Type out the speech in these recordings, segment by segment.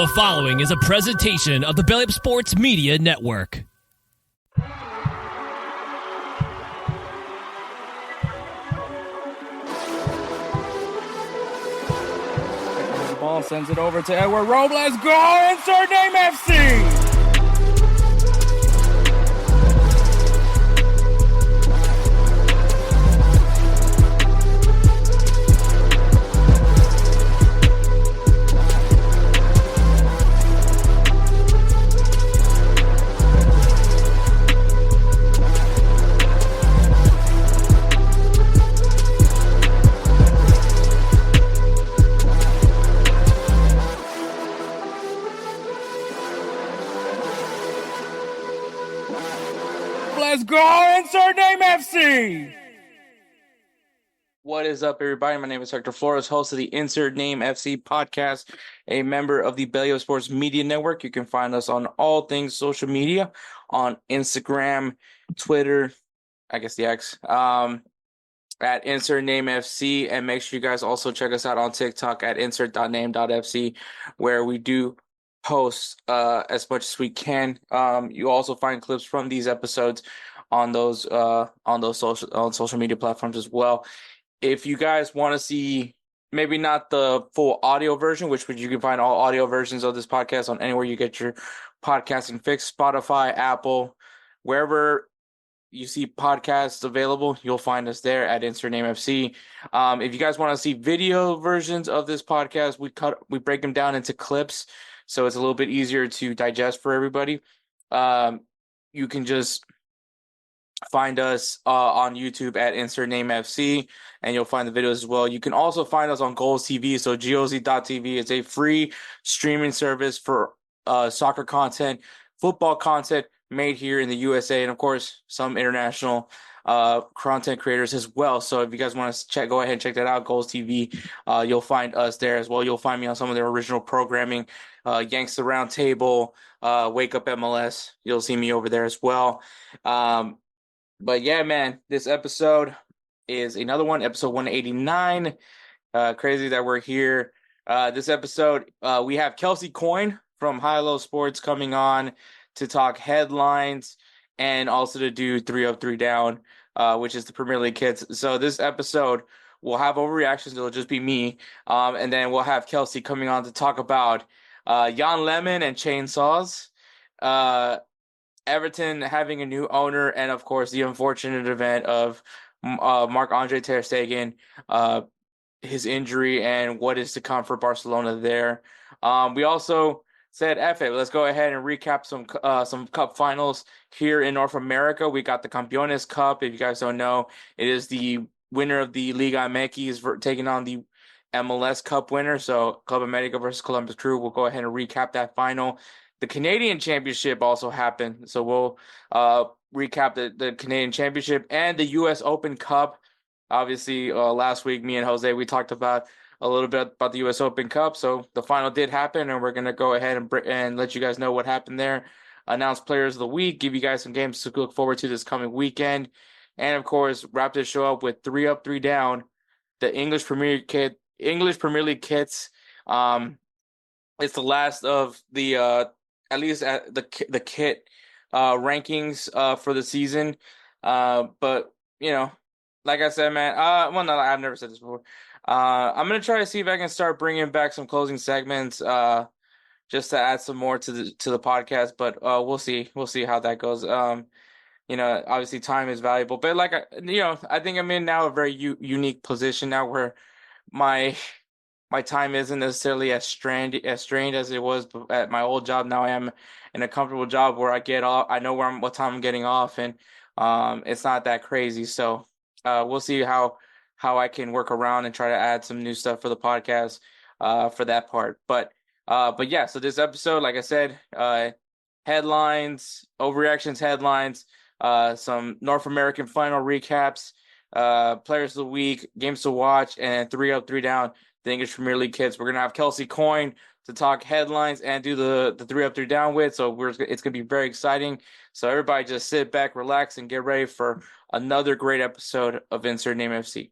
The following is a presentation of the BellyUpSports Media Network. The ball sends it over to Edward Robles. Go! Insert name FC! Let's go! Insert name FC! What is up, everybody? My name is Hector, host of the Insert Name FC podcast, a member of the BellyUpSports Media Network. You can find us on all things social media, on Instagram, Twitter, I guess the X, at Insert Name FC, and make sure you guys also check us out on TikTok at insert.name.fc, where we do post as much as we can. You also find clips from these episodes on those social media platforms as well. If you guys want to see maybe not the full audio version, which you can find all audio versions of this podcast on anywhere you get your podcasting fix, Spotify, Apple, wherever you see podcasts available, you'll find us there at Insert Name FC. If you guys want to see video versions of this podcast, we break them down into clips, so it's a little bit easier to digest for everybody. You can just find us on YouTube at Insert Name FC, and you'll find the videos as well. You can also find us on GolzTV, so GolzTV is a free streaming service for soccer content, football content made here in the USA, and of course some international content creators as well. So if you guys want to go ahead and check that out, GolzTV, you'll find us there as well. You'll find me on some of their original programming, Yanks the Round Table, Wake Up MLS. You'll see me over there as well. But yeah, man, this episode is another one, episode 189. Crazy that we're here. This episode, we have Kelcey Coin from High Low Sports coming on to talk headlines and also to do 3 Up, 3 Down, which is the Premier League kits. So this episode will have overreactions. It'll just be me. And then we'll have Kelcey coming on to talk about Jan Lehmann and chainsaws, Everton having a new owner, and of course the unfortunate event of Marc-Andre ter Stegen, his injury, and what is to come for Barcelona there. We also said, F it, let's go ahead and recap some cup finals here in North America. We got the Campeones Cup. If you guys don't know, it is the winner of the Liga MX taking on the MLS Cup winner. So Club America versus Columbus Crew. We'll go ahead and recap that final. The Canadian Championship also happened, so we'll recap the Canadian Championship and the U.S. Open Cup. Obviously, last week, me and Jose, we talked about a little bit about the U.S. Open Cup, so the final did happen, and we're going to go ahead and let you guys know what happened there, announce players of the week, give you guys some games to look forward to this coming weekend, and, of course, wrap this show up with 3 Up, 3 Down, the English Premier League kits. It's the last of the at least at the kit rankings for the season. But, you know, like I said, man, well, no, I've never said this before. I'm going to try to see if I can start bringing back some closing segments just to add some more to the podcast. But we'll see. We'll see how that goes. You know, obviously time is valuable. But, like, I think I'm in now a very unique position now where my time isn't necessarily as strained as it was at my old job. Now I am in a comfortable job where I get off. I know what time I'm getting off, and it's not that crazy. So we'll see how I can work around and try to add some new stuff for the podcast for that part. But yeah, so this episode, like I said, headlines, overreactions, headlines, some North American final recaps, players of the week, games to watch, and 3 Up, 3 Down, the English Premier League kits. We're going to have Kelcey Coin to talk headlines and do the 3 Up, 3 Down with. So it's going to be very exciting. So everybody just sit back, relax, and get ready for another great episode of Insert Name FC.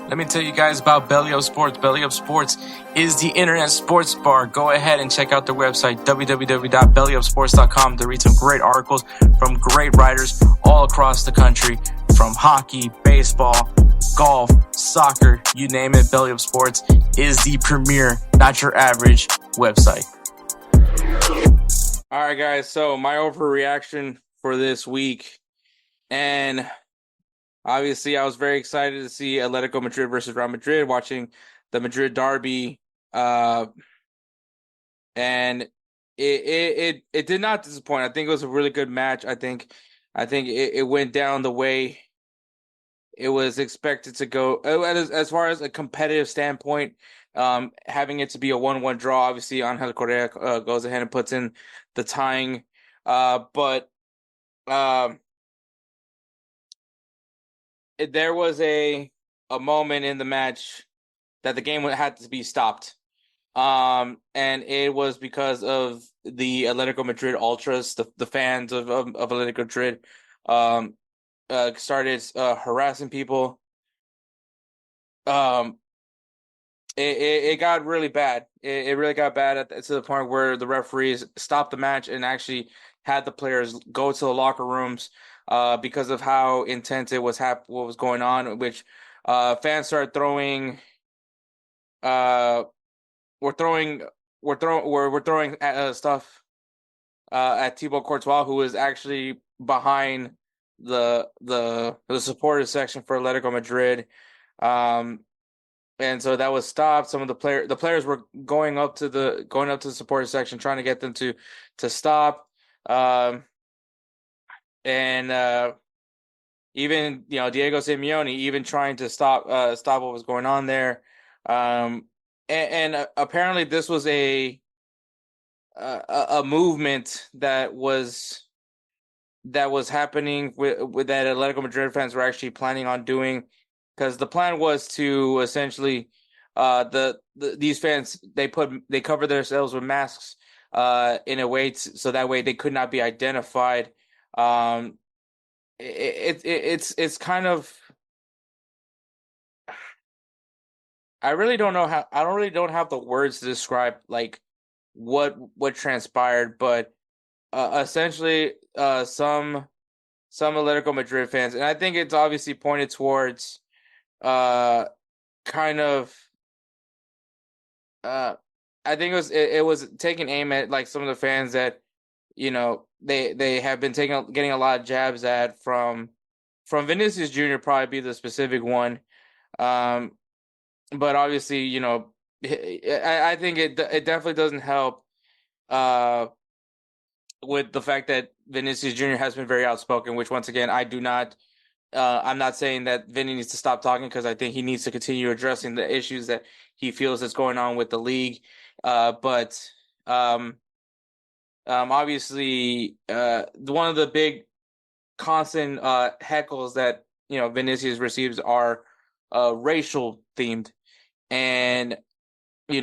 Let me tell you guys about BellyUpSports. BellyUpSports is the internet sports bar. Go ahead and check out their website, www.bellyupsports.com, to read some great articles from great writers all across the country, from hockey, baseball, golf, soccer, you name it. BellyUpSports is the premier, not your average website. All right, guys. So my overreaction for this week, and obviously, I was very excited to see Atletico Madrid versus Real Madrid, watching the Madrid derby, and it did not disappoint. I think it was a really good match. I think it went down the way it was expected to go. As far as a competitive standpoint, having it to be a 1-1 draw, obviously Angel Correa goes ahead and puts in the tying, but there was a moment in the match that the game had to be stopped. And it was because of the Atletico Madrid ultras, the fans of Atletico Madrid, started harassing people. It got really bad. It really got bad to the point where the referees stopped the match and actually had the players go to the locker rooms because of how intense it was what was going on, which fans started throwing we're throwing stuff at Thibaut Courtois, who is actually behind the supporters section for Atletico Madrid. And so that was stopped. Some of the players were going up to the supporters section, trying to get them to stop. And even Diego Simeone even trying to stop what was going on there. And apparently this was a movement that was happening with that Atletico Madrid fans were actually planning on doing, because the plan was to essentially these fans, they cover themselves with masks in a way so that way they could not be identified. It's kind of, I really don't know how, I don't really don't have the words to describe like what transpired, but essentially some Atletico Madrid fans, and I think it's obviously pointed towards kind of I think it was taking aim at like some of the fans that they have been getting a lot of jabs at from Vinicius Jr. probably be the specific one. But obviously, I think it definitely doesn't help with the fact that Vinicius Jr. has been very outspoken, which once again, I do not. I'm not saying that Vinny needs to stop talking, because I think he needs to continue addressing the issues that he feels is going on with the league. But obviously, one of the big constant heckles that Vinicius receives are racial themed, and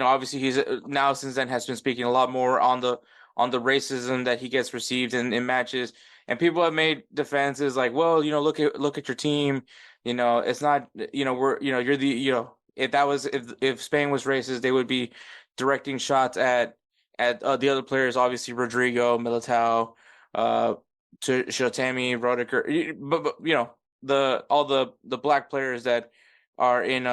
obviously he's now since then has been speaking a lot more on the racism that he gets received in matches. And people have made defenses like, well, look at your team. It's not, you're the, if Spain was racist, they would be directing shots at the other players, obviously Rodrigo, Militao, to Shotami, Rodiger, but all the black players that are in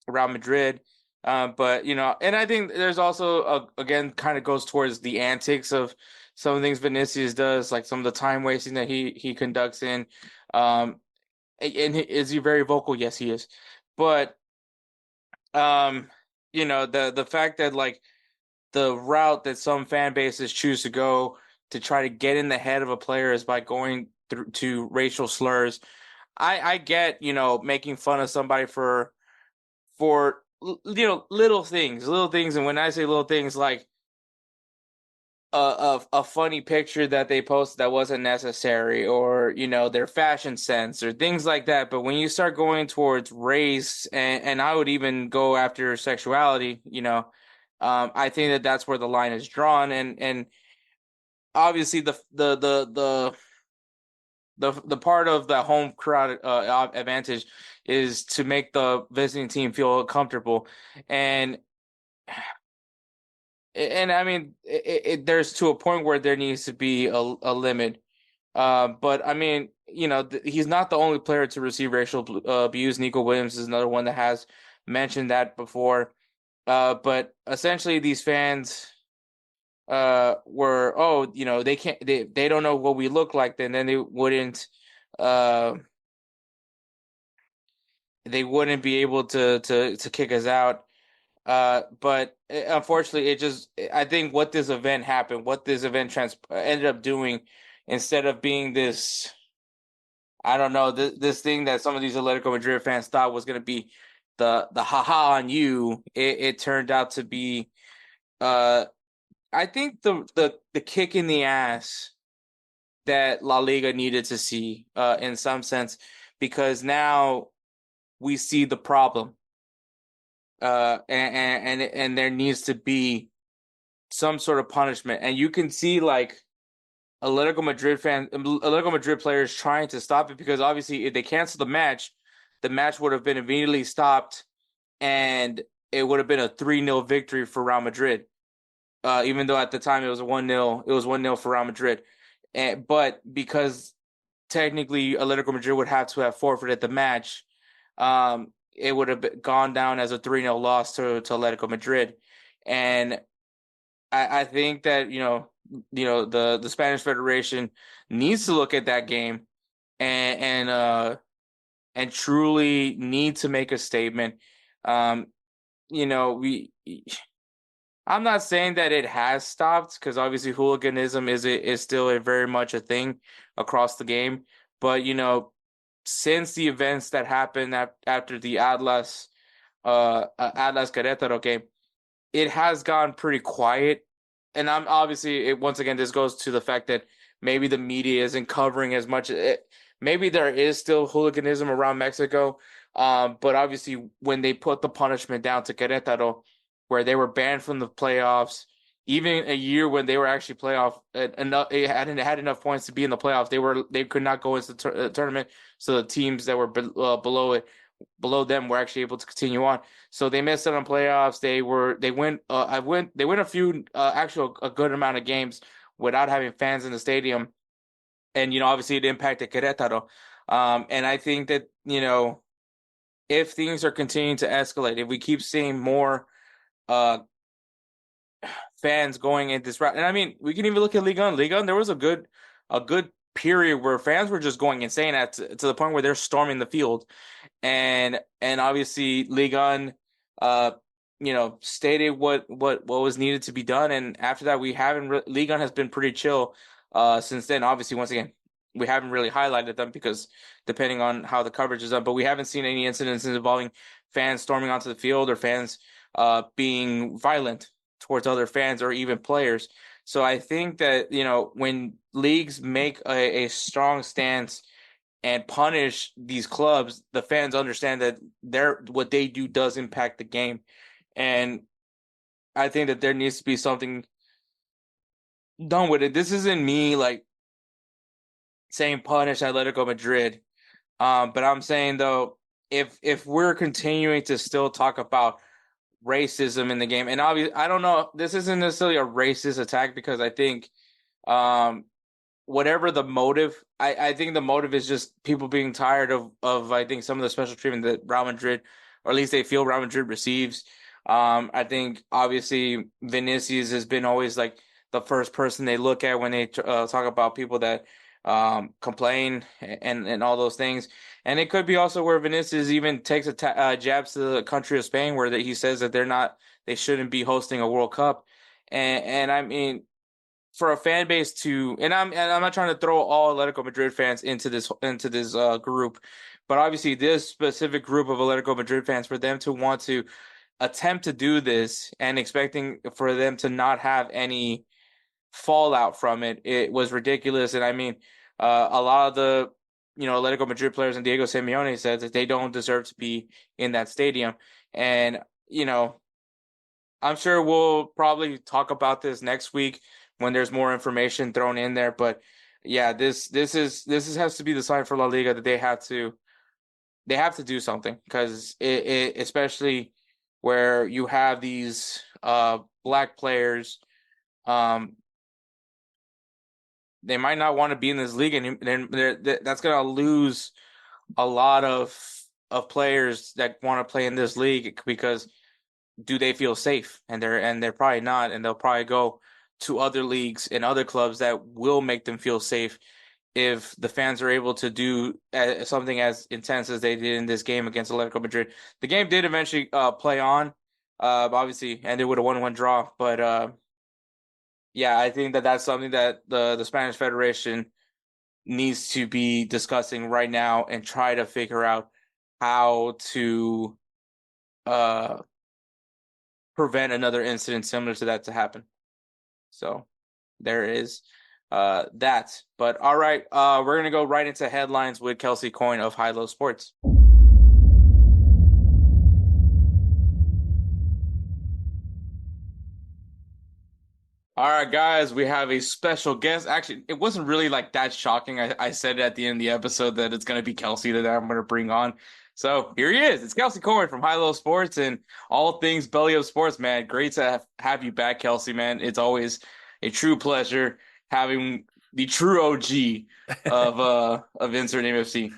Real Madrid. But and I think there's also again kind of goes towards the antics of some of the things Vinicius does, like some of the time wasting that he conducts in. And is he very vocal? Yes, he is. But the fact that like the route that some fan bases choose to go to try to get in the head of a player is by going through to racial slurs. I get making fun of somebody for little things, and when I say little things, like a funny picture that they posted that wasn't necessary, or their fashion sense or things like that. But when you start going towards race, and I would even go after sexuality, I think that that's where the line is drawn. And obviously the the part of the home crowd advantage is to make the visiting team feel comfortable, and I mean, there's to a point where there needs to be a limit. But I mean, he's not the only player to receive racial abuse. Nico Williams is another one that has mentioned that before. But essentially, these fans were, oh, they don't know what we look like, then uh they wouldn't be able to kick us out. But unfortunately, I think what this event ended up doing, instead of being this, I don't know, this thing that some of these Atletico Madrid fans thought was going to be the haha on you, it turned out to be, uh, I think the kick in the ass that La Liga needed to see, in some sense, because now we see the problem, and there needs to be some sort of punishment, and you can see like Atletico Madrid players trying to stop it, because obviously if they cancel the match would have been immediately stopped, and it would have been a 3-0 victory for Real Madrid. Even though at the time it was 1-0 for Real Madrid, but because technically Atletico Madrid would have to have forfeited the match, it would have gone down as a 3-0 loss to Atletico Madrid, and I think that the Spanish Federation needs to look at that game, and and truly need to make a statement. Um, we I'm not saying that it has stopped, because obviously hooliganism is still a very much a thing across the game, but since the events that happened after the Atlas Querétaro game, it has gone pretty quiet. And I'm obviously once again, this goes to the fact that maybe the media isn't covering as much. Maybe there is still hooliganism around Mexico, but obviously when they put the punishment down to Querétaro, where they were banned from the playoffs, even a year when they were actually playoff enough, it hadn't had enough points to be in the playoffs. They could not go into the tournament, so the teams that were below them were actually able to continue on. So they missed out on playoffs. They went a few a good amount of games without having fans in the stadium, and obviously it impacted Querétaro. And I think that if things are continuing to escalate, if we keep seeing more uh fans going in this route, and I mean we can even look at Ligue 1. Ligue 1, there was a good period where fans were just going insane to the point where they're storming the field, and obviously Ligue 1 stated what was needed to be done, and after that we haven't Ligue 1 has been pretty chill since then. Obviously, once again, we haven't really highlighted them because depending on how the coverage is done, but we haven't seen any incidents involving fans storming onto the field or fans being violent towards other fans or even players. So I think that when leagues make a strong stance and punish these clubs, the fans understand that what they do does impact the game. And I think that there needs to be something done with it. This isn't me like saying punish Atletico Madrid. But I'm saying though, if we're continuing to still talk about racism in the game, and obviously I don't know, this isn't necessarily a racist attack, because I think um whatever the motive, I think the motive is just people being tired of I think some of the special treatment that Real Madrid, or at least they feel Real Madrid receives. I think obviously Vinicius has been always like the first person they look at when they talk about people that complain and all those things. And it could be also where Vinicius even takes jabs to the country of Spain, where he says that they shouldn't be hosting a World Cup. And I mean, for a fan base to, and I'm not trying to throw all Atletico Madrid fans into this group, but obviously this specific group of Atletico Madrid fans, for them to want to attempt to do this and expecting for them to not have any fallout from it, it was ridiculous. And I mean, a lot of the Atletico Madrid players and Diego Simeone said that they don't deserve to be in that stadium, and I'm sure we'll probably talk about this next week when there's more information thrown in there. But yeah, this has to be the sign for La Liga that they have to do something because it especially where you have these black players, um they might not want to be in this league, and then that's gonna lose a lot of players that want to play in this league because do they feel safe? And they're probably not, and they'll probably go to other leagues and other clubs that will make them feel safe if the fans are able to do something as intense as they did in this game against Atletico Madrid. The game did eventually play on, obviously ended with a 1-1 draw, but yeah, I think that that's something that the Spanish Federation needs to be discussing right now and try to figure out how to uh prevent another incident similar to that to happen. So there is that. But all right, we're gonna go right into headlines with Kelcey Coyne of High Low Sports. All right, guys, we have a special guest. Actually, it wasn't really like that shocking. I said at the end of the episode that it's gonna be Kelcey that I'm gonna bring on. So here he is. It's Kelcey Coyne from High Low Sports and all things Belly Up Sports, man. Great to have you back, Kelcey, man. It's always a true pleasure having the true OG of Insert Name FC.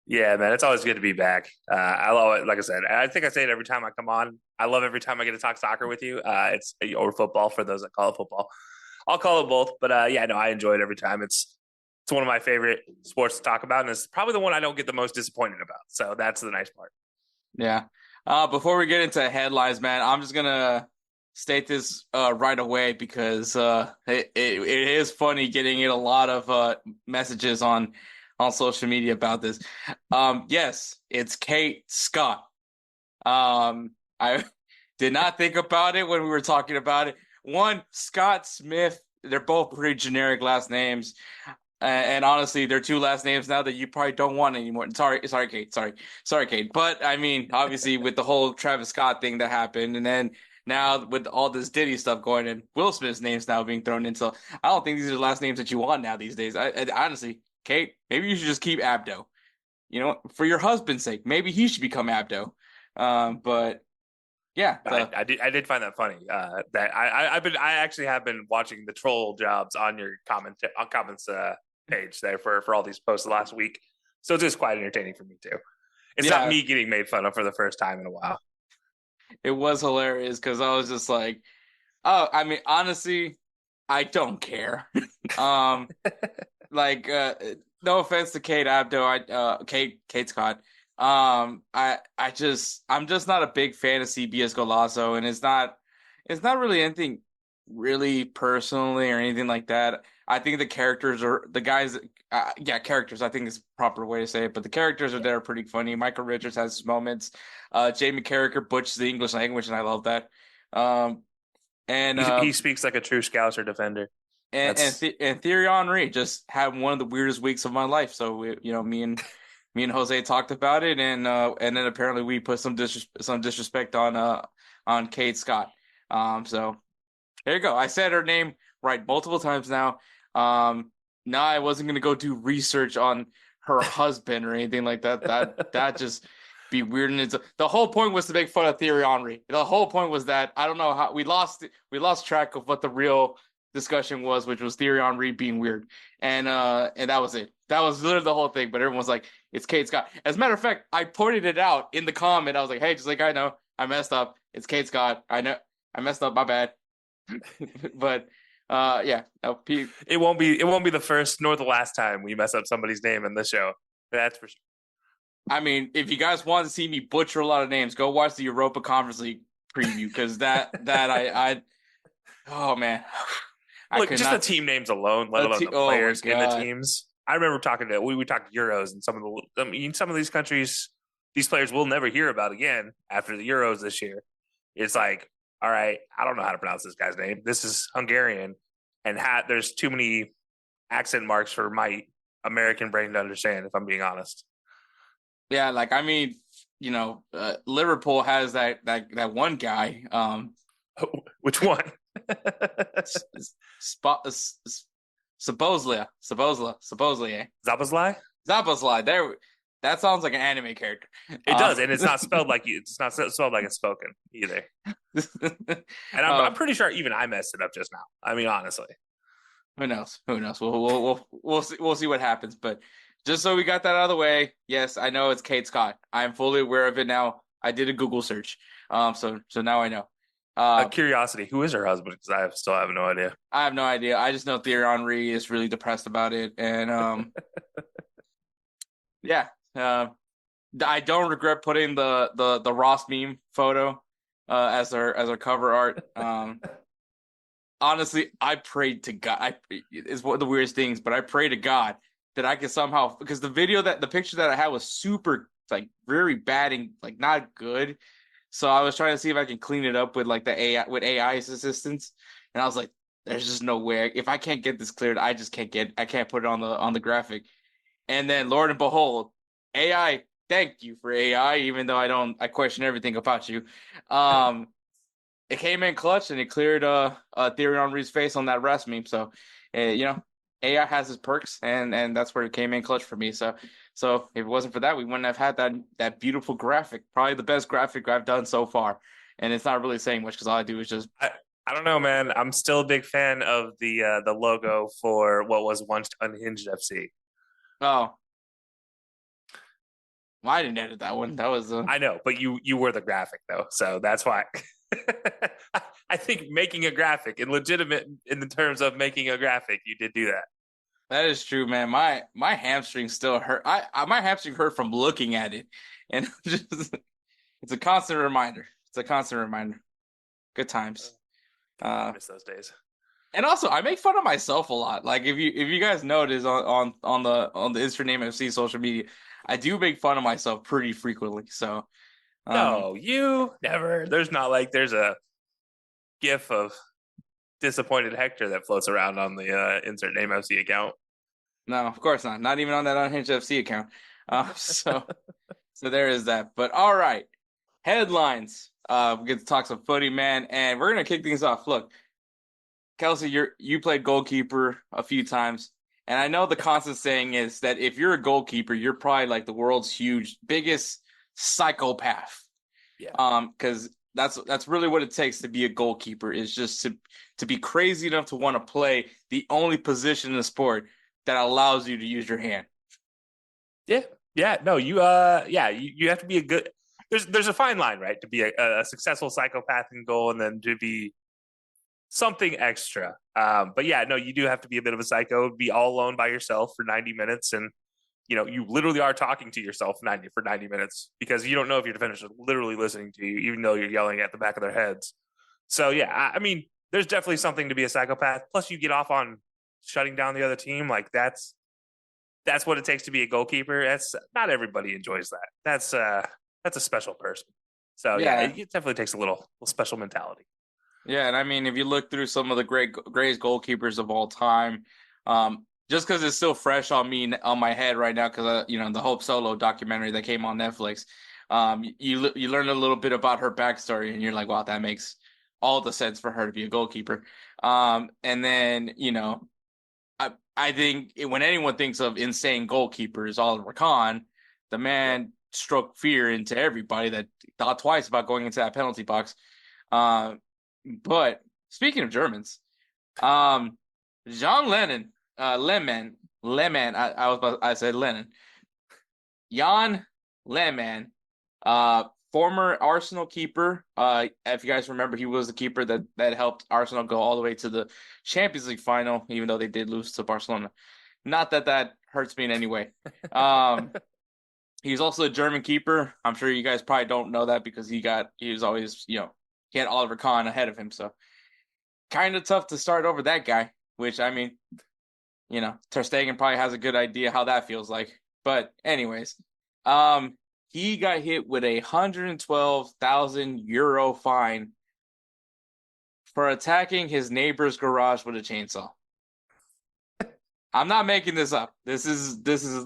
Yeah, man, it's always good to be back. I love it. Like I said, I think I say it every time I come on. I love every time I get to talk soccer with you. It's or football for those that call it football. I'll call it both, but yeah, no, I enjoy it every time. It's one of my favorite sports to talk about, and it's probably the one I don't get the most disappointed about. So that's the nice part. Yeah. Before we get into headlines, man, I'm just gonna state this right away because it is funny getting in a lot of messages on social media about this. Yes, it's Kate Scott. I did not think about it when we were talking about it. One, Scott Smith, they're both pretty generic last names. And honestly, they're two last names now that you probably don't want anymore. Sorry, Kate. Sorry, Kate. But I mean, obviously, with the whole Travis Scott thing that happened, and then now with all this Diddy stuff going, and Will Smith's names now being thrown in, so I don't think these are the last names that you want now these days. I honestly, Kate, maybe you should just keep Abdo. You know, for your husband's sake, maybe he should become Abdo. But yeah, I did find that funny. That I actually have been watching the troll jobs on your comments page there for all these posts the last week. So it's just quite entertaining for me too. It's not me getting made fun of for the first time in a while. It was hilarious because I was just like, oh, I mean, honestly, I don't care. Like, no offense to Kate Abdo, Kate Scott. I'm just not a big fan of CBS Golazo, and it's not really anything really personally or anything like that. I think the characters are the guys. Yeah, characters. I think is the proper way to say it. But the characters are there, pretty funny. Michael Richards has his moments. Jamie Carragher butchers the English language, and I love that. Um, and He speaks like a true Scouser defender. and Thierry Henry just had one of the weirdest weeks of my life. So me and Jose talked about it, and then apparently we put some disrespect on Kate Scott. So there you go. I said her name right multiple times now. Now I wasn't gonna go do research on her husband or anything like that. That just be weird. And the whole point was to make fun of Thierry Henry. The whole point was that I don't know how we lost track of what the real discussion was, which was Thierry Henry being weird, and that was it. That was literally the whole thing. But everyone was like, "It's Kate Scott." As a matter of fact, I pointed it out in the comment. I was like, "Hey, just like I know, I messed up. It's Kate Scott. I know I messed up. My bad." But yeah, no, it won't be the first nor the last time we mess up somebody's name in the show. That's for sure. I mean, if you guys want to see me butcher a lot of names, go watch the Europa Conference League preview because that I oh man. Look, just the team names alone, let alone the players in the teams. I remember talking to we talked Euros and some of these countries, these players we'll never hear about again after the Euros this year. It's like, all right, I don't know how to pronounce this guy's name. This is Hungarian, and there's too many accent marks for my American brain to understand. If I'm being honest. Yeah, like I mean, Liverpool has that one guy. Which one? Supposedly. Zabazlai? Zappaslide. There, that sounds like an anime character. It does, and it's not spelled like it's not spelled like it's spoken either. And I'm pretty sure even I messed it up just now. I mean, honestly, who knows? We'll see what happens. But just so we got that out of the way, yes, I know it's Kate Scott. I'm fully aware of it now. I did a Google search, so now I know. Curiosity, who is her husband? Because I still have no idea. I have no idea. I just know Thierry Henry is really depressed about it, and yeah. I don't regret putting the Ross meme photo as our cover art. Honestly, I prayed to God. It's one of the weirdest things, but I pray to God that I could somehow, because the picture that I had was super like very bad and like not good. So I was trying to see if I can clean it up with like the AI's assistance, and I was like, "There's just no way. If I can't get this cleared, I can't put it on the graphic." And then, Lord and behold, AI. Thank you for AI, even though I question everything about you. It came in clutch and it cleared Thierry Henry's face on that rest meme. So, AI has its perks, and that's where it came in clutch for me. So if it wasn't for that, we wouldn't have had that beautiful graphic. Probably the best graphic I've done so far. And it's not really saying much because all I do is just. I don't know, man. I'm still a big fan of the logo for what was once Unhinged FC. Oh. Well, I didn't edit that one. That was. I know, but you were the graphic though, so that's why. I think making a graphic and legitimate in the terms of making a graphic, you did do that. That is true, man. My hamstring still hurt. My hamstring hurt from looking at it, and it's a constant reminder. Good times. I miss those days. And also, I make fun of myself a lot. Like if you guys notice on the Insert Name FC social media, I do make fun of myself pretty frequently. So no, you never. There's a GIF of disappointed Hector that floats around on the Insert Name FC account. No, of course not. Not even on that Unhinged FC account. So there is that. But all right, headlines. We get to talk some footy, man, and we're gonna kick things off. Look, Kelcey, you played goalkeeper a few times, and I know the constant saying is that if you're a goalkeeper, you're probably like the world's biggest psychopath. Yeah. Because that's really what it takes to be a goalkeeper, is just to be crazy enough to want to play the only position in the sport that allows you to use your hand. Yeah. No, you have to be a good. There's a fine line, right? To be a successful psychopath in goal, and then to be something extra. But yeah, no, you do have to be a bit of a psycho, be all alone by yourself for 90 minutes. And, you literally are talking to yourself for 90 minutes because you don't know if your defenders are literally listening to you, even though you're yelling at the back of their heads. So yeah, I mean, there's definitely something to be a psychopath. Plus you get off on shutting down the other team. Like that's what it takes to be a goalkeeper. That's not everybody enjoys that. That's a special person. So yeah, it definitely takes a little special mentality. Yeah, and I mean, if you look through some of the greatest goalkeepers of all time, just because it's still fresh on my head right now, because the Hope Solo documentary that came on Netflix, you learn a little bit about her backstory, and you're like, wow, that makes all the sense for her to be a goalkeeper. And then I think when anyone thinks of insane goalkeepers, Oliver Kahn, the man struck fear into everybody that thought twice about going into that penalty box. But speaking of Germans, John Lennon, Lehmann, I said Lennon. Jan Lehmann, former Arsenal keeper. If you guys remember, he was the keeper that helped Arsenal go all the way to the Champions League final, even though they did lose to Barcelona. Not that hurts me in any way. He's also a German keeper. I'm sure you guys probably don't know that because he was always, he had Oliver Kahn ahead of him. So kind of tough to start over that guy, which, I mean, Ter Stegen probably has a good idea how that feels like. But anyways, he got hit with a €112,000 fine for attacking his neighbor's garage with a chainsaw. I'm not making this up. This is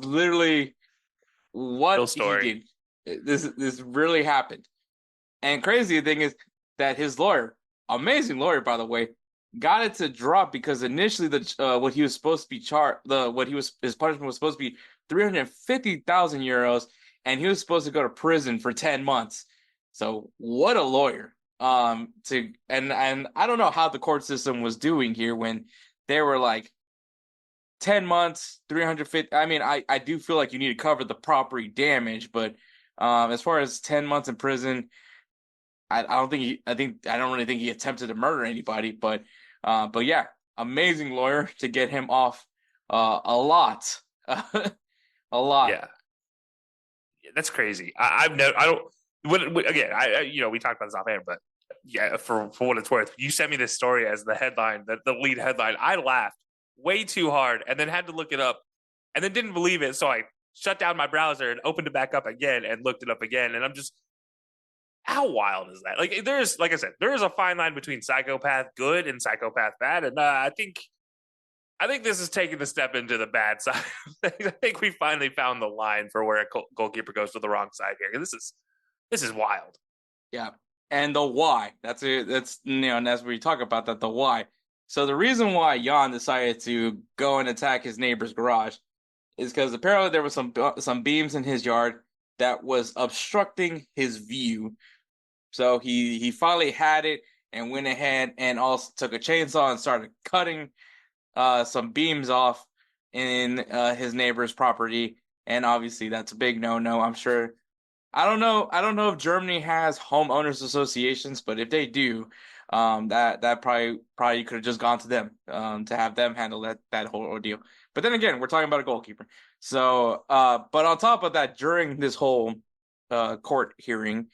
literally what he did. This really happened. And crazy thing is that his lawyer, amazing lawyer, by the way, got it to drop because initially what he was supposed to be his punishment was supposed to be 350,000 euros, and he was supposed to go to prison for 10 months. So what a lawyer. And I don't know how the court system was doing here when they were like 10 months, 350. I mean, I do feel like you need to cover the property damage, but as far as 10 months in prison, I don't really think he attempted to murder anybody, but yeah, amazing lawyer to get him off a lot. A lot. Yeah. That's crazy. I don't. Again, we talked about this offhand, but yeah, for what it's worth, you sent me this story as the headline, the lead headline. I laughed way too hard, and then had to look it up, and then didn't believe it. So I shut down my browser and opened it back up again and looked it up again, and I'm just, how wild is that? Like, like I said, there is a fine line between psychopath good and psychopath bad, and I think this is taking the step into the bad side. I think we finally found the line for where a goalkeeper goes to the wrong side here. This is wild. Yeah, and the why. That's and that's where you talk about that. The why. So the reason why Jan decided to go and attack his neighbor's garage is because apparently there was some beams in his yard that was obstructing his view. So he finally had it and went ahead and also took a chainsaw and started cutting some beams off in his neighbor's property. And obviously that's a big no-no. I'm sure. I don't know if Germany has homeowners associations, but if they do, that probably could have just gone to them to have them handle that whole ordeal. But then again, we're talking about a goalkeeper. So, but on top of that, during this whole court hearing,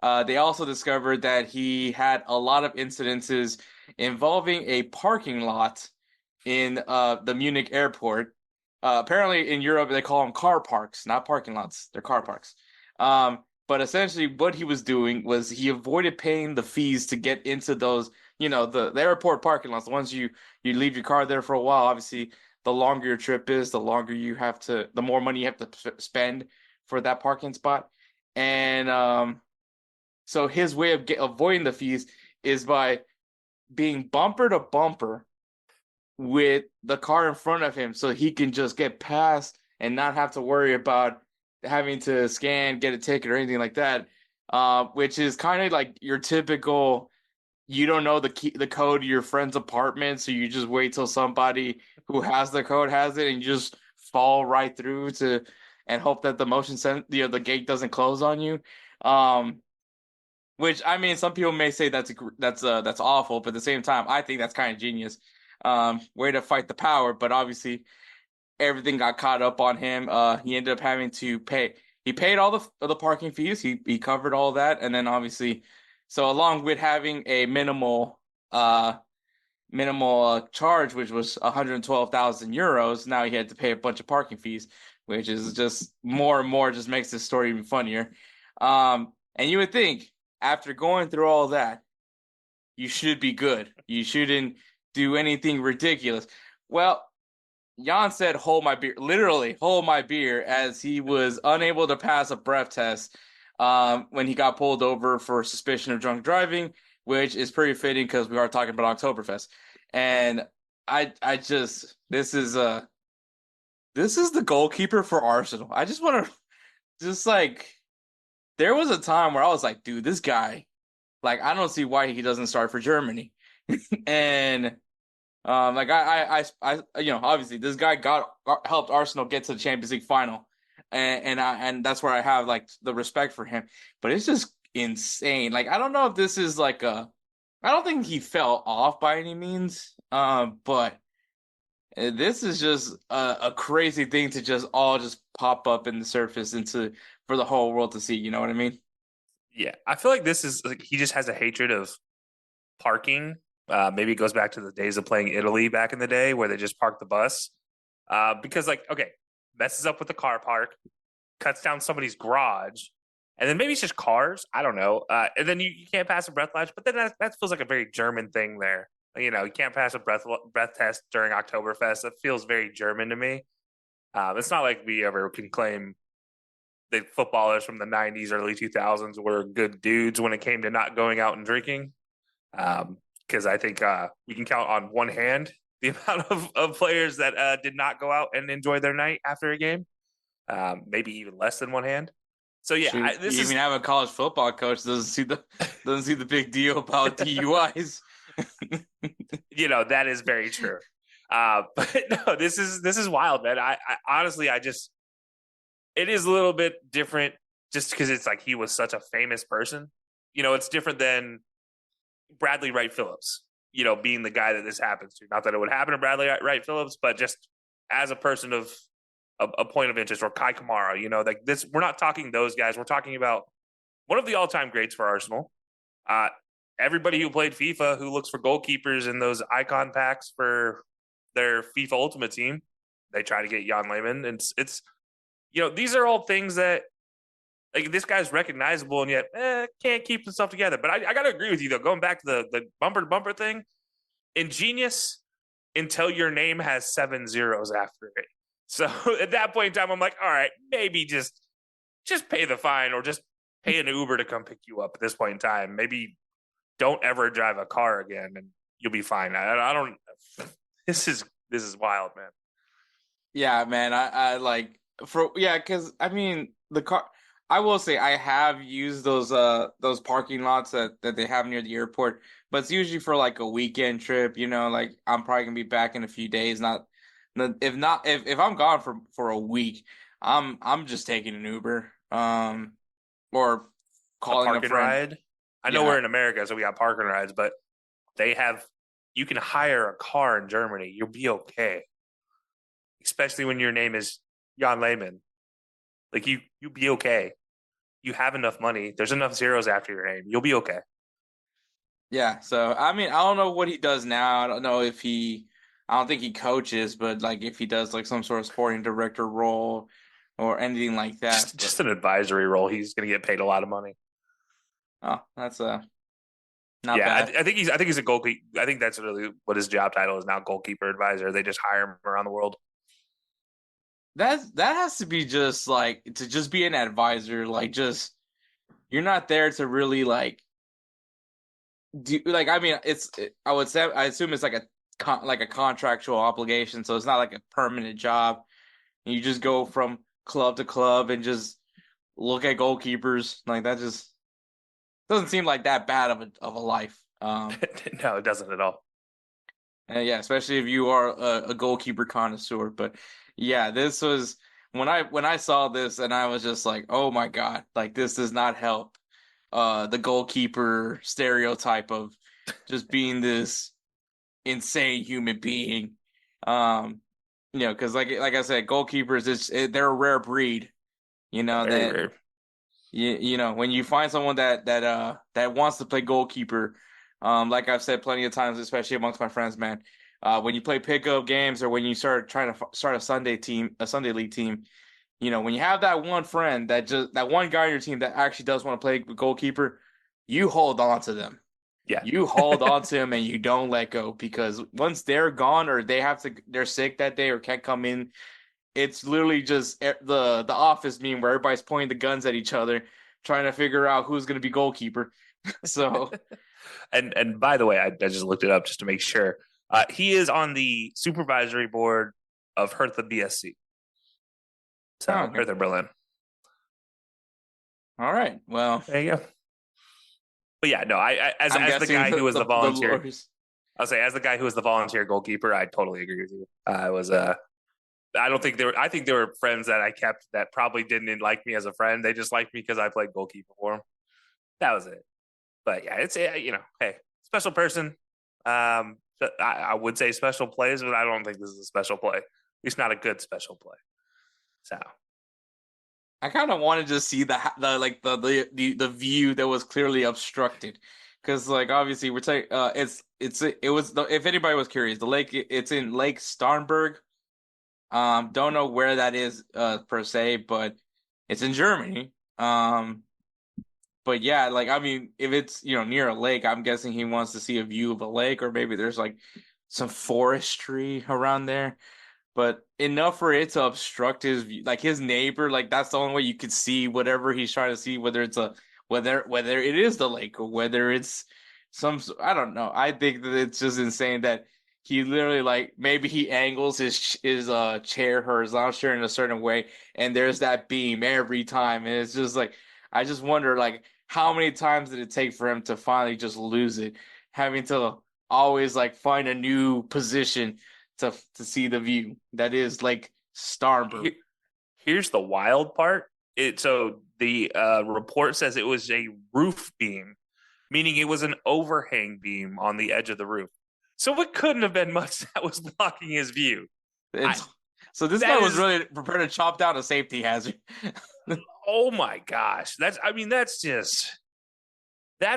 they also discovered that he had a lot of incidences involving a parking lot in the Munich airport. Apparently in Europe, they call them car parks, not parking lots. They're car parks. But essentially what he was doing was he avoided paying the fees to get into those, the airport parking lots, the ones you leave your car there for a while. Obviously, the longer your trip is, the more money you have to spend for that parking spot. And so his way of avoiding the fees is by being bumper to bumper with the car in front of him so he can just get past and not have to worry about having to scan, get a ticket or anything like that, which is kind of like your typical, you don't know the code to your friend's apartment, so you just wait till somebody who has the code has it and you just fall right through and hope that the gate doesn't close on you. Which, I mean, some people may say that's awful, but at the same time, I think that's kind of genius. Way to fight the power, but obviously everything got caught up on him. He ended up having to pay. He paid all the parking fees. He covered all that, and then obviously, so along with having a minimal charge, which was 112,000 euros, now he had to pay a bunch of parking fees, which is just more and more just makes this story even funnier. And you would think after going through all that, you should be good. You shouldn't do anything ridiculous. Well, Jan said, hold my beer, literally hold my beer, as he was unable to pass a breath test when he got pulled over for suspicion of drunk driving, which is pretty fitting because we are talking about Oktoberfest. And this is the goalkeeper for Arsenal. I just want to there was a time where I was like, dude, this guy, like, I don't see why he doesn't start for Germany. And obviously this guy helped Arsenal get to the Champions League final, and that's where I have like the respect for him. But it's just insane. Like, I don't know if this is I don't think he fell off by any means. But this is just a crazy thing to just pop up in the surface for the whole world to see. You know what I mean? Yeah, I feel like this is he just has a hatred of parking. Maybe it goes back to the days of playing Italy back in the day where they just parked the bus. Because messes up with the car park, cuts down somebody's garage, and then maybe it's just cars. I don't know. And then you can't pass a breath latch, but then that feels like a very German thing there. You can't pass a breath test during Oktoberfest. That feels very German to me. It's not like we ever can claim that footballers from the 90s, early 2000s were good dudes when it came to not going out and drinking. because I think we can count on one hand the amount of players that did not go out and enjoy their night after a game. Maybe even less than one hand. So yeah, Shoot, you even have a college football coach doesn't see the big deal about DUIs. That is very true. But no, this is wild, man. I honestly, it is a little bit different just because it's like he was such a famous person. It's different than Bradley Wright Phillips, being the guy that this happens to. Not that it would happen to Bradley Wright Phillips, but just as a person of a point of interest, or Kai Kamara, like this, we're not talking those guys. We're talking about one of the all-time greats for Arsenal. Everybody who played FIFA who looks for goalkeepers in those icon packs for their FIFA Ultimate Team, they try to get Jan Lehmann. And it's these are all things that, like, this guy's recognizable and yet can't keep himself together. But I got to agree with you, though. Going back to the bumper-to-bumper thing, ingenious until your name has 7 zeros after it. So at that point in time, I'm like, all right, maybe just pay the fine or just pay an Uber to come pick you up at this point in time. Maybe don't ever drive a car again and you'll be fine. I don't – this is wild, man. Yeah, man. I like – because, I mean, the car – I will say I have used those parking lots that they have near the airport, but it's usually for like a weekend trip. Like I'm probably gonna be back in a few days. If I'm gone for a week, I'm just taking an Uber, or calling a friend. Ride. I know we're in America, so we got parking rides, but you can hire a car in Germany. You'll be okay, especially when your name is Jan Lehmann. Like you be okay. You have enough money. There's enough zeros after your name. You'll be okay. Yeah. So I mean, I don't know what he does now. I don't know if I don't think he coaches, but like if he does like some sort of sporting director role or anything like that. Just an advisory role. He's going to get paid a lot of money. Oh, that's not bad. I think he's a goalkeeper. I think that's really what his job title is now, goalkeeper advisor. They just hire him around the world. That has to be just like to just be an advisor. Like, just you're not there to really like do like. I mean, I assume it's like a contractual obligation, so it's not like a permanent job. You just go from club to club and just look at goalkeepers. Like, that just doesn't seem like that bad of a life. No, it doesn't at all. Yeah, especially if you are a goalkeeper connoisseur. But yeah, this was when I saw this and I was just like, oh my God, like this does not help the goalkeeper stereotype of just being this insane human being. Because like I said, goalkeepers, they're a rare breed. Very rare. When you find someone that wants to play goalkeeper, like I've said plenty of times, especially amongst my friends, man, when you play pickup games or when you start trying to start a Sunday league team, when you have that one friend that one guy on your team that actually does want to play goalkeeper, you hold on to them. Yeah, you hold on to them and you don't let go, because once they're gone or they're sick that day or can't come in, it's literally just the office meme where everybody's pointing the guns at each other, trying to figure out who's going to be goalkeeper. So, and by the way, I just looked it up just to make sure. He is on the supervisory board of Hertha BSC. So okay. Hertha Berlin. All right. Well, there you go. But yeah, no, as the guy who was the volunteer, I'll say as the guy who was the volunteer goalkeeper, I totally agree with you. I think there were friends that I kept that probably didn't like me as a friend. They just liked me because I played goalkeeper for them. That was it. But yeah, it's hey, special person. I would say special plays, but I don't think this is a special play. At least not a good special play. So I kind of wanted to see the view that was clearly obstructed, because like obviously we're taking if anybody was curious, the lake, it's in Lake Starnberg. Don't know where that is per se, but it's in Germany. But yeah, like I mean, if it's near a lake, I'm guessing he wants to see a view of a lake, or maybe there's like some forestry around there. But enough for it to obstruct his view, like his neighbor. Like that's the only way you could see whatever he's trying to see, whether it is the lake or whether it's I don't know. I think that it's just insane that he literally like maybe he angles his chair horizontal in a certain way, and there's that beam every time, and it's just like I just wonder like how many times did it take for him to finally just lose it, having to always like find a new position to see the view that is like starboard. Here's the wild part. So the report says it was a roof beam, meaning it was an overhang beam on the edge of the roof. So it couldn't have been much that was blocking his view. So this guy was really prepared to chop down a safety hazard. Oh my gosh. That's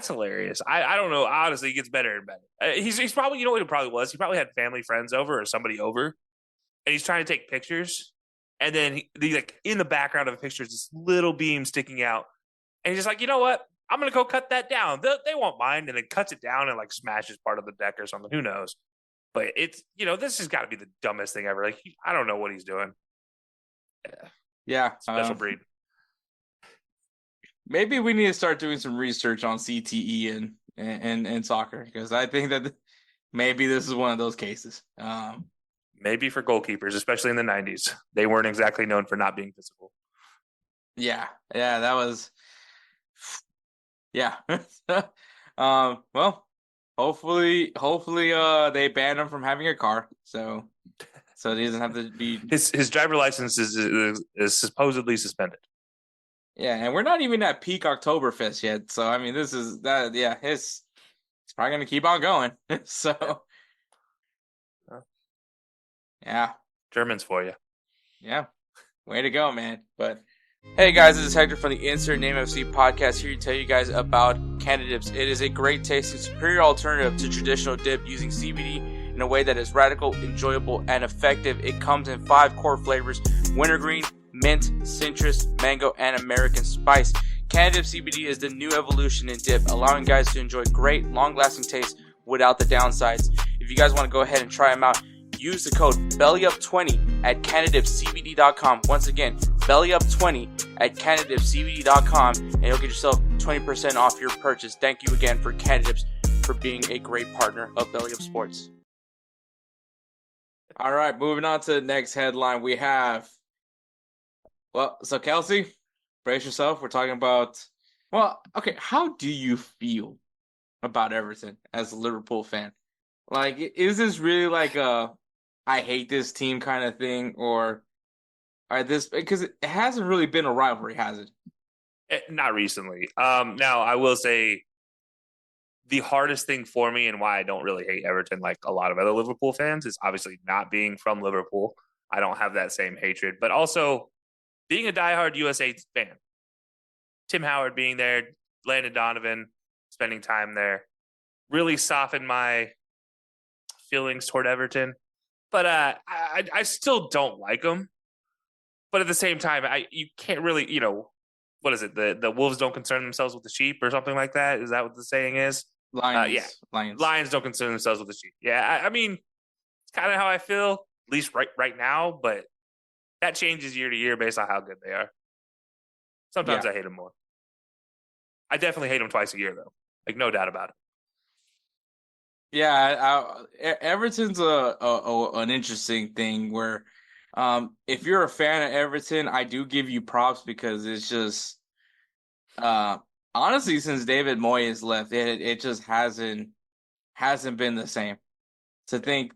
hilarious. I don't know. Honestly, it gets better and better. He's probably, you know what it probably was? He probably had family, friends over or somebody over, and he's trying to take pictures. And then he like in the background of the picture is this little beam sticking out. And he's just like, you know what? I'm going to go cut that down. They won't mind. And then cuts it down and like smashes part of the deck or something. Who knows? But it's, this has got to be the dumbest thing ever. Like, I don't know what he's doing. Yeah. Special breed. Maybe we need to start doing some research on CTE and soccer, because I think that maybe this is one of those cases. Maybe for goalkeepers, especially in the 90s. They weren't exactly known for not being physical. Yeah, that was... Yeah. Well, hopefully they ban him from having a car, so he doesn't have to be... His driver license is supposedly suspended. Yeah, and we're not even at peak Oktoberfest yet, so I mean, this is that. Yeah, it's probably gonna keep on going. So, yeah, Germans for you. Yeah, way to go, man. But hey, guys, this is Hector from the Insert Name FC podcast here to tell you guys about Canada Dips. It is a great tasting, superior alternative to traditional dip using CBD in a way that is radical, enjoyable, and effective. It comes in 5 core flavors: wintergreen, mint, citrus, mango, and American spice. Canada Dip CBD is the new evolution in dip, allowing guys to enjoy great, long-lasting taste without the downsides. If you guys want to go ahead and try them out, use the code BellyUp20 at CanadaDipCBD.com. Once again, BellyUp20 at CanadaDipCBD.com, and you'll get yourself 20% off your purchase. Thank you again for Canada Dips for being a great partner of BellyUpSports. All right, moving on to the next headline. We have... Well, so Kelcey, brace yourself. We're talking about... Well, okay, how do you feel about Everton as a Liverpool fan? Like, is this really like a I hate this team kind of thing, or this... Because it hasn't really been a rivalry, has it? Not recently. Now, I will say the hardest thing for me and why I don't really hate Everton like a lot of other Liverpool fans is obviously not being from Liverpool. I don't have that same hatred, but also being a diehard USA fan. Tim Howard being there, Landon Donovan, spending time there, really softened my feelings toward Everton. But I still don't like them. But at the same time, you can't really, what is it? The wolves don't concern themselves with the sheep or something like that. Is that what the saying is? Lions. Lions don't concern themselves with the sheep. Yeah, I mean, it's kind of how I feel, at least right now. But that changes year to year based on how good they are. Sometimes I hate them more. I definitely hate them twice a year, though. Like, no doubt about it. Yeah, Everton's an interesting thing where if you're a fan of Everton, I do give you props because it's just honestly, since David Moyes left, it just hasn't been the same. To think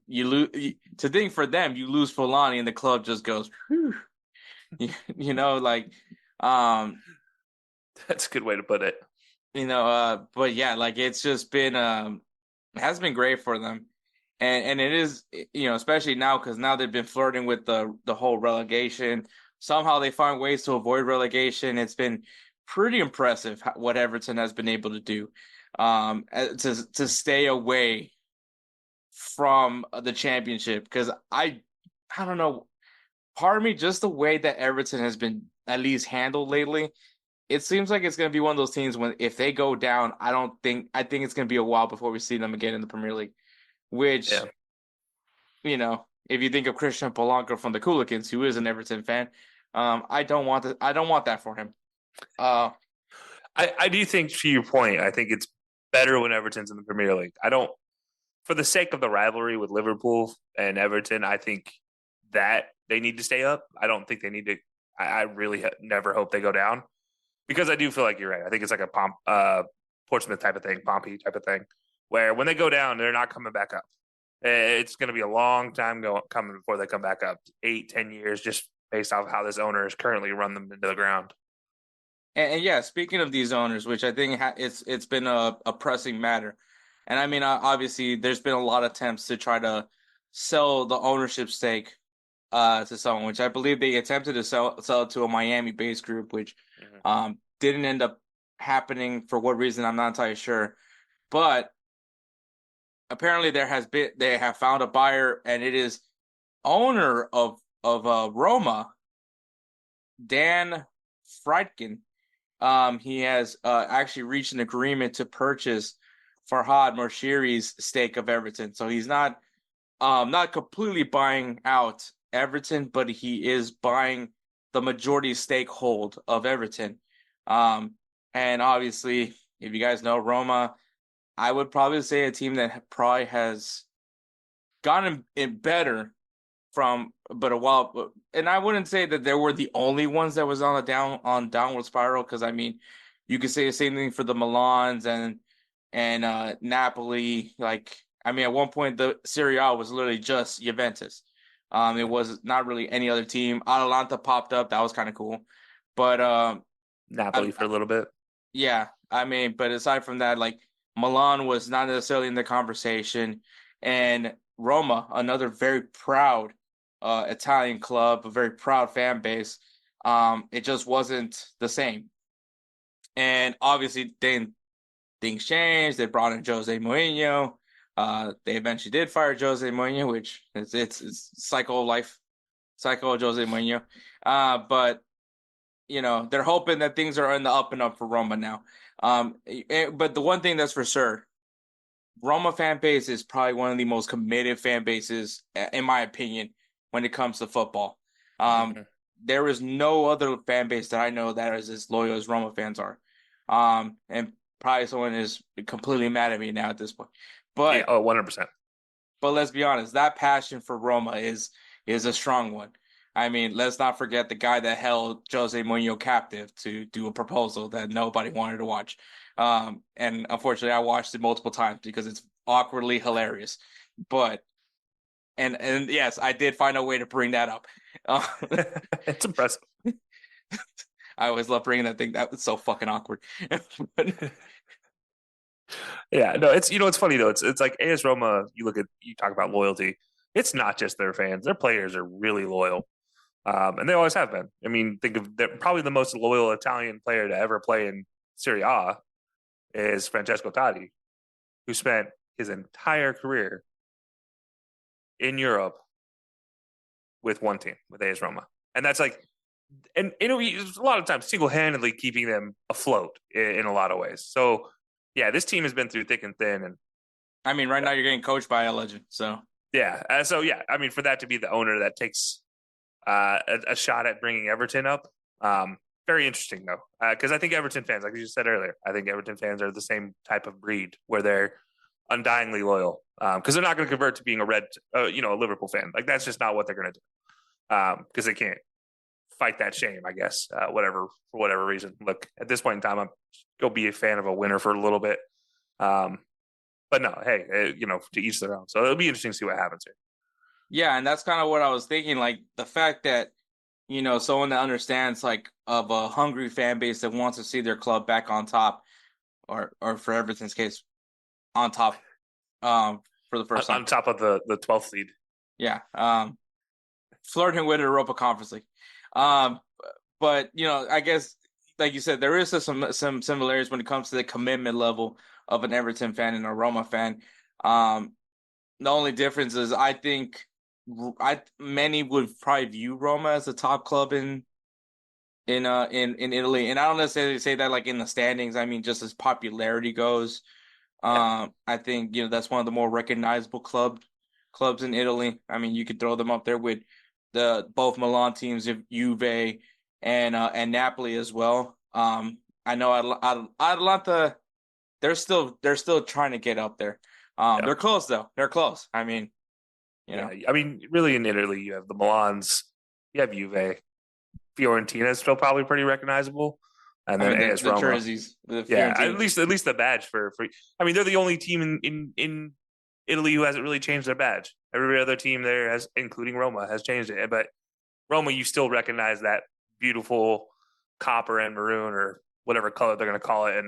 for them, you lose Fulani and the club just goes, whew. That's a good way to put it. But yeah, like it's just been it has been great for them, and it is, especially now because now they've been flirting with the whole relegation. Somehow they find ways to avoid relegation. It's been pretty impressive what Everton has been able to do to stay away from the championship, because I don't know, part of me, just the way that Everton has been at least handled lately, it seems like it's going to be one of those teams when if they go down, I think it's going to be a while before we see them again in the Premier League, which if you think of Christian Polanco from the Cooligans, who is an Everton fan, I don't want that for him. I do think, to your point, I think it's better when Everton's in the Premier League. For the sake of the rivalry with Liverpool and Everton, I think that they need to stay up. I don't think they need to. I really never hope they go down, because I do feel like you're right. I think it's like a Portsmouth type of thing, Pompey type of thing, where when they go down, they're not coming back up. It's going to be a long time coming before they come back up. 8-10 years, just based off how this owner has currently run them into the ground. And yeah, speaking of these owners, which I think it's been a pressing matter, and I mean, obviously, there's been a lot of attempts to try to sell the ownership stake to someone, which I believe they attempted to sell it to a Miami-based group, which didn't end up happening. For what reason, I'm not entirely sure, but apparently they have found a buyer, and it is owner of Roma, Dan Friedkin. He has actually reached an agreement to purchase Farhad Moshiri's stake of Everton. So he's not completely buying out Everton, but he is buying the majority stake hold of Everton. And obviously, if you guys know Roma, I would probably say a team that probably has gotten in better from but a while, and I wouldn't say that they were the only ones that was on a downward spiral, because I mean, you could say the same thing for the Milans and Napoli. Like, I mean, at one point the Serie A was literally just Juventus. It was not really any other team. Atalanta popped up, that was kind of cool, but Napoli for a little bit. Yeah, I mean, but aside from that, like, Milan was not necessarily in the conversation, and Roma, another very proud Italian club, a very proud fan base. It just wasn't the same. And obviously, then things changed. They brought in Jose Mourinho. They eventually did fire Jose Mourinho, which it's cycle of life, cycle of Jose Mourinho. But they're hoping that things are in the up and up for Roma now. But the one thing that's for sure, Roma fan base is probably one of the most committed fan bases, in my opinion, when it comes to football. There is no other fan base that I know that is as loyal as Roma fans are. And probably someone is completely mad at me now at this point. But yeah, 100%. But let's be honest, that passion for Roma is a strong one. I mean, let's not forget the guy that held Jose Mourinho captive to do a proposal that nobody wanted to watch. And unfortunately, I watched it multiple times because it's awkwardly hilarious. But and yes, I did find a way to bring that up. It's impressive. I always love bringing that thing. That was so fucking awkward. Yeah, no, it's funny though. It's like AS Roma. You talk about loyalty. It's not just their fans; their players are really loyal, and they always have been. I mean, think of probably the most loyal Italian player to ever play in Serie A is Francesco Totti, who spent his entire career in Europe with one team, with AS Roma, and that's like, and a lot of times single-handedly keeping them afloat in a lot of ways. So. Yeah, this team has been through thick and thin, and I mean, right now you're getting coached by a legend. So yeah, I mean, for that to be the owner that takes a shot at bringing Everton up, very interesting though, because I think Everton fans, like you said earlier, I think Everton fans are the same type of breed where they're undyingly loyal, because they're not going to convert to being a Liverpool fan. Like that's just not what they're going to do, because they can't fight that shame, I guess. For whatever reason. Look, at this point in time, I'm go be a fan of a winner for a little bit. But no, hey, to each their own. So it'll be interesting to see what happens here. Yeah, and that's kind of what I was thinking. Like the fact that someone that understands like of a hungry fan base that wants to see their club back on top, or for Everton's case, on top, for the first time on top of the 12th seed. Yeah, flirting with Europa Conference League. But I guess, like you said, there is some similarities when it comes to the commitment level of an Everton fan and a Roma fan. The only difference is I think many would probably view Roma as a top club in Italy, and I don't necessarily say that like in the standings. I mean, just as popularity goes, I think that's one of the more recognizable clubs in Italy. I mean, you could throw them up there with both Milan teams, Juve and Napoli as well. I know Atlanta they're still trying to get up there. They're close though. They're close. I mean, you know. I mean, really in Italy, you have the Milans, you have Juve, Fiorentina is still probably pretty recognizable, and then the Roma. jerseys, at least the badge for. I mean, they're the only team in Italy who hasn't really changed their badge. Every other team there has, including Roma, has changed it. But Roma, you still recognize that beautiful copper and maroon or whatever color they're going to call it,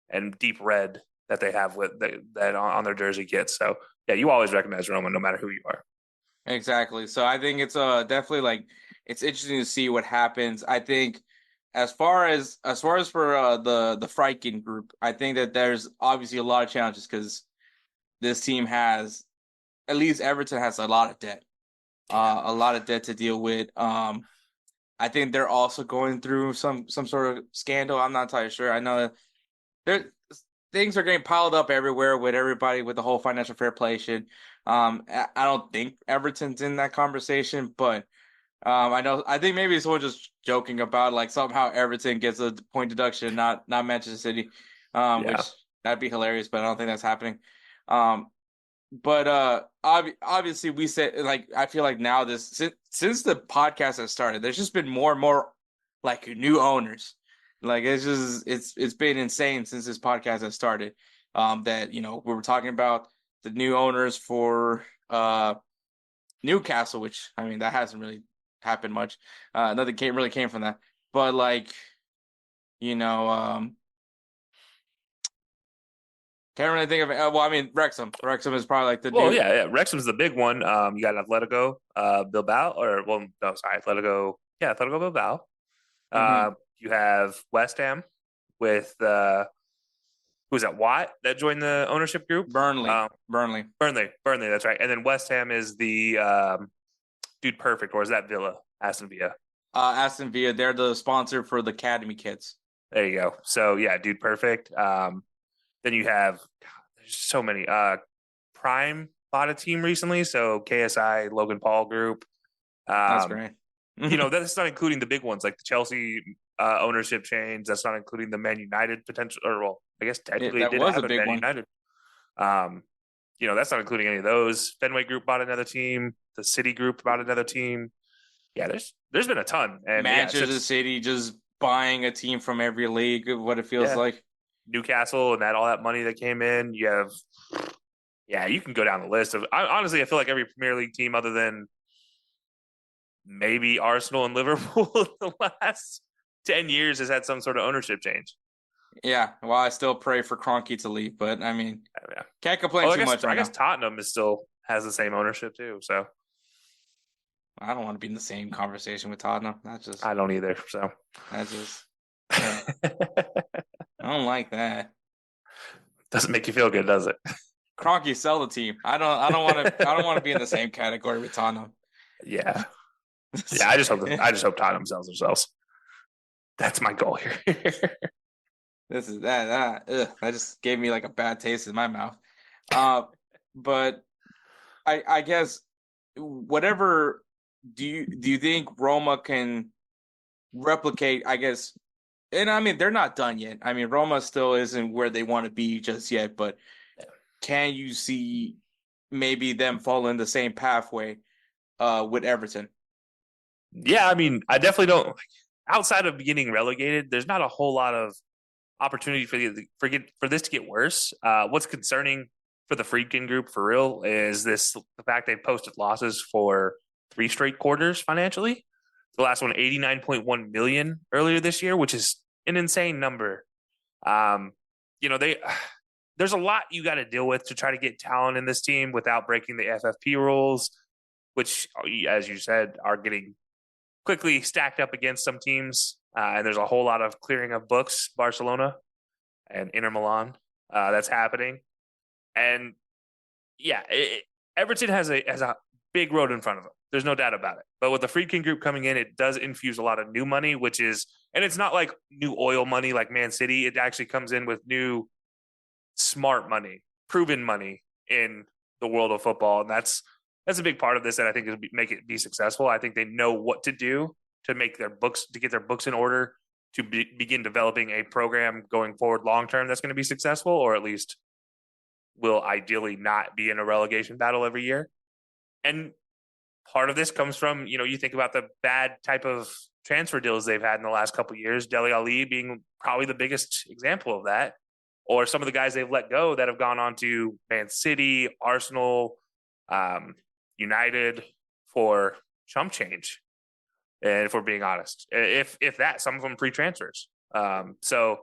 and deep red that they have with that on their jersey kits. So yeah, you always recognize Roma no matter who you are. Exactly. So I think it's definitely like it's interesting to see what happens. I think as far as for the Friedkin group, I think that there's obviously a lot of challenges because this team has, at least Everton has a lot of debt. A lot of debt to deal with. I think they're also going through some sort of scandal. I'm not entirely sure. I know that things are getting piled up everywhere with everybody with the whole financial fair play shit. I don't think Everton's in that conversation, but I think maybe someone just joking about like somehow Everton gets a point deduction, not Manchester City, which that'd be hilarious, but I don't think that's happening. But obviously we said, like, I feel like now since the podcast has started, there's just been more and more like new owners. Like it's been insane since this podcast has started. That we were talking about the new owners for Newcastle, which I mean that hasn't really happened much. Nothing really came from that. But like, can't really think of it. Well, I mean, Wrexham. Wrexham is probably like the new. Well, yeah. Wrexham's the big one. You got Atletico Bilbao, Atletico Bilbao. Mm-hmm. You have West Ham with who's that? Watt that joined the ownership group. Burnley. That's right. And then West Ham is the Dude Perfect, or is that Villa? Aston Villa. Aston Villa. They're the sponsor for the Academy kids. There you go. So yeah, Dude Perfect. Then you have there's so many. Prime bought a team recently, so KSI, Logan Paul Group. That's great. That's not including the big ones like the Chelsea ownership change. That's not including the Man United potential, or well, I guess technically it did have a big Man United. That's not including any of those. Fenway Group bought another team. The City Group bought another team. Yeah, there's been a ton. And Manchester City just buying a team from every league. What it feels like. Newcastle and all that money that came in. You have, you can go down the list of. Honestly, I feel like every Premier League team other than maybe Arsenal and Liverpool in the last 10 years has had some sort of ownership change. Yeah, well, I still pray for Kroenke to leave, but I mean, can't complain too much. I guess Tottenham still has the same ownership too. So I don't want to be in the same conversation with Tottenham. I don't either. So I don't like that. Doesn't make you feel good, does it? Kroenke, sell the team. I don't want to be in the same category with Tottenham. Yeah. Yeah, I just hope Tottenham sells themselves. That's my goal here. This is that just gave me like a bad taste in my mouth. But I guess whatever do you think Roma can replicate, I guess, and I mean they're not done yet. I mean Roma still isn't where they want to be just yet, but can you see maybe them following the same pathway with Everton? Yeah, I mean, I definitely don't. Outside of getting relegated, there's not a whole lot of opportunity for this to get worse. What's concerning for the Friedkin group for real is the fact they've posted losses for 3 straight quarters financially. The last one, 89.1 million earlier this year, which is an insane number. There's a lot you got to deal with to try to get talent in this team without breaking the FFP rules, which, as you said, are getting quickly stacked up against some teams. And there's a whole lot of clearing of books, Barcelona and Inter Milan, that's happening. And yeah, Everton has a big road in front of them. There's no doubt about it. But with the Friedkin group coming in, it does infuse a lot of new money, and it's not like new oil money like Man City. It actually comes in with new smart money, proven money in the world of football. And that's a big part of this that I think is make it be successful. I think they know what to do to make their books, to get their books in order, to begin developing a program going forward long term that's going to be successful, or at least will ideally not be in a relegation battle every year. And part of this comes from, you think about the bad type of transfer deals they've had in the last couple of years, Dele Alli being probably the biggest example of that, or some of the guys they've let go that have gone on to Man City, Arsenal, United for chump change. And if we're being honest, if that, some of them pre-transfers. So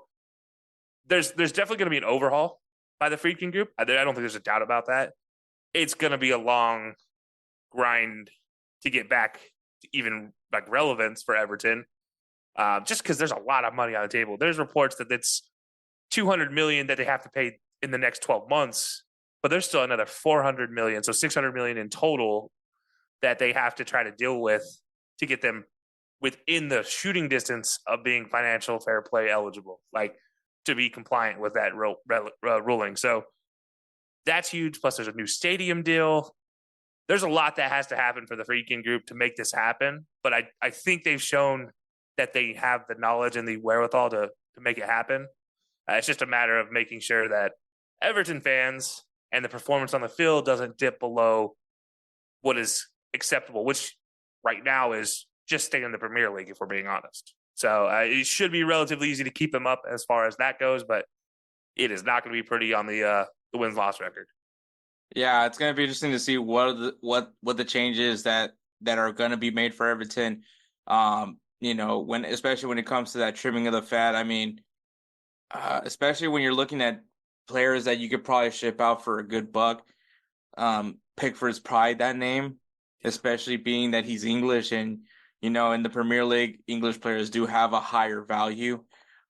there's definitely going to be an overhaul by the Friedkin Group. I don't think there's a doubt about that. It's going to be a long grind to get back to even like relevance for Everton, just because there's a lot of money on the table. There's reports that it's $200 million that they have to pay in the next 12 months, but there's still another $400 million, so $600 million in total that they have to try to deal with to get them within the shooting distance of being financial fair play eligible, like to be compliant with that ruling. So that's huge. Plus there's a new stadium deal. There's a lot that has to happen for the Friedkin Group to make this happen. But I think they've shown that they have the knowledge and the wherewithal to make it happen. It's just a matter of making sure that Everton fans and the performance on the field doesn't dip below what is acceptable, which right now is just stay in the Premier League, if we're being honest. So it should be relatively easy to keep them up as far as that goes, but it is not going to be pretty on the wins-loss record. Yeah, it's going to be interesting to see what the changes that are going to be made for Everton. Especially when it comes to that trimming of the fat. I mean, especially when you're looking at players that you could probably ship out for a good buck. Pickford's pride, that name, especially being that he's English, and in the Premier League, English players do have a higher value.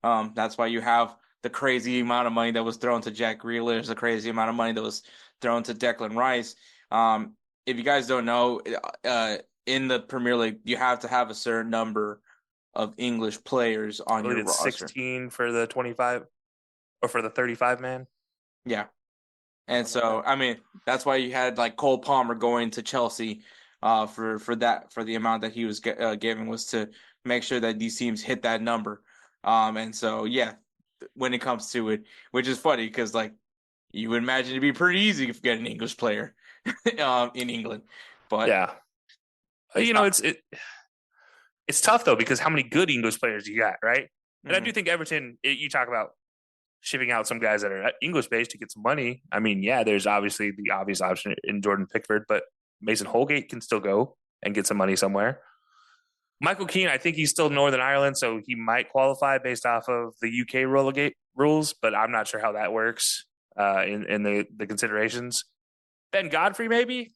That's why you have the crazy amount of money that was thrown to Jack Grealish, the crazy amount of money that was thrown to Declan Rice. If you guys don't know, in the Premier League, you have to have a certain number of English players on your roster. 16 for the 25 or for the 35 man. Yeah. And so, I mean, that's why you had like Cole Palmer going to Chelsea for the amount that he was given, was to make sure that these teams hit that number. And so, yeah, when it comes to it, which is funny because like you would imagine it'd be pretty easy to get an English player in England, but yeah, it's tough though because how many good English players you got, right? And I do think Everton, you talk about shipping out some guys that are English based to get some money. I mean, yeah, there's obviously the obvious option in Jordan Pickford, but Mason Holgate can still go and get some money somewhere. Michael Keane, I think he's still Northern Ireland, so he might qualify based off of the UK relegate rules, but I'm not sure how that works in the considerations. Ben Godfrey, maybe.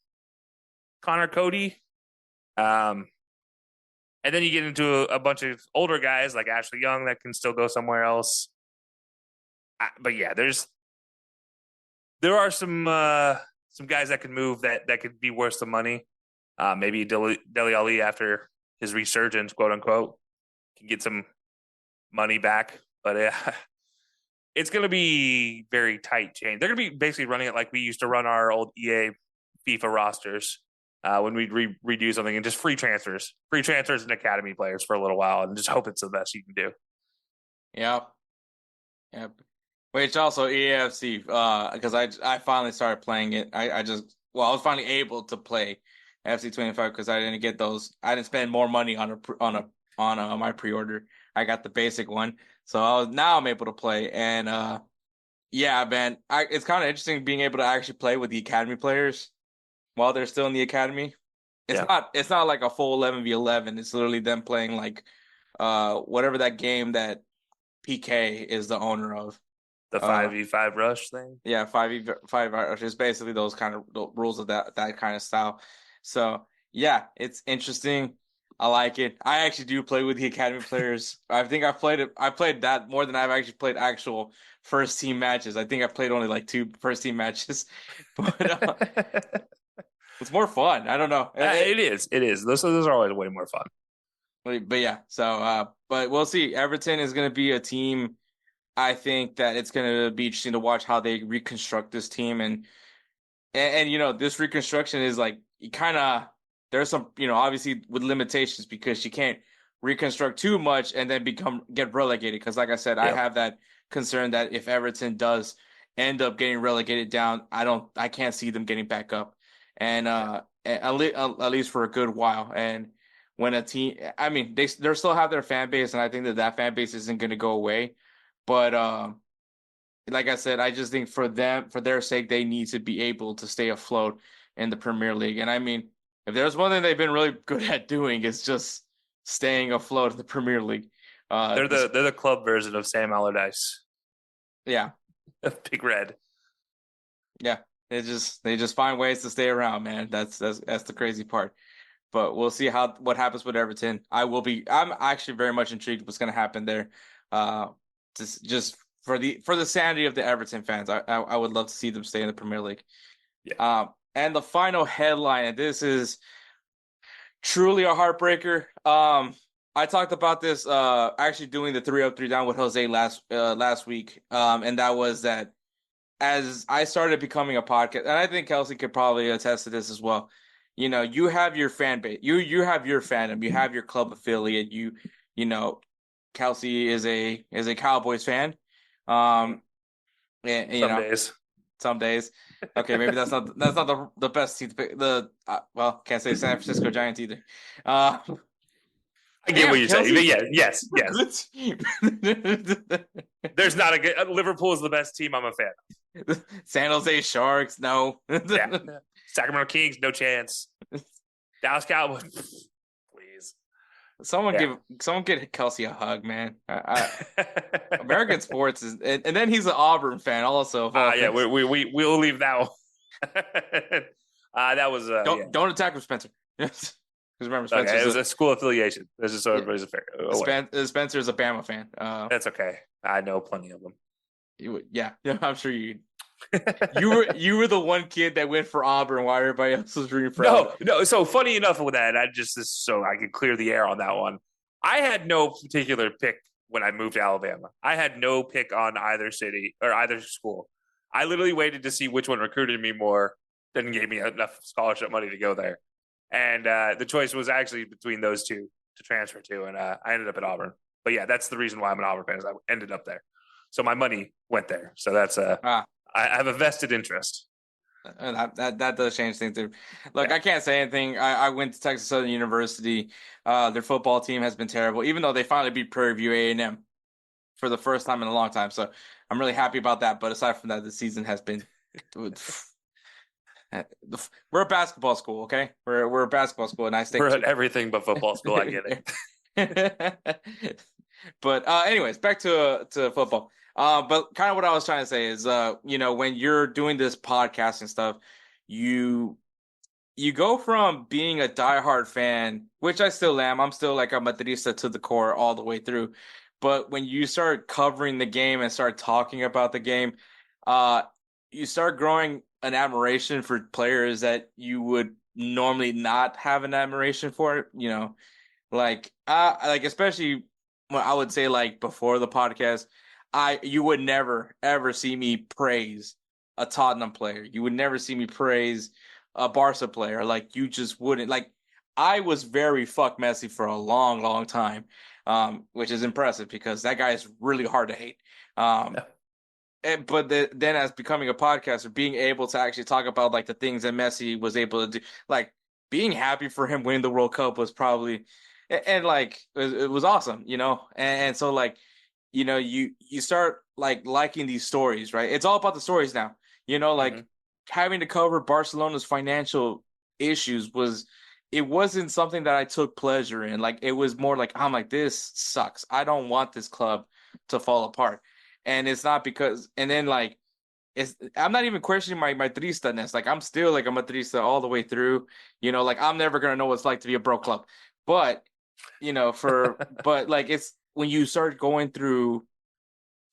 Connor Cody. And then you get into a bunch of older guys like Ashley Young that can still go somewhere else. But yeah, there are some guys that could move that could be worth some money. Maybe Dele Alli, after his resurgence, quote unquote, can get some money back. But it's going to be very tight chain. They're going to be basically running it like we used to run our old EA FIFA rosters when we'd redo something, and just free transfers and academy players for a little while, and just hope it's the best you can do. Yep. Which also EAFC, because I finally started playing it. I was finally able to play FC 25 because I didn't get those. I didn't spend more money on my pre-order. I got the basic one, so now I'm able to play. And yeah, man, it's kind of interesting being able to actually play with the academy players while they're still in the academy. It's not like a full 11v11. It's literally them playing like whatever that game that PK is the owner of. The 5v5 rush thing? Yeah, 5v5 rush is basically those kind of rules of that kind of style. So, yeah, it's interesting. I like it. I actually do play with the academy players. I think I played that more than I've actually played actual first team matches. I think I played only like 2 first team matches. But it's more fun. I don't know. It is. Those are always way more fun. But yeah, so but we'll see. Everton is going to be a team. I think that it's going to be interesting to watch how they reconstruct this team. And this reconstruction is like, there's some, obviously with limitations because you can't reconstruct too much and then get relegated. Because like I said, I have that concern that if Everton does end up getting relegated down, I can't see them getting back up, and at least for a good while. And when a team, I mean, they still have their fan base, and I think that fan base isn't going to go away. But like I said, I just think for their sake, they need to be able to stay afloat in the Premier League. And I mean, if there's one thing they've been really good at doing, it's just staying afloat in the Premier League. They're the club version of Sam Allardyce. Yeah, Big Red. Yeah, they just find ways to stay around, man. That's the crazy part. But we'll see what happens with Everton. I'm actually very much intrigued what's going to happen there. Just for the sanity of the Everton fans, I would love to see them stay in the Premier League. Yeah. And the final headline, and this is truly a heartbreaker. I talked about this actually doing the 3 up 3 down with Jose last week. And that was that as I started becoming a podcast, and I think Kelcey could probably attest to this as well. You know, you have your fan base, you have your fandom, you have your club affiliate. You know, Kelcey is a Cowboys fan. And some days. Okay, maybe that's not the best team to pick. Can't say San Francisco Giants either. I get what you're saying. Yes. There's not a good. Liverpool is the best team I'm a fan of. San Jose Sharks, no. Yeah. Sacramento Kings, no chance. Dallas Cowboys, please. Someone get Kelcey a hug, man. American sports is, and then he's an Auburn fan also. We'll leave that one. That was don't attack him, Spencer. Because remember, Spencer it was a school affiliation. This is so everybody's fair. Spencer's a Bama fan. That's okay. I know plenty of them. Yeah, I'm sure you. You were the one kid that went for Auburn while everybody else was rooting for. No. So funny enough with that, so I could clear the air on that one. I had no particular pick when I moved to Alabama. I had no pick on either city or either school. I literally waited to see which one recruited me more, then gave me enough scholarship money to go there. And the choice was actually between those two to transfer to, and I ended up at Auburn. But yeah, that's the reason why I'm an Auburn fan, is I ended up there. So my money went there. So that's I have a vested interest. That does change things too. Look, I can't say anything. I went to Texas Southern University. Their football team has been terrible, even though they finally beat Prairie View A&M for the first time in a long time. So I'm really happy about that. But aside from that, the season has been. We're a basketball school, okay? We're a basketball school, and we're at everything but football school. I get it. But anyways, back to football. But kind of what I was trying to say is, when you're doing this podcast and stuff, you go from being a diehard fan, which I still am. I'm still like a Madrista to the core all the way through. But when you start covering the game and start talking about the game, you start growing an admiration for players that you would normally not have an admiration for. Like especially when I would say like before the podcast. You would never, ever see me praise a Tottenham player. You would never see me praise a Barca player. Like, you just wouldn't. Like, I was very fuck messy for a long, long time, which is impressive because that guy is really hard to hate. But then as becoming a podcaster, being able to actually talk about, like, the things that Messi was able to do, like, being happy for him winning the World Cup was probably, and like, it was awesome, And so, like, you start like liking these stories, right? It's all about the stories now, having to cover Barcelona's financial issues wasn't something that I took pleasure in. Like, it was more like, I'm like, this sucks. I don't want this club to fall apart. And it's not because, and then like, I'm not even questioning my Madrista-ness. Like, I'm still like a Madrista all the way through, like, I'm never going to know what it's like to be a broke club, but but like, it's, when you start going through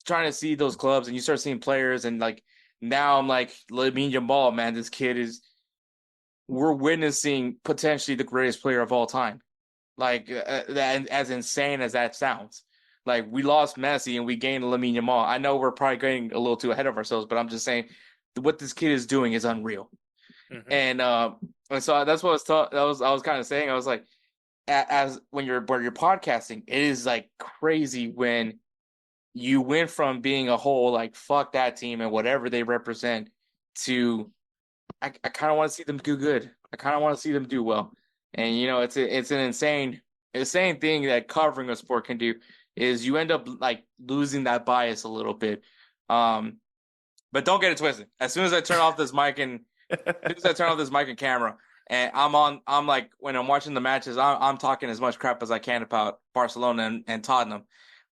trying to see those clubs and you start seeing players, and like now I'm like, Lamine Yamal, man, this kid we're witnessing potentially the greatest player of all time. Like, that, as insane as that sounds. Like, we lost Messi and we gained Lamine Yamal. I know we're probably getting a little too ahead of ourselves, but I'm just saying what this kid is doing is unreal. Mm-hmm. And so that's what I was kind of saying. I was like, as when you're podcasting, it is like crazy when you went from being a whole like fuck that team and whatever they represent to I kind of want to see them do good. I kind of want to see them do well. And it's an insane thing that covering a sport can do is you end up like losing that bias a little bit. But don't get it twisted. As soon as I turn off this mic and camera, and I'm like when I'm watching the matches, I'm talking as much crap as I can about Barcelona and Tottenham.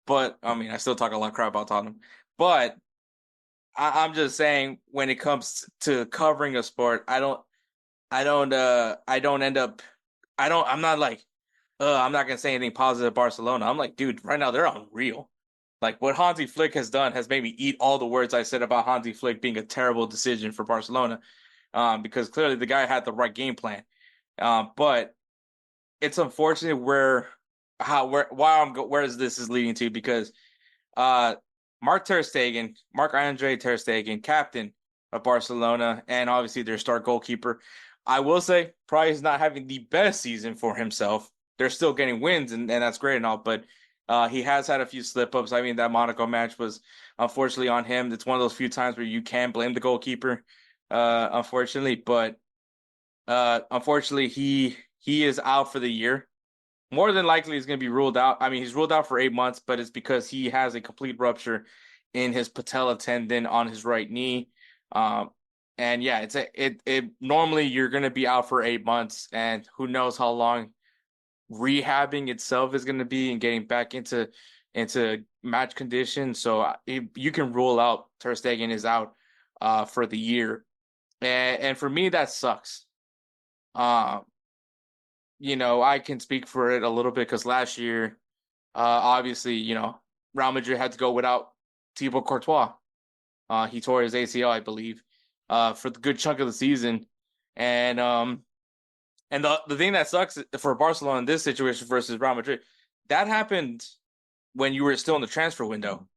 But I mean, I still talk a lot of crap about Tottenham. But I'm just saying when it comes to covering a sport, I'm not like, I'm not gonna say anything positive about Barcelona. I'm like, dude, right now they're unreal. Like what Hansi Flick has done has made me eat all the words I said about Hansi Flick being a terrible decision for Barcelona, because clearly the guy had the right game plan. But it's unfortunate where this is leading to, because Marc-Andre Ter Stegen, captain of Barcelona, and obviously their star goalkeeper, I will say probably is not having the best season for himself. They're still getting wins, and that's great and all, but he has had a few slip-ups. I mean, that Monaco match was unfortunately on him. It's one of those few times where you can blame the goalkeeper, unfortunately. But unfortunately, he is out for the year. More than likely, he's going to be ruled out. I mean, he's ruled out for 8 months, but it's because he has a complete rupture in his patella tendon on his right knee. And yeah, normally you're going to be out for 8 months, and who knows how long rehabbing itself is going to be and getting back into match condition. So you can rule out Ter Stegen is out for the year, and for me that sucks. I can speak for it a little bit because last year, obviously, Real Madrid had to go without Thibaut Courtois. He tore his ACL, I believe, for the good chunk of the season, and the thing that sucks for Barcelona in this situation versus Real Madrid, that happened when you were still in the transfer window.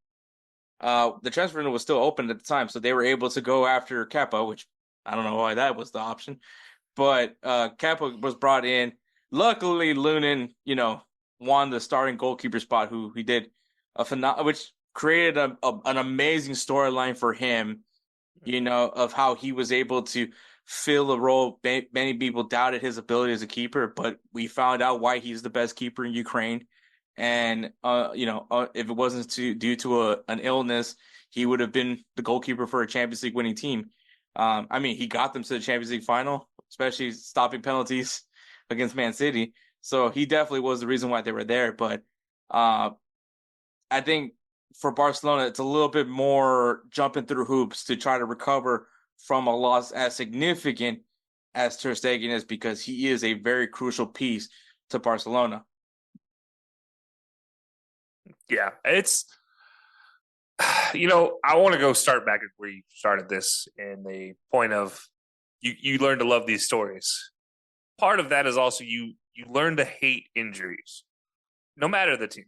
The transfer window was still open at the time, so they were able to go after Kepa, which I don't know why that was the option. But Kepa was brought in. Luckily, Lunin, won the starting goalkeeper spot, who he did which created an amazing storyline for him, of how he was able to fill a role. Many people doubted his ability as a keeper, but we found out why he's the best keeper in Ukraine. And, if it wasn't due to an illness, he would have been the goalkeeper for a Champions League winning team. I mean, he got them to the Champions League final, especially stopping penalties against Man City. So he definitely was the reason why they were there. But I think for Barcelona, it's a little bit more jumping through hoops to try to recover from a loss as significant as Ter Stegen is, because he is a very crucial piece to Barcelona. Yeah, it's, I want to go start back at where you started this in the point of you learn to love these stories. Part of that is also you learn to hate injuries, no matter the team.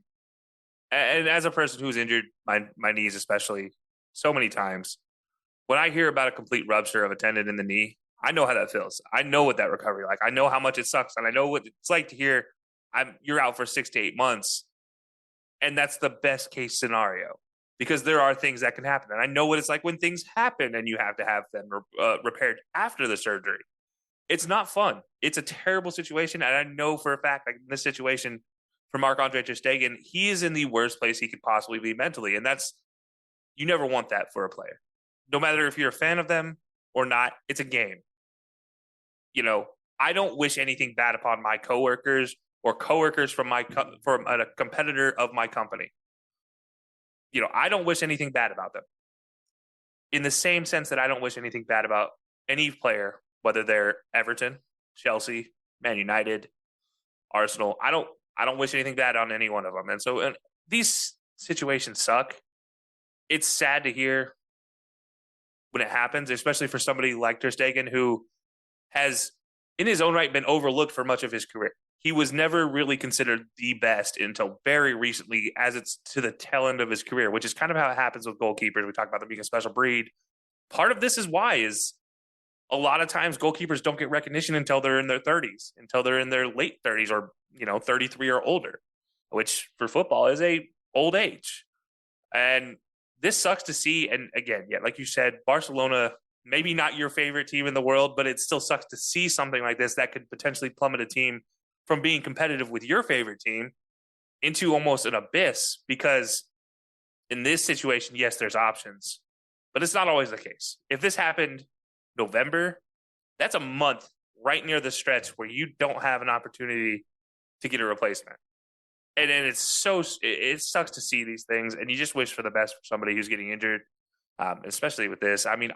And as a person who's injured my knees, especially so many times, when I hear about a complete rupture of a tendon in the knee, I know how that feels. I know what that recovery like. I know how much it sucks, and I know what it's like to hear you're out for 6 to 8 months, and that's the best case scenario, because there are things that can happen, and I know what it's like when things happen and you have to have them repaired after the surgery. It's not fun. It's a terrible situation, and I know for a fact, like in this situation for Marc-Andre Ter Stegen, he is in the worst place he could possibly be mentally, and you never want that for a player. No matter if you're a fan of them or not, it's a game. I don't wish anything bad upon my coworkers or coworkers from a competitor of my company. I don't wish anything bad about them. In the same sense that I don't wish anything bad about any player, whether they're Everton, Chelsea, Man United, Arsenal. I don't wish anything bad on any one of them. And so these situations suck. It's sad to hear when it happens, especially for somebody like Ter Stegen, who has, in his own right, been overlooked for much of his career. He was never really considered the best until very recently, as it's to the tail end of his career, which is kind of how it happens with goalkeepers. We talk about them being a special breed. Part of this is a lot of times goalkeepers don't get recognition until they're in their 30s, until they're in their late 30s or 33 or older, which for football is a old age. And this sucks to see. And again, like you said, Barcelona, maybe not your favorite team in the world, but it still sucks to see something like this that could potentially plummet a team from being competitive with your favorite team into almost an abyss, because in this situation, yes, there's options, but it's not always the case. If this happened November, that's a month right near the stretch where you don't have an opportunity to get a replacement. And it sucks to see these things, and you just wish for the best for somebody who's getting injured, especially with this. I mean,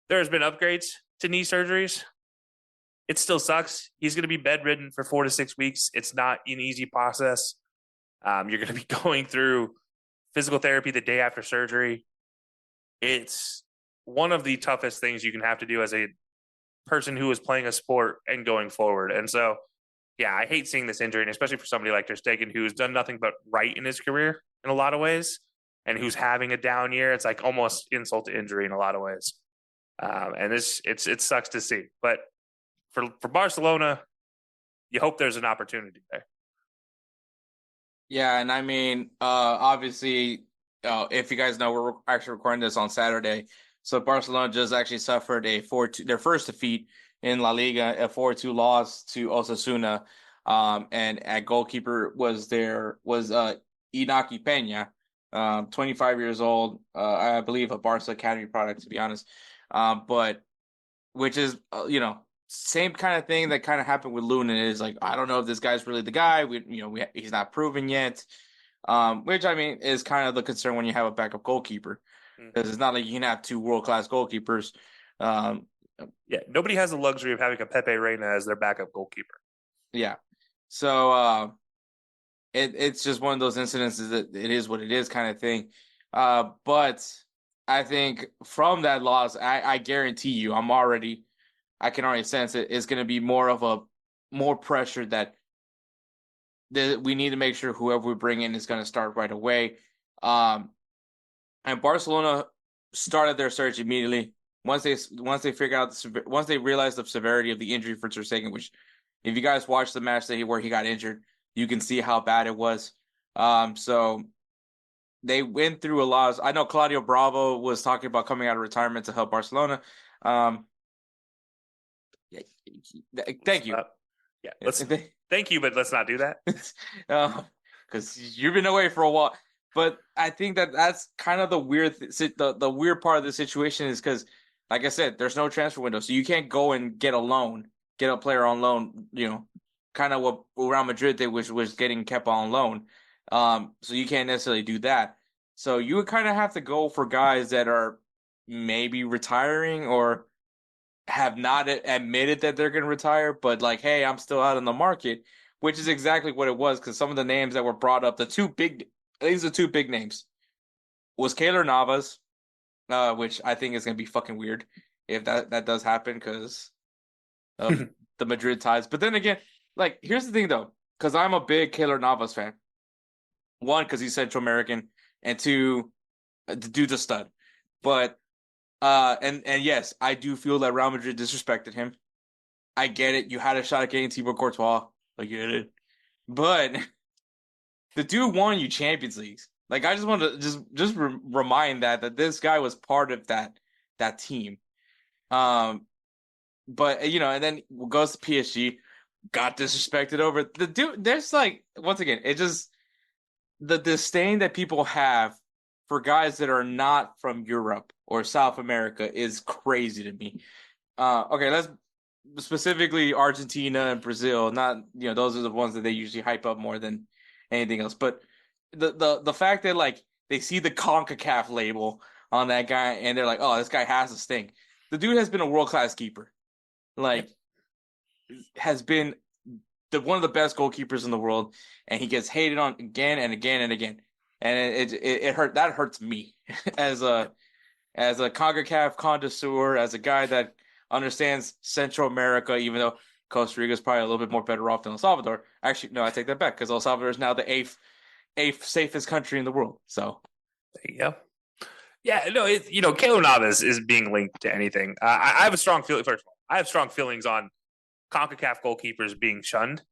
there's been upgrades to knee surgeries. It still sucks. He's going to be bedridden for 4 to 6 weeks. It's not an easy process. You're going to be going through physical therapy the day after surgery. It's one of the toughest things you can have to do as a person who is playing a sport and going forward. And so, yeah, I hate seeing this injury, and especially for somebody like Stegen, who's done nothing but right in his career in a lot of ways, and who's having a down year. It's like almost insult to injury in a lot of ways. And it sucks to see. But for Barcelona, you hope there's an opportunity there. Yeah, and I mean, obviously, if you guys know, we're actually recording this on Saturday. So Barcelona just actually suffered their first defeat in La Liga, a 4-2 loss to Osasuna. And at goalkeeper was Inaki Peña, 25 years old, I believe a Barca Academy product, to be honest. But which is, same kind of thing that kind of happened with Luna. Is like, I don't know if this guy's really the guy. He's not proven yet. Which I mean is kind of the concern when you have a backup goalkeeper, because it's not like you can have 2 world-class goalkeepers. Nobody has the luxury of having a Pepe Reina as their backup goalkeeper. Yeah, so it's just one of those incidences that it is what it is kind of thing. But I think from that loss, I guarantee you, I can already sense it's going to be more pressure that we need to make sure whoever we bring in is going to start right away. And Barcelona started their search immediately once they figured out once they realized the severity of the injury for Ter Stegen, which if you guys watched the match where he got injured, you can see how bad it was. So they went through a lot. I know Claudio Bravo was talking about coming out of retirement to help Barcelona. Thank you. Thank you, but let's not do that. Because you've been away for a while. But I think that's kind of the weird the weird part of the situation is because, like I said, there's no transfer window, so you can't go and get a player on loan. Kind of what Real Madrid did, which was getting Kepa on loan. So you can't necessarily do that. So you would kind of have to go for guys that are maybe retiring or have not admitted that they're going to retire, but like, hey, I'm still out on the market, which is exactly what it was. Because some of the names that were brought up, these are 2 big names, was Keylor Navas, which I think is going to be fucking weird if that does happen because of the Madrid ties. But then again, like, here's the thing though, because I'm a big Keylor Navas fan. 1, because he's Central American, and 2, the dude's a stud. But and yes, I do feel that Real Madrid disrespected him. I get it. You had a shot at getting Thibaut Courtois. I get it. But the dude won you Champions Leagues. Like, I just want to just remind that this guy was part of that team. But and then goes to PSG, got disrespected over the dude. There's like, once again, it just the disdain that people have for guys that are not from Europe or South America is crazy to me. Okay, let's specifically Argentina and Brazil. Not, those are the ones that they usually hype up more than anything else. But the fact that like they see the CONCACAF label on that guy and they're like, oh, this guy has a stink. The dude has been a world-class keeper. Like, has been one of the best goalkeepers in the world, and he gets hated on again and again and again. And it hurt. That hurts me as a CONCACAF connoisseur, as a guy that understands Central America, even though Costa Rica is probably a little bit more better off than El Salvador. Actually, no, I take that back, because El Salvador is now the eighth safest country in the world. So there you go. Yeah, no, Keylor Navas is being linked to anything. I have a strong feeling. First of all, I have strong feelings on CONCACAF goalkeepers being shunned.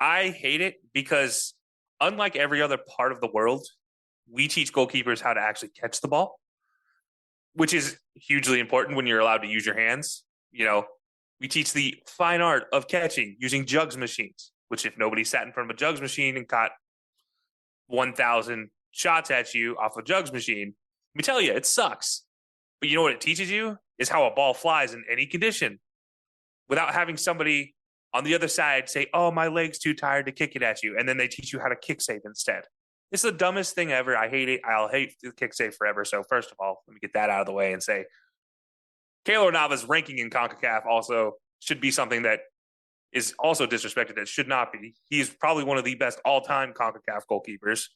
I hate it because unlike every other part of the world, we teach goalkeepers how to actually catch the ball, which is hugely important when you're allowed to use your hands. We teach the fine art of catching using jugs machines, which if nobody sat in front of a jugs machine and caught 1,000 shots at you off a jugs machine, let me tell you, it sucks. But you know what it teaches you is how a ball flies in any condition without having somebody on the other side say, oh, my leg's too tired to kick it at you. And then they teach you how to kick save instead. It's the dumbest thing ever. I hate it. I'll hate the kick save forever. So first of all, let me get that out of the way and say Keylor Navas' ranking in CONCACAF also should be something that is also disrespected. That should not be. He's probably one of the best all-time CONCACAF goalkeepers.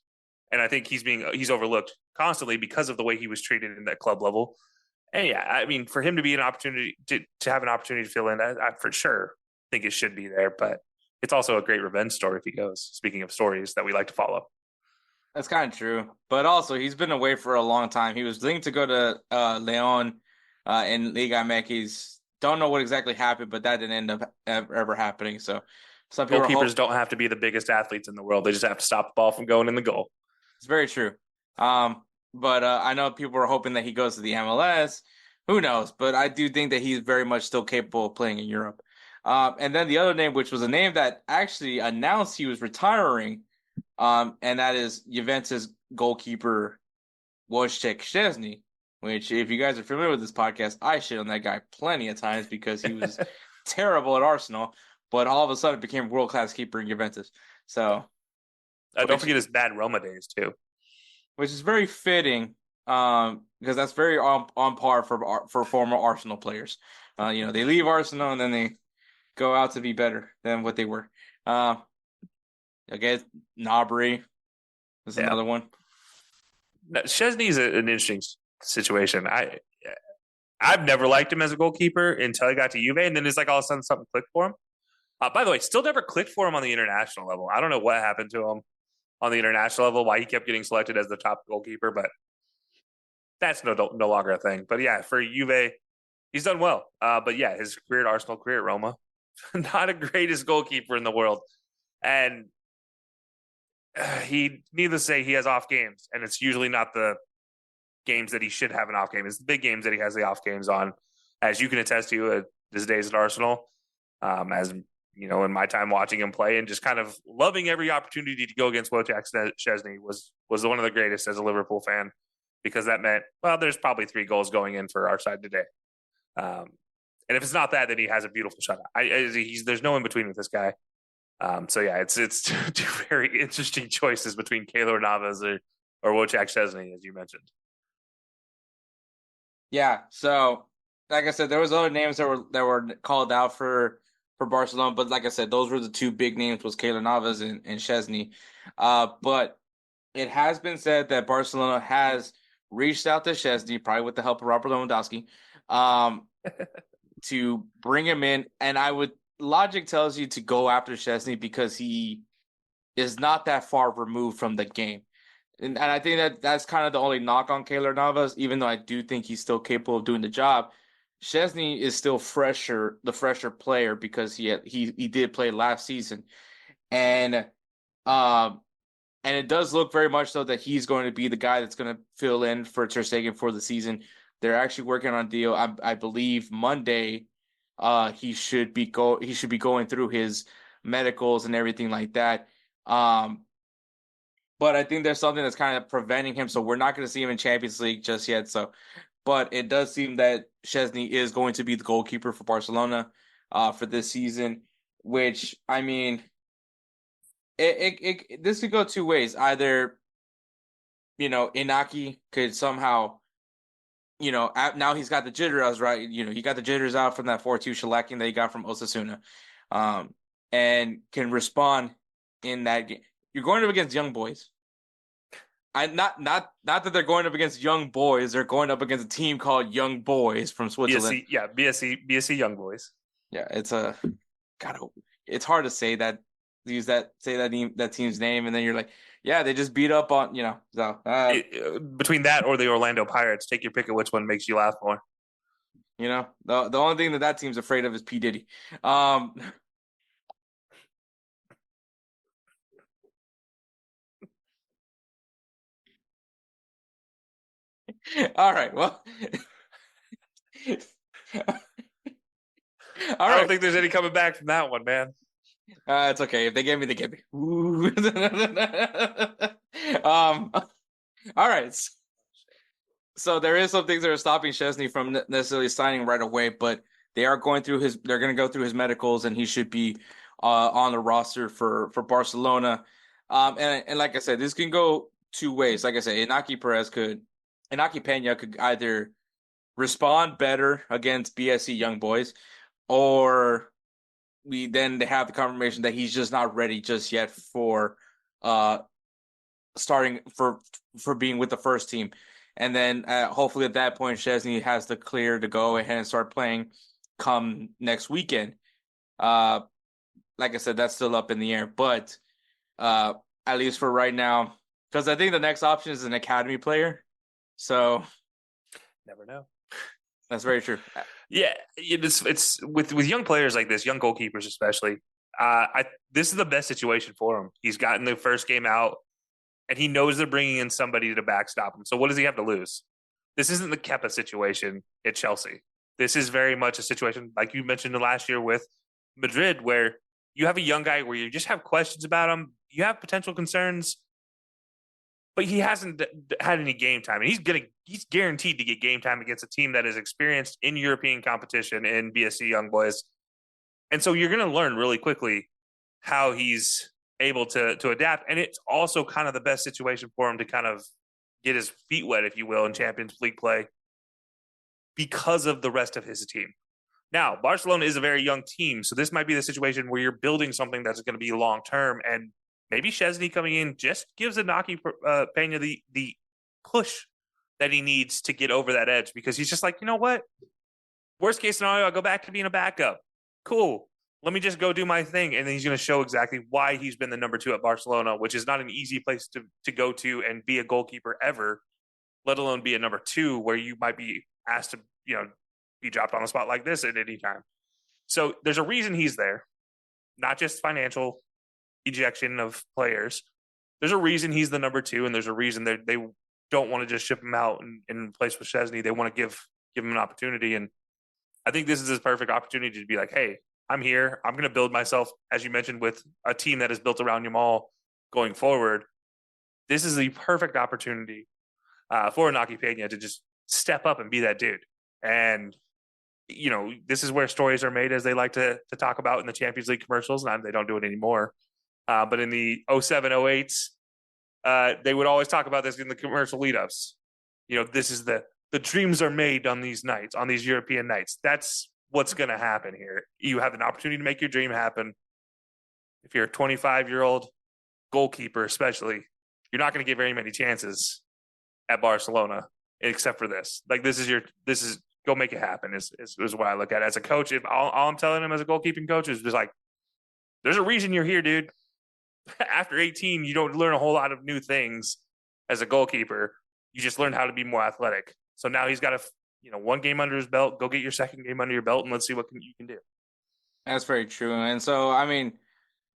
And I think he's overlooked constantly because of the way he was treated in that club level. And yeah, I mean, for him to be an opportunity to have an opportunity to fill in, I for sure think it should be there. But it's also a great revenge story if he goes. Speaking of stories that we like to follow. That's kind of true. But also, he's been away for a long time. He was linked to go to León in Liga MX. Don't know what exactly happened, but that didn't end up ever happening. So some people goalkeepers don't have to be the biggest athletes in the world. They just have to stop the ball from going in the goal. It's very true. But I know people are hoping that he goes to the MLS. Who knows? But I do think that he's very much still capable of playing in Europe. And then the other name, which was a name that actually announced he was retiring, and that is Juventus goalkeeper Wojciech Szczesny, which if you guys are familiar with this podcast, I shit on that guy plenty of times because he was terrible at Arsenal, but all of a sudden became a world-class keeper in Juventus. So don't forget his bad Roma days too. Which is very fitting because that's very on par for former Arsenal players. They leave Arsenal and then they go out to be better than what they were. I guess Gnabry is another one. Szczesny is an interesting situation. I've never liked him as a goalkeeper until I got to Juve, and then it's like all of a sudden something clicked for him. By the way, still never clicked for him on the international level. I don't know what happened to him on the international level, why he kept getting selected as the top goalkeeper, but that's no longer a thing. But yeah, for Juve, he's done well. But yeah, his career at Arsenal, career at Roma, not a greatest goalkeeper in the world. And needless to say, he has off games, and it's usually not the games that he should have an off game. It's the big games that he has the off games on, as you can attest to at his days at Arsenal, as in my time watching him play and just kind of loving every opportunity to go against Wojciech Szczesny was one of the greatest as a Liverpool fan, because that meant, well, there's probably 3 goals going in for our side today. And if it's not that, then he has a beautiful shot. There's no in between with this guy. So yeah, it's two very interesting choices between Keylor Navas or Wojciech Szczesny, as you mentioned. Yeah. So like I said, there was other names that were called out for Barcelona, but like I said, those were the 2 big names, was Keylor Navas and Szczesny. But it has been said that Barcelona has reached out to Szczesny, probably with the help of Robert Lewandowski, to bring him in. And logic tells you to go after Szczesny because he is not that far removed from the game. And I think that's kind of the only knock on Keylor Navas, even though I do think he's still capable of doing the job. Szczesny is still the fresher player because he did play last season, and it does look very much so that he's going to be the guy that's going to fill in for Ter Stegen for the season. They're actually working on a deal. I believe Monday, he should be going through his medicals and everything like that. But I think there's something that's kind of preventing him, so we're not going to see him in Champions League just yet. So. But it does seem that Szczesny is going to be the goalkeeper for Barcelona for this season, which, I mean, this could go 2 ways. Either, Inaki could somehow, now he's got the jitters, right? He got the jitters out from that 4-2 shellacking that he got from Osasuna, and can respond in that game. You're going up against young boys. Not that they're going up against young boys. They're going up against a team called Young Boys from Switzerland. BSC Young Boys. Yeah, it's hard to say that that team's name, and then you're like, yeah, they just beat up on So between that or the Orlando Pirates, take your pick of which one makes you laugh more. The only thing that team's afraid of is P. Diddy. All right. Well. I don't think there's any coming back from that one, man. It's okay. If they gave me, they gave me. All right. So there is some things that are stopping Szczesny from necessarily signing right away, but they are going through his. They're going to go through his medicals, and he should be on the roster for Barcelona. And like I said, this can go two ways. Like I said, Inaki Peña could either respond better against BSC Young Boys, or they have the confirmation that he's just not ready just yet for starting for being with the first team. And then hopefully at that point, Szczesny has the clear to go ahead and start playing come next weekend. Like I said, that's still up in the air, but at least for right now, because I think the next option is an academy player. So never know. That's very true. Yeah, it's with young players like this, young goalkeepers especially. This is the best situation for him. He's gotten the first game out, and he knows they're bringing in somebody to backstop him. So what does he have to lose? This isn't the Kepa situation at Chelsea. This is very much a situation like you mentioned last year with Madrid, where you have a young guy where you just have questions about him. You have potential concerns, but he hasn't had any game time. And he's guaranteed to get game time against a team that is experienced in European competition in BSC Young Boys. And so you're going to learn really quickly how he's able to adapt. And it's also kind of the best situation for him to kind of get his feet wet, if you will, in Champions League play because of the rest of his team. Now, Barcelona is a very young team, so this might be the situation where you're building something that's going to be long-term, and maybe Szczesny coming in just gives Inaki Peña the push that he needs to get over that edge, because he's just like, you know what? Worst case scenario, I'll go back to being a backup. Cool. Let me just go do my thing. And then he's going to show exactly why he's been the number 2 at Barcelona, which is not an easy place to go to and be a goalkeeper ever, let alone be a number 2 where you might be asked to, be dropped on the spot like this at any time. So there's a reason he's there, not just financial ejection of players. There's a reason he's the number 2, and there's a reason they don't want to just ship him out and replace with Szczesny. They want to give him an opportunity. And I think this is his perfect opportunity to be like, hey, I'm here. I'm going to build myself, as you mentioned, with a team that is built around Yamal going forward. This is the perfect opportunity for Inaki Peña to just step up and be that dude. And, this is where stories are made, as they like to talk about in the Champions League commercials. And they don't do it anymore. But in the 07, 08s, they would always talk about this in the commercial lead-ups. This is the dreams are made on these nights, on these European nights. That's what's going to happen here. You have an opportunity to make your dream happen. If you're a 25-year-old goalkeeper, especially, you're not going to get very many chances at Barcelona, except for this. Like, this is go make it happen is what I look at. As a coach, if all I'm telling him as a goalkeeping coach is just like, there's a reason you're here, dude. After 18, you don't learn a whole lot of new things as a goalkeeper. You just learn how to be more athletic. So now he's got a one game under his belt. Go get your second game under your belt, and let's see what you can do. That's very true. And so, I mean,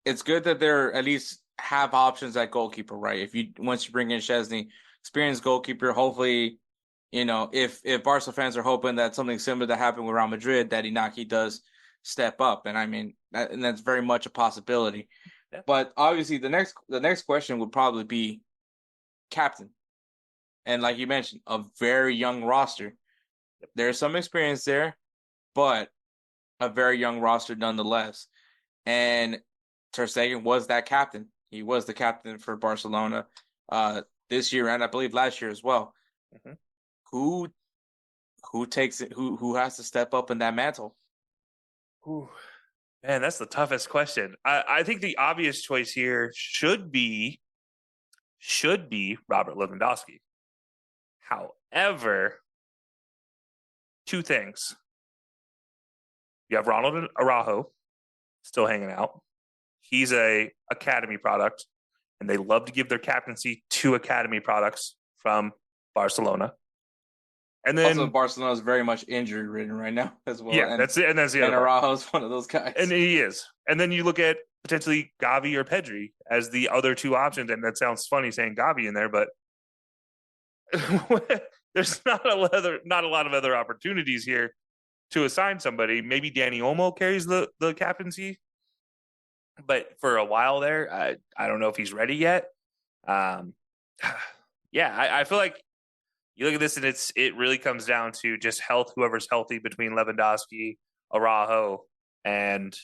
it's good that they're at least have options at goalkeeper, right? Once you bring in Szczesny, experienced goalkeeper, hopefully, if Barca fans are hoping that something similar to happen with Real Madrid, that Inaki does step up. And I mean, that's very much a possibility. Yeah. But obviously, the next question would probably be captain. And like you mentioned, a very young roster. There's some experience there, but a very young roster nonetheless. And Ter Stegen was that captain. He was the captain for Barcelona this year, and I believe last year as well. Mm-hmm. Who takes it? Who has to step up in that mantle? Ooh, man, that's the toughest question. I think the obvious choice here should be Robert Lewandowski. However, 2 things. You have Ronald Araujo still hanging out. He's a academy product, and they love to give their captaincy to academy products from Barcelona. And then also, Barcelona is very much injury ridden right now as well. Yeah, that's it. And that's the other. And Araujo's one of those guys. And he is. And then you look at potentially Gavi or Pedri as the other 2 options. And that sounds funny saying Gavi in there, but there's not a lot of other opportunities here to assign somebody. Maybe Danny Olmo carries the captaincy, but for a while there, I don't know if he's ready yet. Yeah, I feel like you look at this and it really comes down to just health. Whoever's healthy between Lewandowski, Araujo, and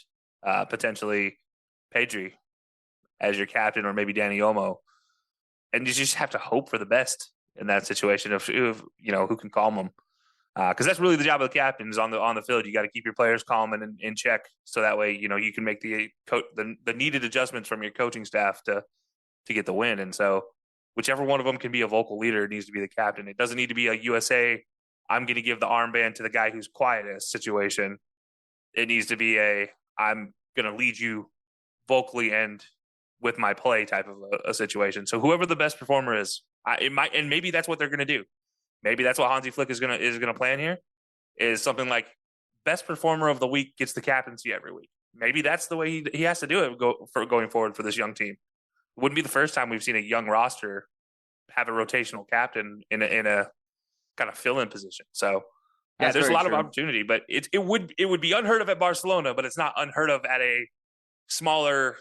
potentially Pedri as your captain, or maybe Danny Olmo, and you just have to hope for the best in that situation of you know who can calm them, because that's really the job of the captain is on the field. You got to keep your players calm and in check, so that way you know you can make the needed adjustments from your coaching staff to get the win. And so whichever one of them can be a vocal leader needs to be the captain. It doesn't need to be a USA, I'm going to give the armband to the guy who's quietest situation. It needs to be I'm going to lead you vocally and with my play type of a situation. So whoever the best performer is, and maybe that's what they're going to do. Maybe that's what Hansi Flick is going to plan here, is something like best performer of the week gets the captaincy every week. Maybe that's the way he has to do it going forward for this young team. It wouldn't be the first time we've seen a young roster have a rotational captain in a kind of fill-in position. So yeah, there's a lot of opportunity, but it would be unheard of at Barcelona, but it's not unheard of at a smaller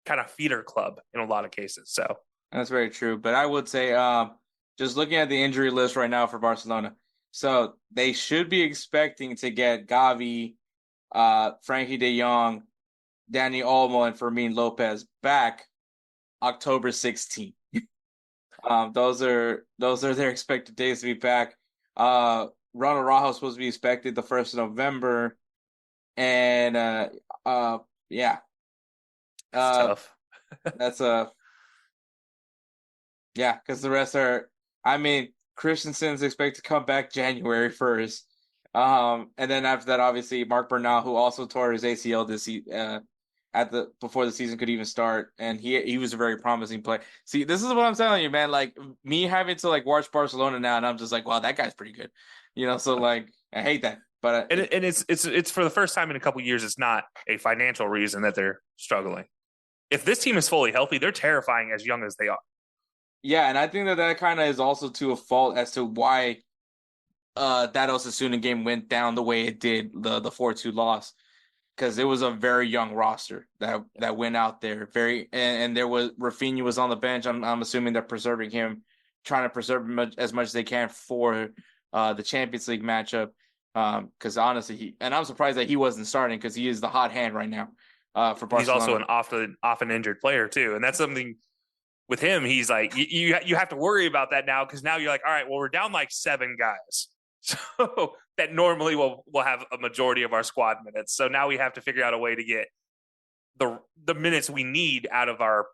kind of feeder club in a lot of cases. So that's very true. But I would say, just looking at the injury list right now for Barcelona, so they should be expecting to get Gavi, Frankie De Jong, Dani Olmo, and Fermin Lopez back October 16th. Those are their expected days to be back. Ronald Araujo is supposed to be expected the 1st of November, and yeah, tough. That's yeah, because the rest are. I mean, Christensen's expected to come back January 1st, and then after that, obviously Mark Bernal, who also tore his ACL before the season could even start, and he was a very promising player. See, this is what I'm telling you, man. Like me having to watch Barcelona now, and I'm just like, wow, that guy's pretty good, you know. So I hate that, but and it's for the first time in a couple of years, it's not a financial reason that they're struggling. If this team is fully healthy, they're terrifying as young as they are. Yeah, and I think that kind of is also to a fault as to why that Osasuna game went down the way it did, the 4-2 loss. Because it was a very young roster that went out there. And there was Rafinha was on the bench. I'm assuming they're preserving him, trying to preserve him as much as they can for the Champions League matchup. Because honestly, I'm surprised that he wasn't starting because he is the hot hand right now for Barcelona. He's also an often injured player too, and that's something with him. He's like you have to worry about that now because now you're like, all right, well we're down 7 guys. So that normally will have a majority of our squad minutes. So now we have to figure out a way to get the minutes we need out of our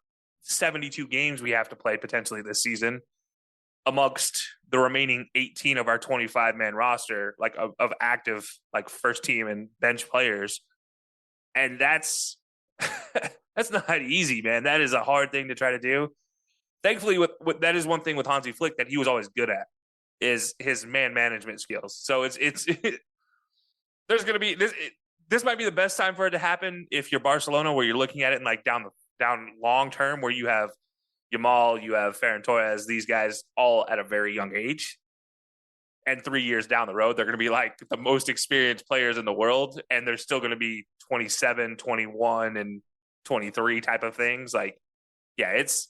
72 games we have to play potentially this season amongst the remaining 18 of our 25-man roster, of active first team and bench players. And that's that's not easy, man. That is a hard thing to try to do. Thankfully, that is one thing with Hansi Flick that he was always good at. Is his man management skills. So it's there's going to be this might be the best time for it to happen if you're Barcelona, where you're looking at it in down long term, where you have Yamal, you have Ferran Torres, these guys all at a very young age, and 3 years down the road they're going to be the most experienced players in the world, and they're still going to be 27, 21, and 23 type of things. Yeah, it's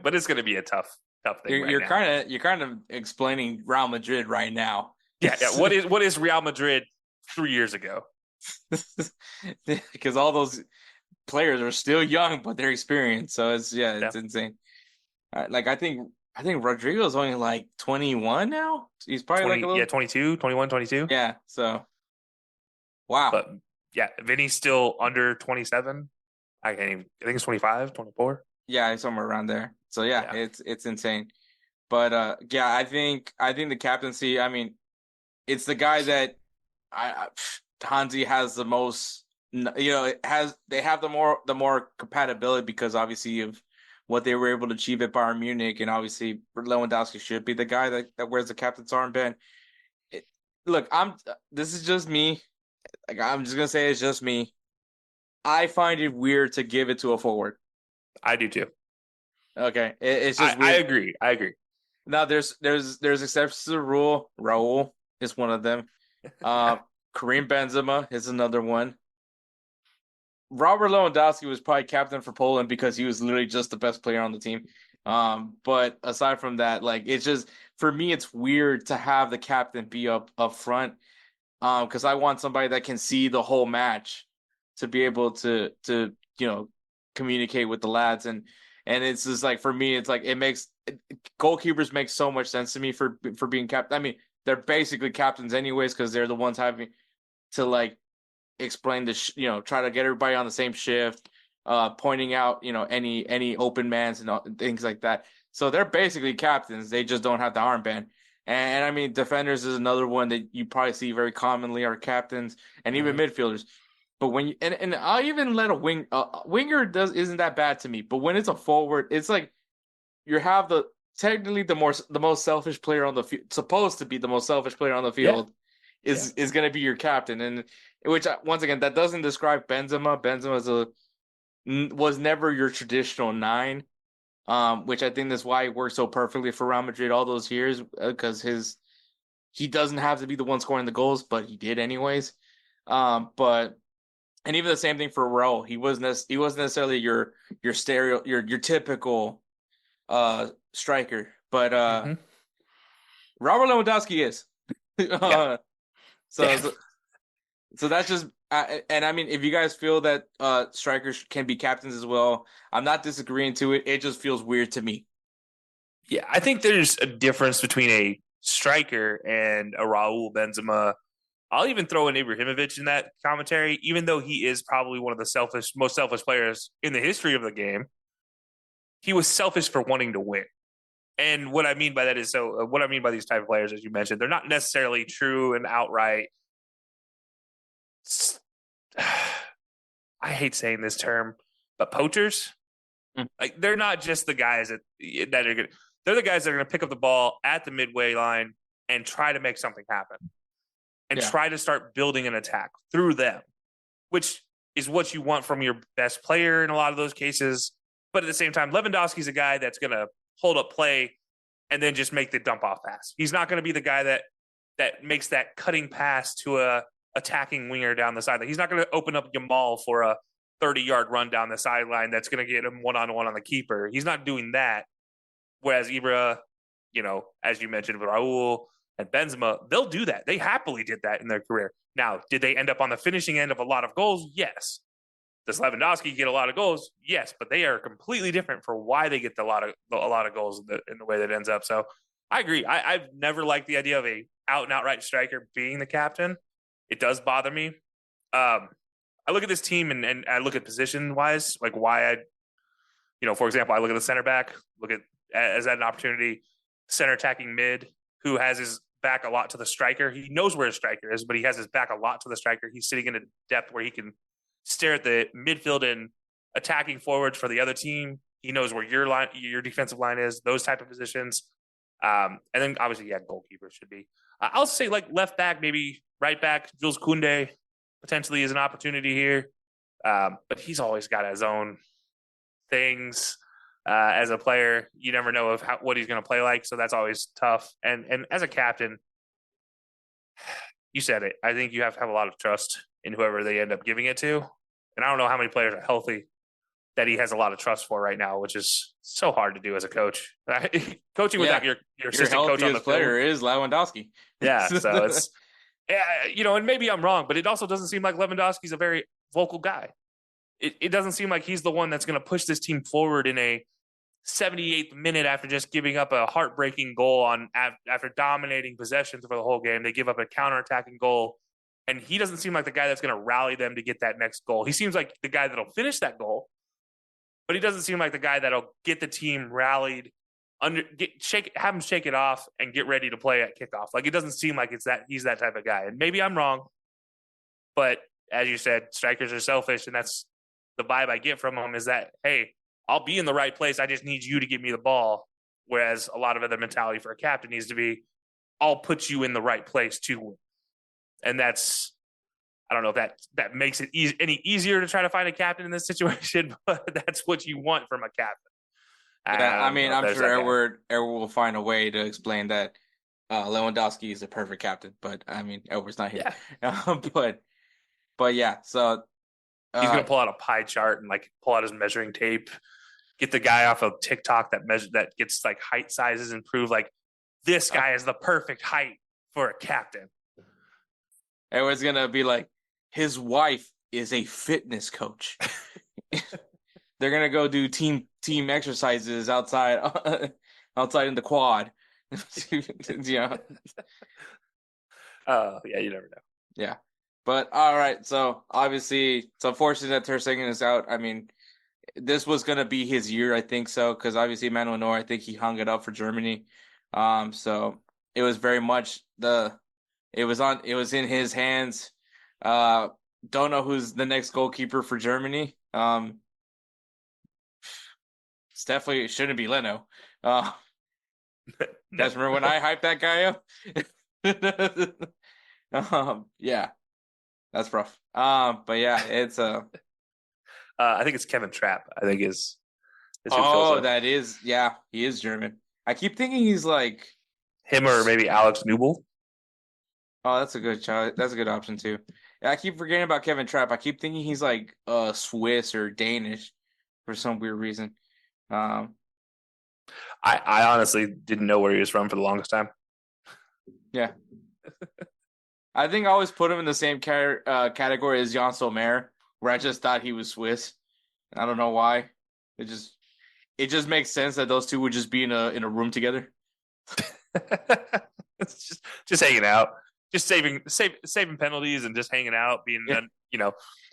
but it's going to be a tough thing. You're kind of explaining Real Madrid right now. Yeah. What is Real Madrid 3 years ago? Because all those players are still young, but they're experienced. So it's insane. I think Rodrigo's only 21 now. He's probably 22, 21, 22. Yeah. So wow. But yeah, Vinny's still under 27. I think it's 25, 24. Yeah, somewhere around there. So yeah. It's insane. But I think the captaincy, I mean, it's the guy that Hansi has the most, they have the more compatibility because obviously of what they were able to achieve at Bayern Munich, and obviously Lewandowski should be the guy that wears the captain's armband. This is just me. I'm just gonna say it's just me. I find it weird to give it to a forward. I do too. Okay, it's just weird. I agree. Now there's exceptions to the rule. Raul is one of them. Karim Benzema is another one. Robert Lewandowski was probably captain for Poland because he was literally just the best player on the team. But aside from that, like it's just for me, it's weird to have the captain be up front. Because I want somebody that can see the whole match to be able to communicate with the lads and it's just like for me, it's like goalkeepers make so much sense to me for being captain. I mean, they're basically captains anyways because they're the ones having to like explain try to get everybody on the same shift, pointing out any open mans and things like that. So they're basically captains. They just don't have the armband. And I mean, defenders is another one that you probably see very commonly are captains and even midfielders. But when and I'll even let a winger isn't that bad to me. But when it's a forward, it's like you have technically the most selfish player on the field, supposed to be the most selfish player on the field, is going to be your captain. And which once again, that doesn't describe Benzema. Benzema was never your traditional 9. Which I think that's why it worked so perfectly for Real Madrid all those years because he doesn't have to be the one scoring the goals, but he did anyways. And even the same thing for Raul. He wasn't necessarily your typical striker, but Robert Lewandowski is. So that's just and I mean, if you guys feel that strikers can be captains as well, I'm not disagreeing to it. It just feels weird to me. Yeah, I think there's a difference between a striker and a Raul Benzema. I'll even throw in Ibrahimovic in that commentary, even though he is probably one of the most selfish players in the history of the game. He was selfish for wanting to win. And what I mean by that is, what I mean by these type of players, as you mentioned, they're not necessarily true and outright. I hate saying this term, but poachers. Like they're not just the guys that are good. They're the guys that are going to pick up the ball at the midway line and try to make something happen, and try to start building an attack through them, which is what you want from your best player in a lot of those cases. But at the same time, Lewandowski's a guy that's going to hold up play and then just make the dump off pass. He's not going to be the guy that makes that cutting pass to a attacking winger down the sideline. He's not going to open up Yamal for a 30-yard run down the sideline that's going to get him one-on-one on the keeper. He's not doing that. Whereas Ibra, as you mentioned with Raul and Benzema, they'll do that. They happily did that in their career. Now, did they end up on the finishing end of a lot of goals? Yes. Does Lewandowski get a lot of goals? Yes, but they are completely different for why they get a lot of goals in the way that ends up. So I agree. I've never liked the idea of a out and outright striker being the captain. It does bother me. I look at this team and I look at position wise, like why for example, I look at the center back, as an opportunity, center attacking mid who has his back a lot to the striker. He knows where his striker is, but he has his back a lot to the striker. He's sitting in a depth where he can stare at the midfield and attacking forwards for the other team. He knows where your defensive line is, those type of positions. And then obviously, goalkeeper should be. I'll say like left back, maybe right back. Jules Koundé potentially is an opportunity here, but he's always got his own things as a player. You never know what he's going to play like, so that's always tough. And as a captain, you said it. I think you have to have a lot of trust in whoever they end up giving it to. And I don't know how many players are healthy that he has a lot of trust for right now, which is so hard to do as a coach. Coaching without your assistant coach on the player is Lewandowski. Yeah, so it's and maybe I'm wrong, but it also doesn't seem like Lewandowski's a very vocal guy. It doesn't seem like he's the one that's going to push this team forward in a 78th minute after just giving up a heartbreaking goal after dominating possessions for the whole game. They give up a counterattacking goal, and he doesn't seem like the guy that's going to rally them to get that next goal. He seems like the guy that'll finish that goal, but he doesn't seem like the guy that'll get the team rallied, have him shake it off and get ready to play at kickoff. Like it doesn't seem like he's that type of guy. And maybe I'm wrong, but as you said, strikers are selfish, and that's the vibe I get from him is that, hey, I'll be in the right place. I just need you to give me the ball. Whereas a lot of other mentality for a captain needs to be, I'll put you in the right place to win. And that's, I don't know if that makes it any easier to try to find a captain in this situation, but that's what you want from a captain. Yeah, I mean, I'm sure Edward will find a way to explain that Lewandowski is a perfect captain, but I mean, Edward's not here. Yeah. But yeah, so he's gonna pull out a pie chart and like pull out his measuring tape, get the guy off of TikTok that gets like height sizes and prove like this guy is the perfect height for a captain. Edward's gonna be like, his wife is a fitness coach. They're gonna go do team exercises outside in the quad. Yeah. Yeah, you never know. Yeah. But all right, so obviously it's unfortunate that Ter Stegen is out. I mean, this was gonna be his year, I think so, because obviously Manuel Neuer, I think he hung it up for Germany. So it was very much it was in his hands. Don't know who's the next goalkeeper for Germany. It's definitely shouldn't be Leno. Guys, remember when I hyped that guy up? Yeah, that's rough. But yeah, it's I think it's Kevin Trapp. I think is that is, yeah, he is German. I keep thinking he's like him or maybe Alex Nubel. Oh, that's a good choice. That's a good option too. Yeah, I keep forgetting about Kevin Trapp. I keep thinking he's like Swiss or Danish for some weird reason. I honestly didn't know where he was from for the longest time. Yeah. I think I always put him in the same category as Jan Sommer, where I just thought he was Swiss. I don't know why. It just makes sense that those two would just be in a room together. It's just hanging out, just saving penalties and just hanging out, being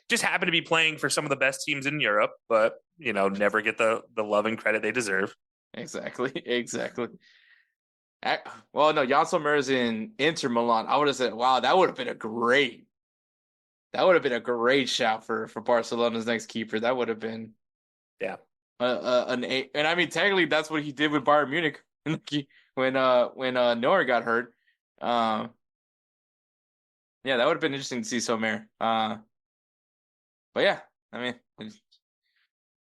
just happen to be playing for some of the best teams in Europe, but never get the love and credit they deserve. Exactly. Well, no, Jan Sommer is in Inter Milan. I would have said, wow, that would have been a great shout for Barcelona's next keeper. That would have been, yeah, an 8. And I mean, technically, that's what he did with Bayern Munich when Neuer got hurt. Yeah, that would have been interesting to see Sommer. But yeah, I mean,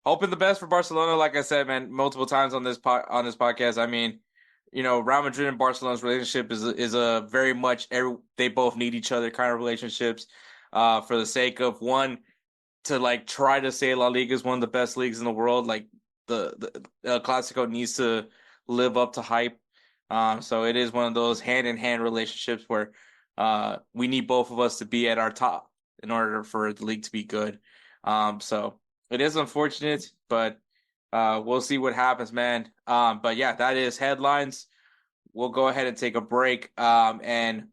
hoping the best for Barcelona. Like I said, man, multiple times on this podcast. I mean, Real Madrid and Barcelona's relationship is a very much they both need each other kind of relationships. For the sake of one, to like try to say La Liga is one of the best leagues in the world. Like the Clásico needs to live up to hype. So it is one of those hand in hand relationships where we need both of us to be at our top in order for the league to be good. So it is unfortunate, but we'll see what happens, man. But yeah, that is headlines. We'll go ahead and take a break. And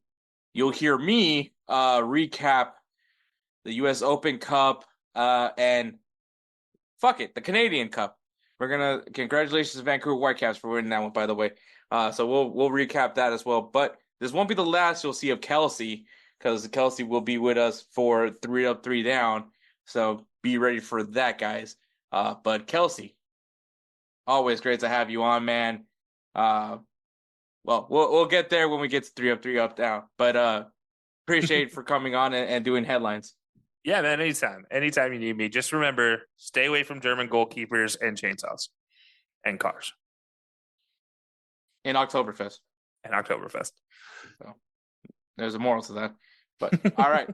you'll hear me recap the U.S. Open Cup and the Canadian Cup. Congratulations to Vancouver Whitecaps for winning that one, by the way. So we'll recap that as well. But this won't be the last you'll see of Kelcey, because Kelcey will be with us for 3 Up, 3 Down. So be ready for that, guys. But Kelcey, always great to have you on, man. Well, we'll get there when we get to 3 Up, 3 Up, Down. But appreciate for coming on and doing headlines. Yeah, man, anytime you need me. Just remember, stay away from German goalkeepers and chainsaws and cars. In Oktoberfest. So, there's a moral to that. But all right,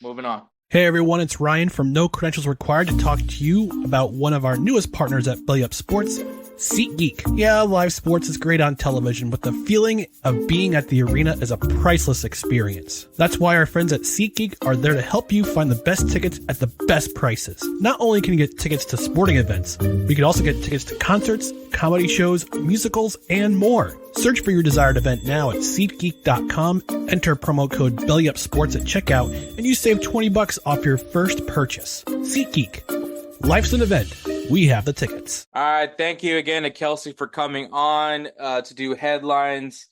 moving on. Hey everyone, it's Ryan from No Credentials Required to talk to you about one of our newest partners at BellyUpSports, SeatGeek. Yeah, live sports is great on television, but the feeling of being at the arena is a priceless experience. That's why our friends at SeatGeek are there to help you find the best tickets at the best prices. Not only can you get tickets to sporting events, but you can also get tickets to concerts, comedy shows, musicals, and more. Search for your desired event now at SeatGeek.com, enter promo code BellyUpSports at checkout, and you save $20 off your first purchase. SeatGeek. Life's an event. We have the tickets. All right. Thank you again to Kelcey for coming on to do headlines.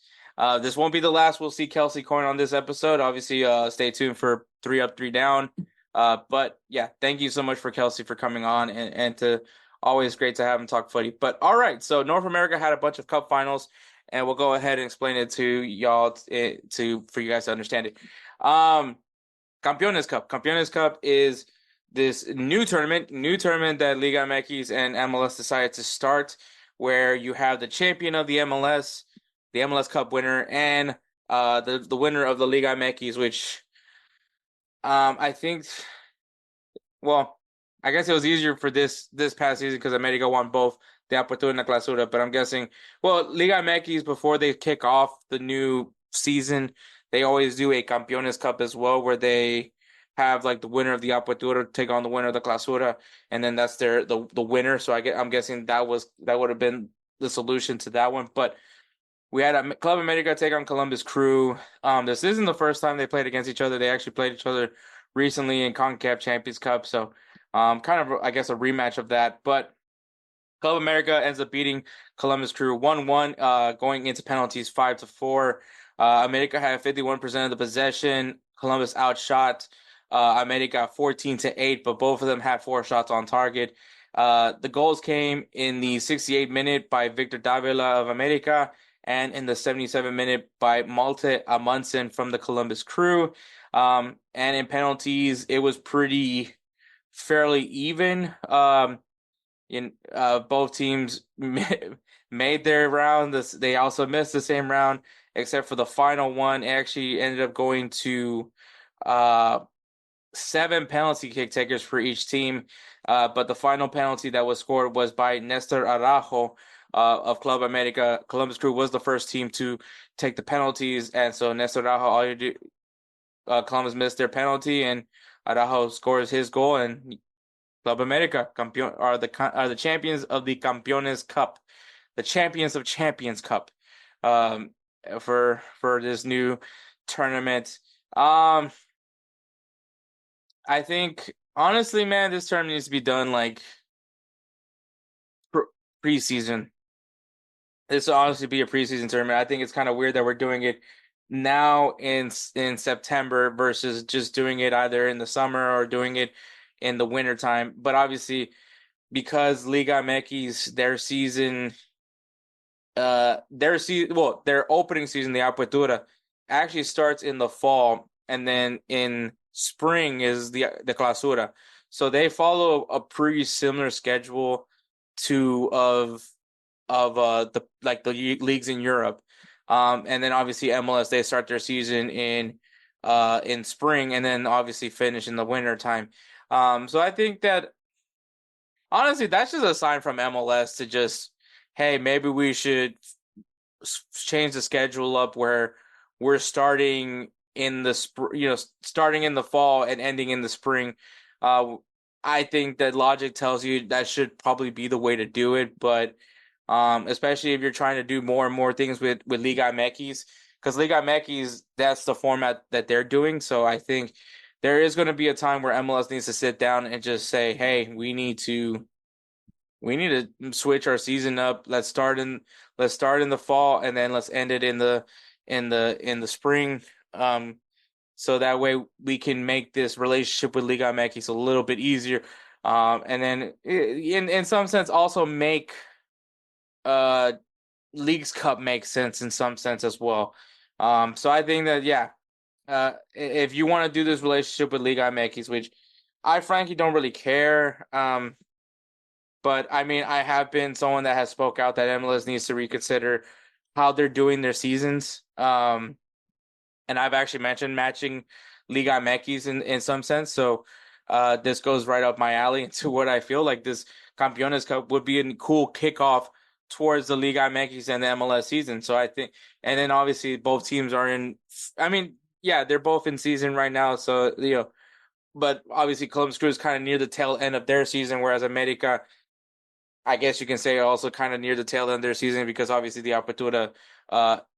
This won't be the last we'll see Kelcey Coin on this episode. Obviously, stay tuned for 3 Up, 3 Down. But yeah, thank you so much for Kelcey for coming on and to always great to have him talk footy. But all right. So North America had a bunch of cup finals, and we'll go ahead and explain it to y'all for you guys to understand it. Campeones Cup. Campeones Cup is this new tournament that Liga MX and MLS decided to start, where you have the champion of the MLS Cup winner, and the winner of the Liga MX, which I think, well, I guess it was easier for this past season because America won both the Apertura and the Clausura, but I'm guessing, well, Liga MX, before they kick off the new season, they always do a Campeones Cup as well, where they have like the winner of the Apertura take on the winner of the Clausura, and then that's the winner. So I'm guessing that would have been the solution to that one. But we had a Club America take on Columbus Crew. This isn't the first time they played against each other. They actually played each other recently in CONCACAF Champions Cup. So kind of, I guess, a rematch of that. But Club America ends up beating Columbus Crew 1-1, going into penalties 5-4. America had 51% of the possession. Columbus outshot America 14-8, but both of them had 4 shots on target. The goals came in the 68th minute by Victor Davila of America, and in the 77th minute by Malte Amundsen from the Columbus Crew. And in penalties, it was fairly even. Both teams made their round. They also missed the same round, except for the final one. It actually ended up going to 7 penalty kick takers for each team. But the final penalty that was scored was by Nestor Araujo of Club America. Columbus Crew was the first team to take the penalties, and so Nestor Araujo, Columbus missed their penalty, and Araujo scores his goal, and Club America are the champions of the Campeones Cup, the champions of Champions Cup, for this new tournament. I think, honestly, man, this tournament needs to be done like preseason. This will honestly be a preseason tournament. I think it's kind of weird that we're doing it now in September versus just doing it either in the summer or doing it in the winter time. But obviously, because Liga MX, their opening season, the Apertura, actually starts in the fall, and then in spring is the Clausura. So they follow a pretty similar schedule to the leagues in Europe. And then obviously MLS, they start their season in spring, and then obviously finish in the winter time. So I think that, honestly, that's just a sign from MLS to just, hey, maybe we should change the schedule up where we're starting in the starting in the fall and ending in the spring. I think that logic tells you that should probably be the way to do it, but especially if you're trying to do more and more things with Liga MX, because Liga MX, that's the format that they're doing. So I think there is going to be a time where MLS needs to sit down and just say, hey, we need to switch our season up. Let's start in the fall, and then let's end it in the spring. So that way we can make this relationship with Liga MX a little bit easier. And then in some sense also make Leagues Cup make sense in some sense as well. So I think that, yeah, if you want to do this relationship with Liga MX, which I frankly don't really care, but I mean, I have been someone that has spoke out that MLS needs to reconsider how they're doing their seasons. And I've actually mentioned matching Liga MX in some sense. So this goes right up my alley into what I feel like this Campeones Cup would be a cool kickoff towards the Liga MX and the MLS season. So I think, and then obviously both teams are in, I mean, yeah, they're both in season right now. So, but obviously Columbus Crew is kind of near the tail end of their season, whereas America, I guess you can say, also kind of near the tail end of their season, because obviously the Apertura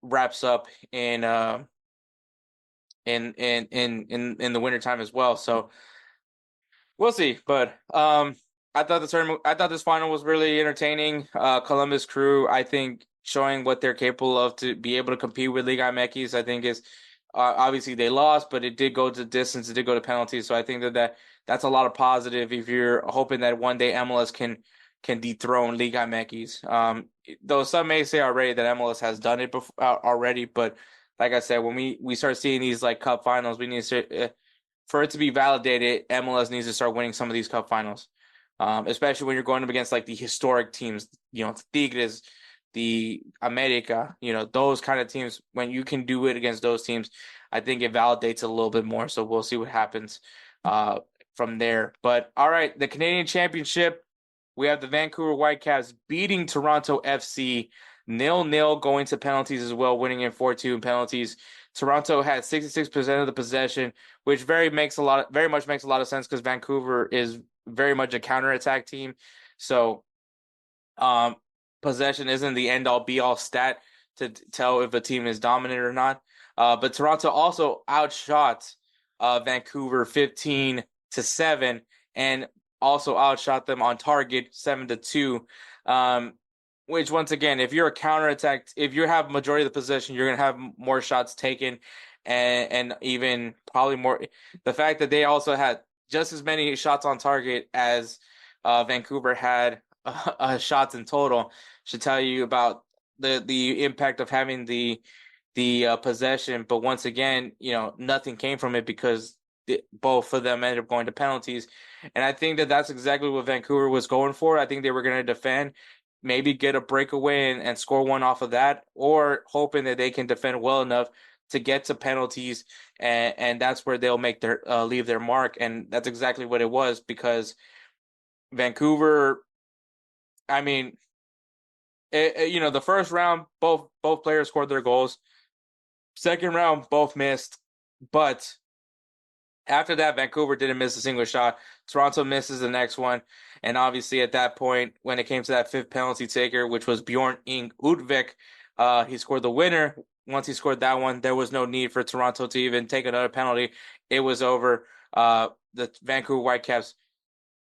wraps up in the wintertime as well. So we'll see. But I thought this final was really entertaining. Columbus Crew, I think, showing what they're capable of to be able to compete with Liga MX, I think is obviously they lost, but it did go to distance, it did go to penalties. So I think that's a lot of positive if you're hoping that one day MLS can dethrone Liga MX. Though some may say already that MLS has done it before already, but like I said, when we start seeing these like cup finals, we need to for it to be validated, MLS needs to start winning some of these cup finals, especially when you're going up against like the historic teams, Tigres, the America, those kind of teams. When you can do it against those teams, I think it validates it a little bit more. So we'll see what happens from there. But all right, the Canadian Championship, we have the Vancouver Whitecaps beating Toronto FC 0-0, going to penalties as well, winning in 4-2 in penalties. Toronto had 66% of the possession, which very much makes a lot of sense because Vancouver is very much a counterattack team. So possession isn't the end all be all stat to tell if a team is dominant or not. But Toronto also outshot Vancouver 15-7 and also outshot them on target 7-2. Which once again, if you're a counterattack, if you have majority of the possession, you're gonna have more shots taken, and even probably more. The fact that they also had just as many shots on target as Vancouver had shots in total should tell you about the impact of having the possession. But once again, nothing came from it because both of them ended up going to penalties, and I think that that's exactly what Vancouver was going for. I think they were going to defend, maybe get a breakaway and score one off of that, or hoping that they can defend well enough to get to penalties, and that's where they'll make their leave their mark. And that's exactly what it was, because Vancouver, I mean, the first round, both players scored their goals. Second round, both missed, but after that, Vancouver didn't miss a single shot. Toronto misses the next one. And obviously at that point, when it came to that fifth penalty taker, which was Bjorn Ing Udvik, he scored the winner. Once he scored that one, there was no need for Toronto to even take another penalty. It was over. The Vancouver Whitecaps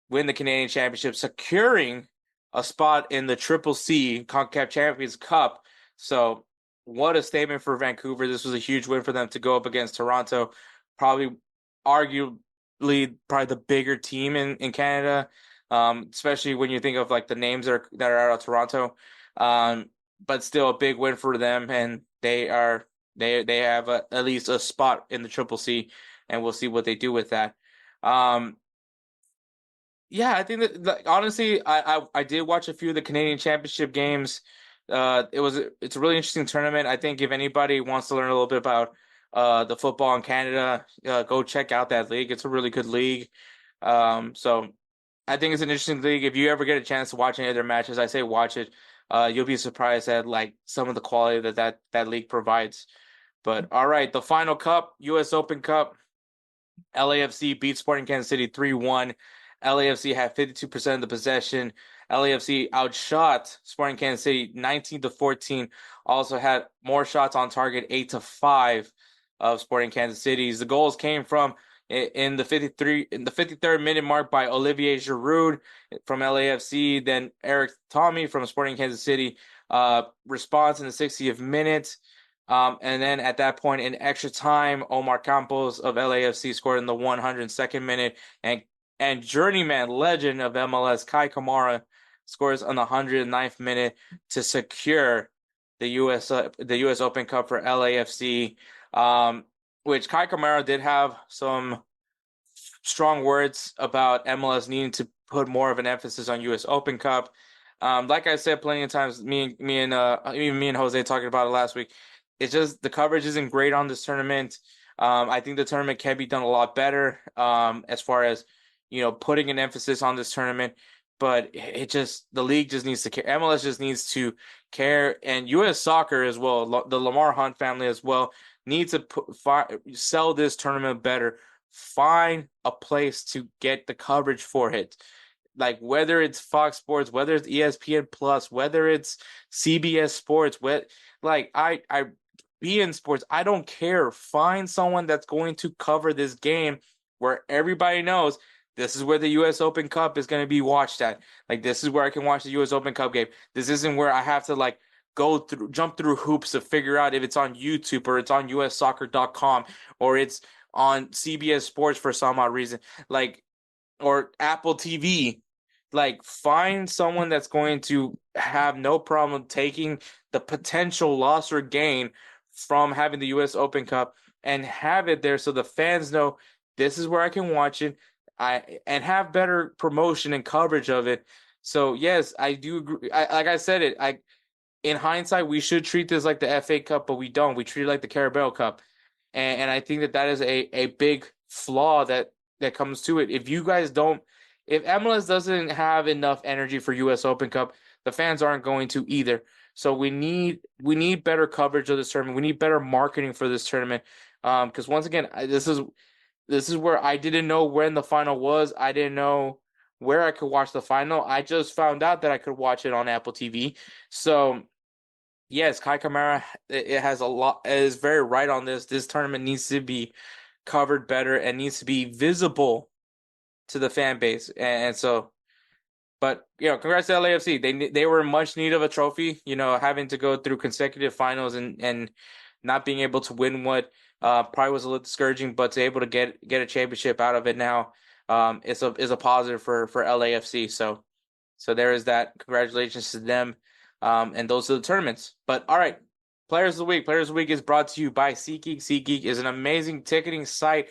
win the Canadian Championship, securing a spot in the Triple C CONCACAF Champions Cup. So what a statement for Vancouver. This was a huge win for them to go up against Toronto, arguably the bigger team in Canada, especially when you think of like the names that are out of Toronto. But still a big win for them, and they have at least a spot in the Triple C, and we'll see what they do with that. Yeah, I think that honestly, I did watch a few of the Canadian Championship games. It's a really interesting tournament. I think if anybody wants to learn a little bit about the football in Canada, go check out that league. It's a really good league. So I think it's an interesting league. If you ever get a chance to watch any of their matches, I say watch it. You'll be surprised at like some of the quality that league provides. But all right, the final cup, US Open Cup, LAFC beat Sporting Kansas City 3-1. LAFC had 52% of the possession. LAFC outshot Sporting Kansas City 19-14. Also had more shots on target, 8-5 of Sporting Kansas City. The goals came from in the 53rd minute mark by Olivier Giroud from LAFC. Then Eric Tommy from Sporting Kansas City responds in the 60th minute. And then at that point in extra time, Omar Campos of LAFC scored in the 102nd minute, and journeyman legend of MLS Kai Kamara scores on the 109th minute to secure the US Open Cup for LAFC. Which Kai Kamara did have some strong words about MLS needing to put more of an emphasis on US Open Cup. Like I said plenty of times, me and Jose talking about it last week. It's just the coverage isn't great on this tournament. I think the tournament can be done a lot better as far as putting an emphasis on this tournament. But the league just needs to care. MLS just needs to care, and U.S. Soccer as well, the Lamar Hunt family as well, need to sell this tournament better. Find a place to get the coverage for it, like whether it's Fox Sports, whether it's ESPN Plus, whether it's CBS Sports, beIN Sports. I don't care. Find someone that's going to cover this game where everybody knows this is where the U.S. Open Cup is going to be watched at. Like, this is where I can watch the U.S. Open Cup game. This isn't where I have to jump through hoops to figure out if it's on YouTube or it's on USsoccer.com or it's on CBS Sports for some odd reason, or Apple TV. Find someone that's going to have no problem taking the potential loss or gain from having the U.S. Open Cup and have it there so the fans know this is where I can watch it and have better promotion and coverage of it. So yes, I do agree. Like I said it, in hindsight, we should treat this like the FA Cup, but we don't. We treat it like the Carabao Cup. And I think that is a big flaw that comes to it. If MLS doesn't have enough energy for US Open Cup, the fans aren't going to either. So we need better coverage of this tournament. We need better marketing for this tournament. Because once again, this is where I didn't know when the final was. I didn't know where I could watch the final. I just found out that I could watch it on Apple TV. So yes, Kai Kamara, it has a lot, is very right on this. This tournament needs to be covered better and needs to be visible to the fan base. And so, but, congrats to LAFC. They were in much need of a trophy, having to go through consecutive finals and not being able to win what probably was a little discouraging, but to be able to get a championship out of it now is a positive for LAFC. So there is that. Congratulations to them. And those are the tournaments. But all right, Players of the Week. Players of the Week is brought to you by SeatGeek. SeatGeek is an amazing ticketing site,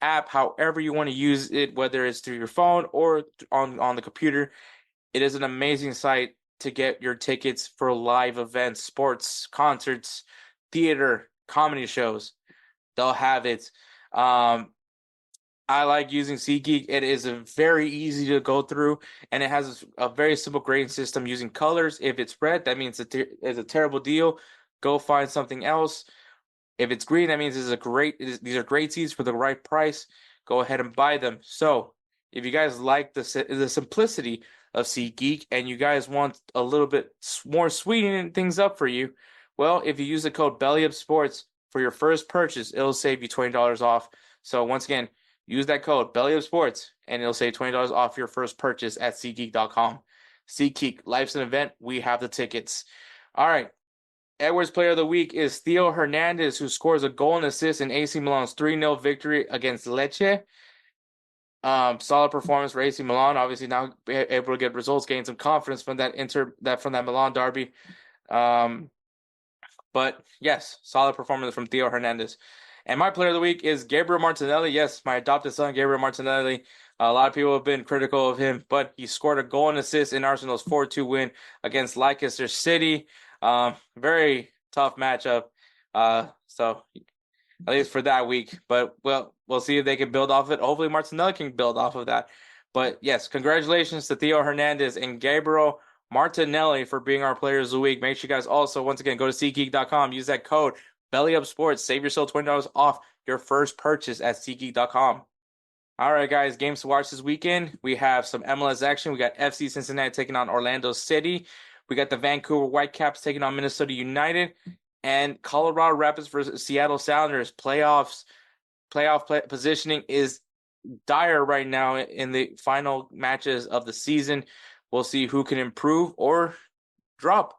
app, however you want to use it, whether it's through your phone or on the computer. It is an amazing site to get your tickets for live events, sports, concerts, theater, comedy shows. They'll have it. I like using SeatGeek. It is very easy to go through, and it has a very simple grading system using colors. If it's red, that means it's a terrible deal. Go find something else. If it's green, that means these are great seats for the right price. Go ahead and buy them. So if you guys like the simplicity of SeatGeek and you guys want a little bit more sweetening things up for you, well, if you use the code BellyUpSports for your first purchase, it'll save you $20 off. So once again, use that code BellyUpSports and it'll save $20 off your first purchase at SeatGeek.com. SeatGeek, life's an event. We have the tickets. All right. Edwards Player of the Week is Theo Hernandez, who scores a goal and assist in AC Milan's 3-0 victory against Lecce. Solid performance for AC Milan. Obviously now able to get results, gain some confidence from that Milan derby. But yes, solid performance from Theo Hernandez. And my Player of the Week is Gabriel Martinelli. Yes, my adopted son, Gabriel Martinelli. A lot of people have been critical of him, but he scored a goal and assist in Arsenal's 4-2 win against Leicester City. Very tough matchup. So at least for that week. But we'll see if they can build off it. Hopefully Martinelli can build off of that. But yes, congratulations to Theo Hernandez and Gabriel Martinelli for being our Players of the Week. Make sure you guys also, once again, go to SeatGeek.com. Use that code BellyUpSports. Save yourself $20 off your first purchase at SeatGeek.com. All right, guys, games to watch this weekend. We have some MLS action. We got FC Cincinnati taking on Orlando City. We got the Vancouver Whitecaps taking on Minnesota United. And Colorado Rapids versus Seattle Sounders. Playoff positioning is dire right now in the final matches of the season. We'll see who can improve or drop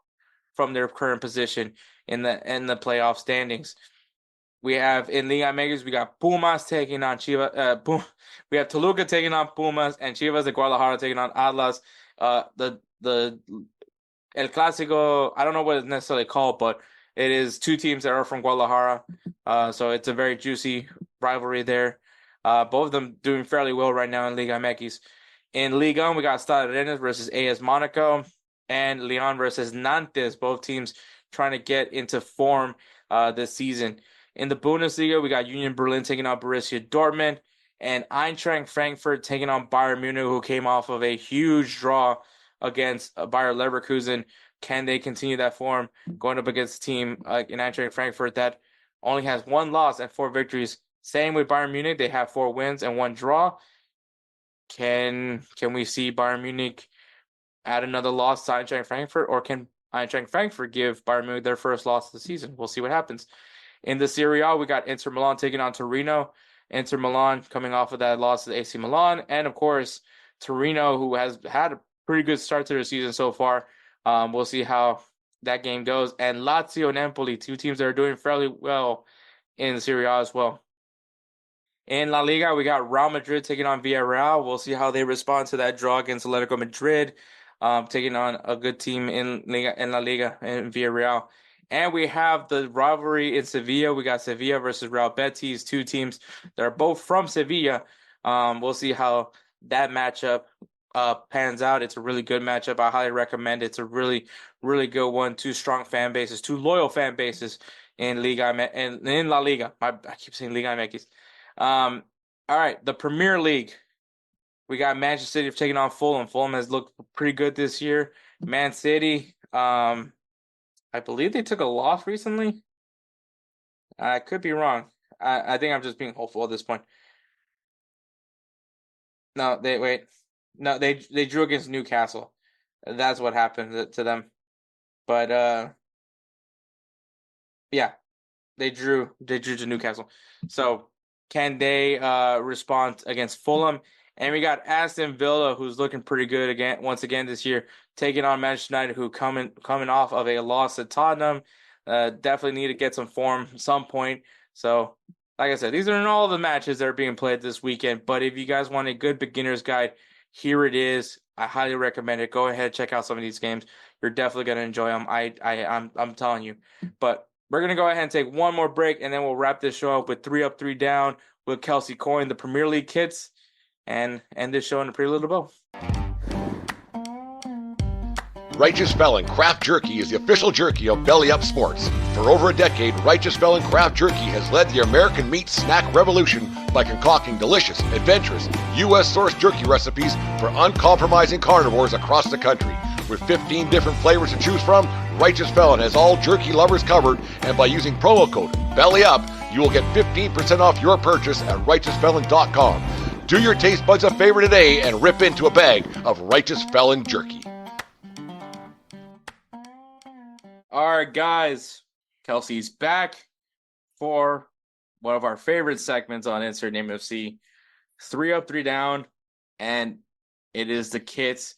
from their current position in the playoff standings. We have in Liga MX, we got Pumas taking on Chivas. We have Toluca taking on Pumas and Chivas de Guadalajara taking on Atlas. The El Clásico, I don't know what it's necessarily called, but it is two teams that are from Guadalajara. So it's a very juicy rivalry there. Both of them doing fairly well right now in Liga MX. In Liga 1, we got Stade Rennes versus AS Monaco and Lyon versus Nantes. Both teams trying to get into form this season. In the Bundesliga, we got Union Berlin taking on Borussia Dortmund and Eintracht Frankfurt taking on Bayern Munich, who came off of a huge draw against Bayer Leverkusen. Can they continue that form going up against a team like in Eintracht Frankfurt that only has one loss and 4 victories? Same with Bayern Munich. They have 4 wins and 1 draw. Can we see Bayern Munich add another loss to Eintracht Frankfurt, or can Eintracht Frankfurt give Bayern Munich their first loss of the season? We'll see what happens. In the Serie A, we got Inter Milan taking on Torino. Inter Milan coming off of that loss to AC Milan. And, of course, Torino, who has had a pretty good start to their season so far. We'll see how that game goes. And Lazio and Empoli, 2 teams that are doing fairly well in the Serie A as well. In La Liga, we got Real Madrid taking on Villarreal. We'll see how they respond to that draw against Atletico Madrid, taking on a good team in La Liga and Villarreal. And we have the rivalry in Sevilla. We got Sevilla versus Real Betis, two teams that are both from Sevilla. We'll see how that matchup pans out. It's a really good matchup. I highly recommend it. It's a really, really good one. Two strong fan bases, two loyal fan bases in Liga and in La Liga. I keep saying Liga MX. All right, the Premier League. We got Manchester City taking on Fulham. Fulham has looked pretty good this year. Man City, I believe they took a loss recently. I could be wrong. I think I'm just being hopeful at this point. No, they drew against Newcastle. That's what happened to them. But yeah, they drew to Newcastle. So can they respond against Fulham? And we got Aston Villa, who's looking pretty good once again this year, taking on Manchester United, who coming off of a loss at Tottenham. Definitely need to get some form at some point. So, like I said, these are not all the matches that are being played this weekend. But if you guys want a good beginner's guide, here it is. I highly recommend it. Go ahead, check out some of these games. You're definitely gonna enjoy them. I'm telling you. But we're gonna go ahead and take one more break, and then we'll wrap this show up with 3 Up, 3 Down with Kelcey coin the Premier League kits, and end this show in a pretty little bow. Righteous Felon Craft Jerky is the official jerky of BellyUpSports. For over a decade, Righteous Felon Craft Jerky has led the American meat snack revolution by concocting delicious, adventurous, U.S.-sourced jerky recipes for uncompromising carnivores across the country. With 15 different flavors to choose from, Righteous Felon has all jerky lovers covered, and by using promo code BELLYUP, you will get 15% off your purchase at RighteousFelon.com. Do your taste buds a favor today and rip into a bag of Righteous Felon jerky. All right, guys. Kelcey's back for one of our favorite segments on Insert Name FC. 3 Up, 3 Down, and it is the kits.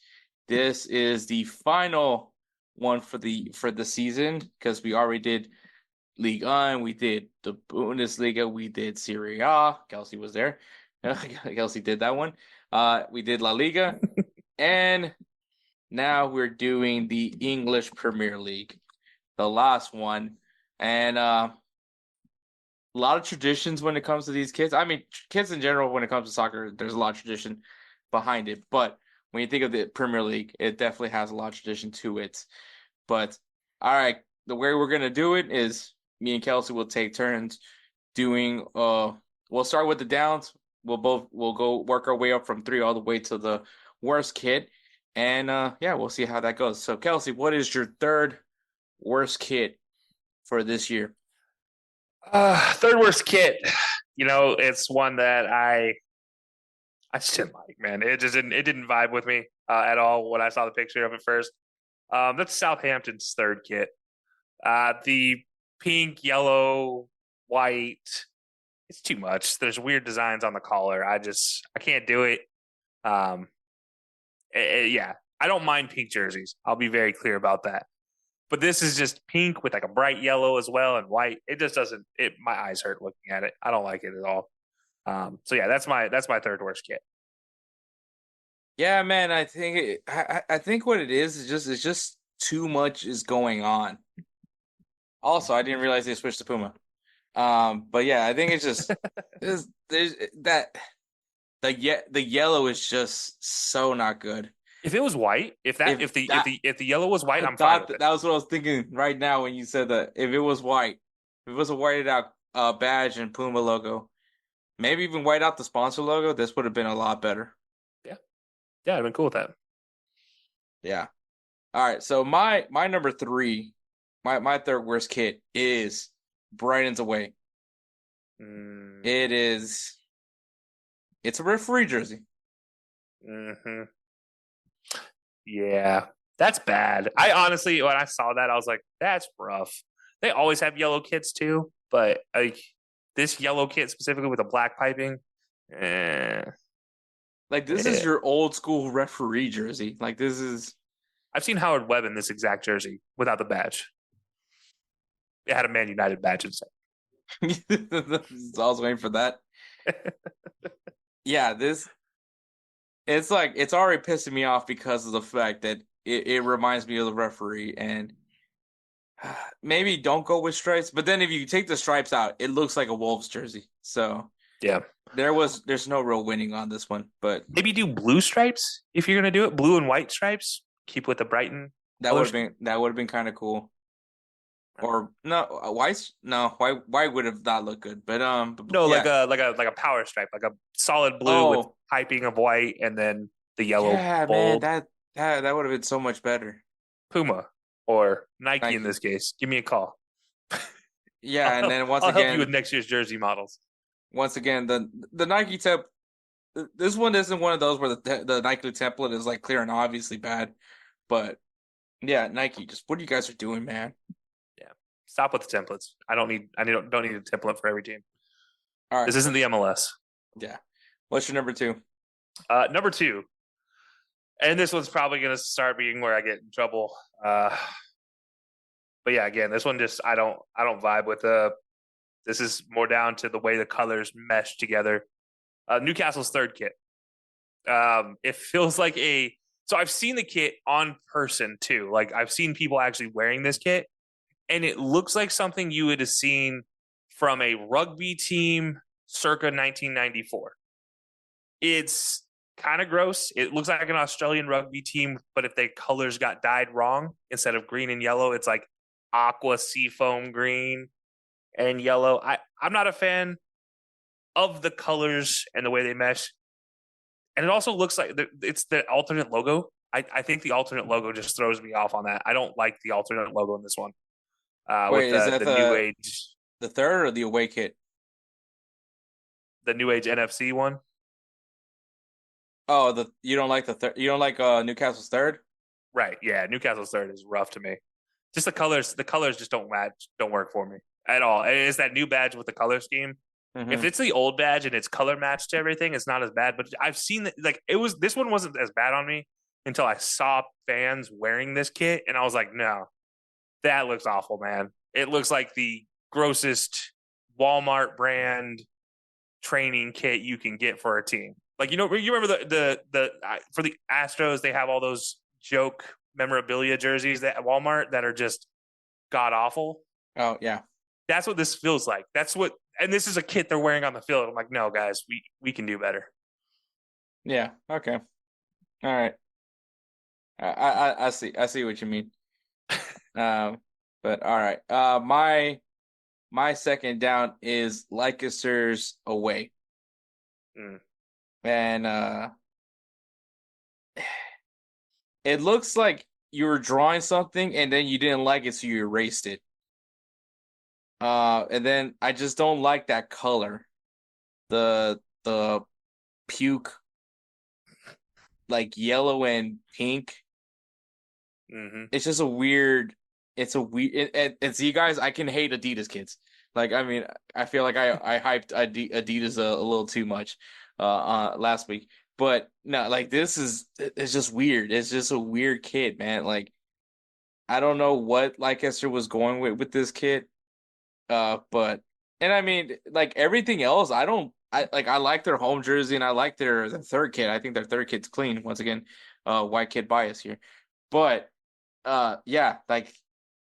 This is the final one for the season because we already did Ligue 1, we did the Bundesliga, we did Serie A. Kelcey was there. Kelcey did that one. We did La Liga, and now we're doing the English Premier League, the last one. And a lot of traditions when it comes to these kids. I mean, kids in general, when it comes to soccer, there's a lot of tradition behind it. But when you think of the Premier League, it definitely has a lot of tradition to it. But, all right, the way we're going to do it is me and Kelcey will take turns doing we'll start with the downs. We'll go work our way up from 3 all the way to the worst kit. And, we'll see how that goes. So, Kelcey, what is your third worst kit for this year? Third worst kit. It's one that I just didn't like, man. It didn't vibe with me at all when I saw the picture of it first. That's Southampton's third kit. The pink, yellow, white. It's too much. There's weird designs on the collar. I can't do it. I don't mind pink jerseys. I'll be very clear about that. But this is just pink with like a bright yellow as well and white. It just doesn't. My eyes hurt looking at it. I don't like it at all. That's my third worst kit. Yeah, man. I think what it is it's just too much is going on. Also, I didn't realize they switched to Puma. But yeah, I think it's just there's that the yellow is just so not good. If it was white, if the yellow was white, I'm fine with it. That was what I was thinking right now when you said that. If it was white, if it was a whited out badge and Puma logo, maybe even white out the sponsor logo, this would have been a lot better. Yeah, I'd been cool with that. Yeah. All right. So my number 3, my third worst kit is Brighton's away. It's a referee jersey. Mm-hmm. Yeah, that's bad. I honestly, when I saw that, I was like, that's rough. They always have yellow kits too, but like this yellow kit specifically with the black piping, Like this is your old school referee jersey. Like this is. I've seen Howard Webb in this exact jersey without the badge. It had a Man United badge instead. I was waiting for that. Yeah, it's like it's already pissing me off because of the fact that it reminds me of the referee, and maybe don't go with stripes. But then if you take the stripes out, it looks like a Wolves jersey. So yeah, there's no real winning on this one. But maybe do blue stripes if you're gonna do it. Blue and white stripes. Keep with the Brighton. that would have been kind of cool. Or no, white. No, white would have not looked good. But no, yeah. like a power stripe, like a solid blue with piping of white, and then the yellow. Yeah, bold. man, that would have been so much better. Puma or Nike in this case. Give me a call. Yeah, and then I'll help you with next year's jersey models. Once again, the Nike temp. This one isn't one of those where the Nike template is like clear and obviously bad, but yeah, Nike, just what you guys are doing, man. Yeah, stop with the templates. Don't need a template for every team. All right, this isn't the MLS. Yeah, what's your number 2? Number 2, and this one's probably going to start being where I get in trouble. But yeah, again, this one just I don't vibe with. This is more down to the way the colors mesh together. Newcastle's third kit. It feels like so I've seen the kit on person too. Like I've seen people actually wearing this kit, and it looks like something you would have seen from a rugby team circa 1994. It's kind of gross. It looks like an Australian rugby team, but if their colors got dyed wrong, instead of green and yellow, it's like aqua seafoam green and yellow. I'm not a fan of the colors and the way they mesh. And it also looks like it's the alternate logo. I think the alternate logo just throws me off on that. I don't like the alternate logo in this one. Wait, with is that the New Age? The third or the away kit? The New Age NFC one. Oh, you don't like the third? You don't like Newcastle's third? Right. Yeah, Newcastle's third is rough to me. Just the colors. The colors just don't match. Don't work for me at all. It's that new badge with the color scheme. Mm-hmm. If it's the old badge and it's color matched to everything, it's not as bad. But I've seen this one wasn't as bad on me until I saw fans wearing this kit, and I was like, no, that looks awful, man. It looks like the grossest Walmart brand training kit you can get for a team. Like, you remember the for the Astros, they have all those joke memorabilia jerseys at Walmart that are just god awful. Oh yeah, that's what this feels like. And this is a kit they're wearing on the field. I'm like, no, guys, we can do better. Yeah. Okay. All right. I see what you mean. But all right. My second down is Leicester's away. And it looks like you were drawing something and then you didn't like it, so you erased it. And then I just don't like that color. The puke, like yellow and pink. Mm-hmm. It's just a weird. It's a weird. And see, guys, I can hate Adidas kids. Like, I mean, I feel like I hyped Adidas a little too much last week. But no, like it's just weird. It's just a weird kid, man. Like, I don't know what Leicester was going with this kid. But I mean, like everything else, I like their home jersey and I like their third kit. I think their third kit's clean. Once again, white kid bias here. But yeah, like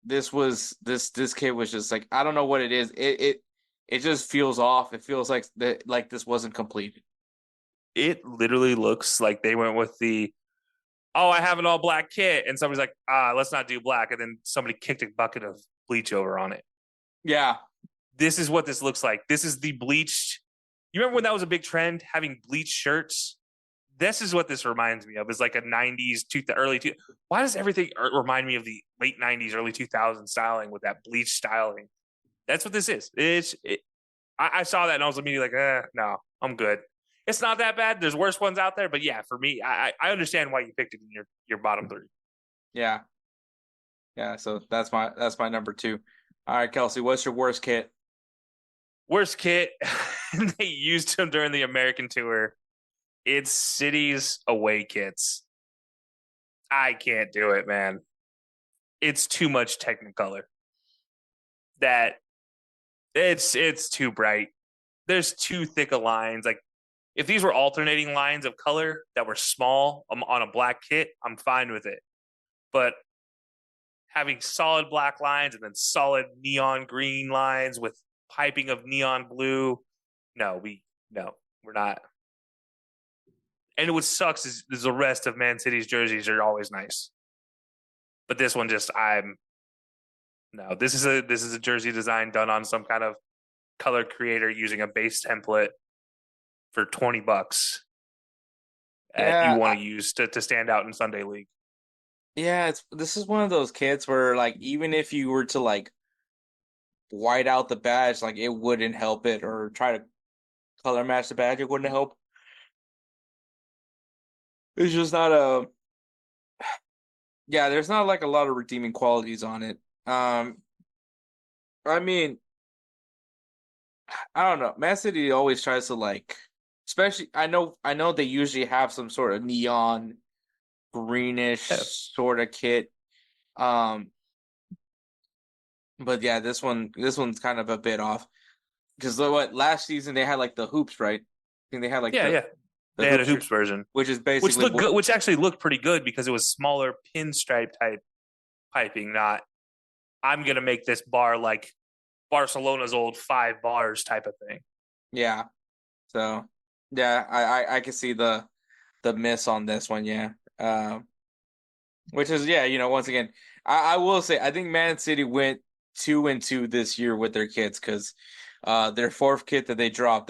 this kid was just like, I don't know what it is. It just feels off. It feels like this wasn't completed. It literally looks like they went with I have an all black kit, and somebody's like, let's not do black, and then somebody kicked a bucket of bleach over on it. Yeah. This is what this looks like. This is the bleached. You remember when that was a big trend, having bleached shirts? This is what this reminds me of. It's like a 90s, early 2000s. Why does everything remind me of the late 90s, early 2000s styling with that bleached styling? That's what this is. I saw that and I was immediately like, no, I'm good. It's not that bad. There's worse ones out there. But yeah, for me, I understand why you picked it in your bottom 3. Yeah. Yeah, so that's my number 2. All right, Kelcey, what's your worst kit? Worst kit, they used them during the American tour. It's City's away kits. I can't do it, man. It's too much Technicolor. That it's too bright. There's too thick of lines. Like, if these were alternating lines of color that were small on a black kit, I'm fine with it. But having solid black lines and then solid neon green lines with piping of neon blue. No, we're not. And what sucks is the rest of Man City's jerseys are always nice, but this one this is a jersey design done on some kind of color creator using a base template for $20 you want to use to stand out in Sunday League. Yeah, this is one of those kits where like even if you were to like white out the badge, like it wouldn't help it, or try to color match the badge, it wouldn't help. It's just not there's not like a lot of redeeming qualities on it. I mean, I don't know. Man City always tries to like, especially I know they usually have some sort of neon greenish sort of kit. But yeah, this one's kind of a bit off. Because last season they had like the hoops, right? I think they had like they had a hoops version, which is basically which actually looked pretty good because it was smaller pinstripe type piping. Not I'm gonna make this bar like Barcelona's old 5 bars type of thing. Yeah. So yeah, I can see the miss on this one. Yeah. Which is once again, I will say I think Man City went 2-2 this year with their kits because their 4th kit that they dropped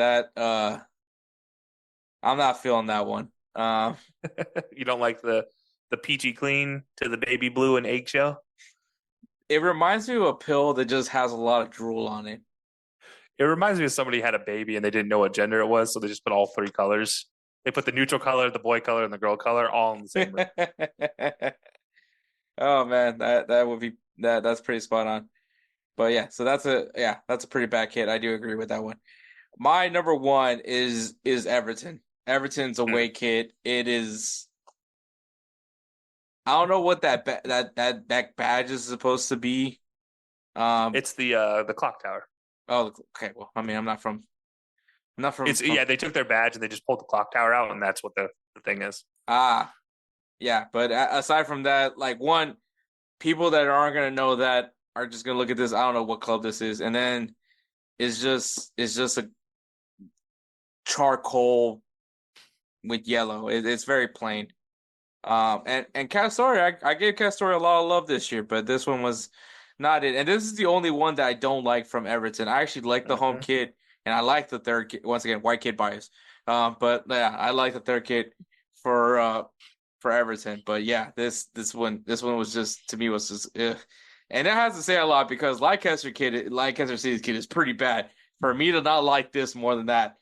I'm not feeling that one. You don't like the peachy clean to the baby blue and eggshell? It reminds me of a pill that just has a lot of drool on it. It reminds me of somebody had a baby and they didn't know what gender it was, so they just put all 3 colors. They put the neutral color, the boy color, and the girl color all in the same room. Oh man, that would be that's pretty spot on. But yeah, so that's a pretty bad kit. I do agree with that one. My number 1 is Everton. Everton's away kit. It is. I don't know what that badge is supposed to be. It's the clock tower. Oh, okay. Well, I mean, I'm not from. They took their badge and they just pulled the clock tower out, and that's what the thing is. Yeah. But aside from that, like people that aren't gonna know that are just gonna look at this. I don't know what club this is, and then it's just a charcoal with yellow. It's very plain. And Castore, I gave Castore a lot of love this year, but this one was not it. And this is the only one that I don't like from Everton. I actually like the home kit, and I like the third kit. Once again, white kit bias. But yeah, I like the third kit for Everton. But yeah, this one was just, to me, was just ugh. And that has to say a lot because Leicester City's kit is pretty bad. For me to not like this more than that,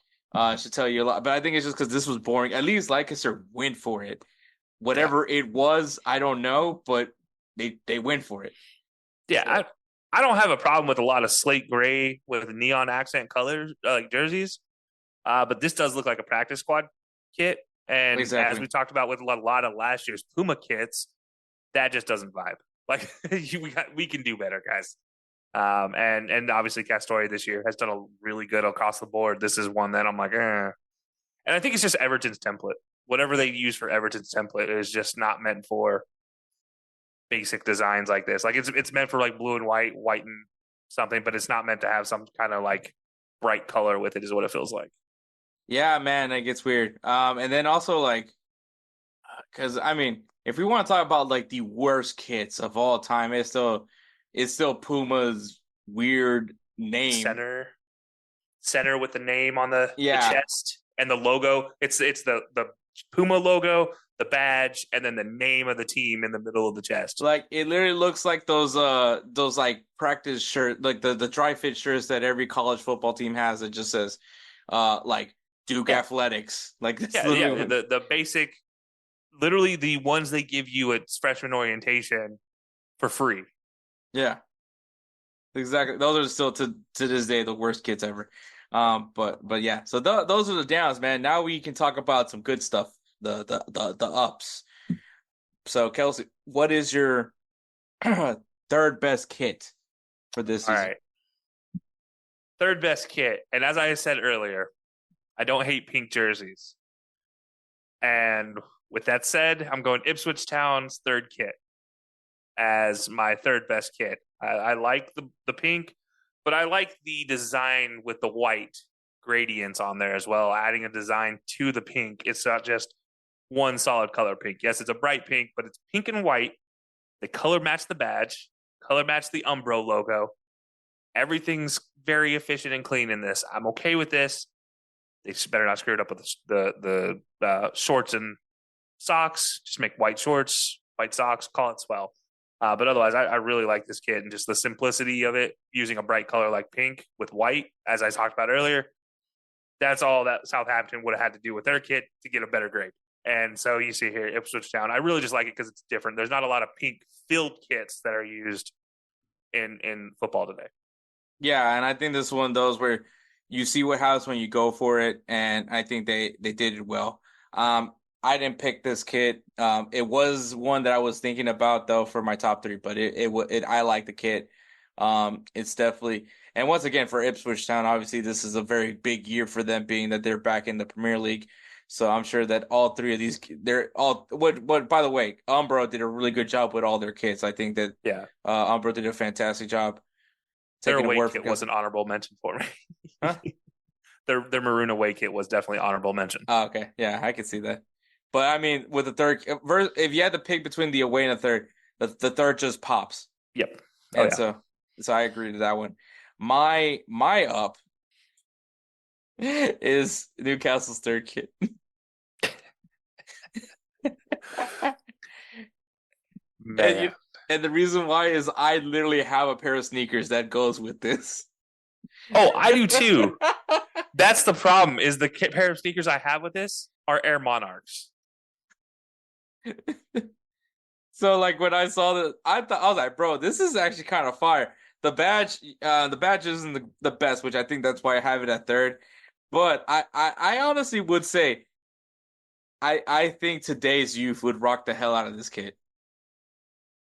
should tell you a lot. But I think it's just because this was boring. At least Leicester went for it. Whatever it was, I don't know, but they went for it. Yeah, I don't have a problem with a lot of slate gray with neon accent colors like jerseys, but this does look like a practice squad kit. And as we talked about with a lot of last year's Puma kits, that just doesn't vibe. Like we can do better, guys. And obviously Castore this year has done a really good across the board. This is one that I'm like, eh. And I think it's just Everton's template. Whatever they use for Everton's template is just not meant for basic designs like this. Like it's meant for like blue and white and something, but it's not meant to have some kind of like bright color with it, is what it feels like. Yeah, man, it gets weird. And then also like, because I mean, if we want to talk about like the worst kits of all time, it's still Puma's weird name. Center with the name on the chest and the logo. It's the Puma logo, the badge, and then the name of the team in the middle of the chest. Like it literally looks like those like practice shirt, like the dry fit shirts that every college football team has. It just says like Duke Athletics. Like the basic, literally the ones they give you at freshman orientation for free. Yeah, exactly. Those are still to this day the worst kits ever. But yeah. So those are the downs, man. Now we can talk about some good stuff. The ups. So Kelcey, what is your third best kit for this season? All right. Third best kit, and as I said earlier, I don't hate pink jerseys. And with that said, I'm going Ipswich Town's third kit. as my third best kit. I like the pink, but I like the design with the white gradients on there as well, adding a design to the pink. It's not just one solid color pink. Yes, it's a bright pink, but it's pink and white. They color match the badge, color match the Umbro logo. Everything's very efficient and clean in this. I'm okay with this. They better not screw it up with the shorts and socks. Just make white shorts, white socks, call it swell. But otherwise, I really like this kit and just the simplicity of it, using a bright color like pink with white, as I talked about earlier. That's all that Southampton would have had to do with their kit to get a better grade. And so you see here, Ipswich Town. I really just like it because it's different. There's not a lot of pink-filled kits that are used in football today. Yeah, and I think this is one of those where you see what happens when you go for it, and I think they did it well. I didn't pick this kit. It was one that I was thinking about though for my top 3, but I like the kit. It's definitely, and once again for Ipswich Town, obviously this is a very big year for them, being that they're back in the Premier League. So I'm sure that all 3 of these, they're all. What by the way, Umbro did a really good job with all their kits. I think that Umbro did a fantastic job. Their away kit was an honorable mention for me. Huh? Their maroon away kit was definitely honorable mention. Oh, okay, yeah, I can see that. But I mean, with the third, if you had to pick between the away and the third, the third just pops. Yep. And so I agree to that one. My up is Newcastle's third kit. And the reason why is I literally have a pair of sneakers that goes with this. Oh, I do too. That's the problem, is the pair of sneakers I have with this are Air Monarchs. So like when I saw that, I was like, bro, this is actually kind of fire. The badge isn't the best, which I think that's why I have it at third. But I honestly would say I think today's youth would rock the hell out of this kit.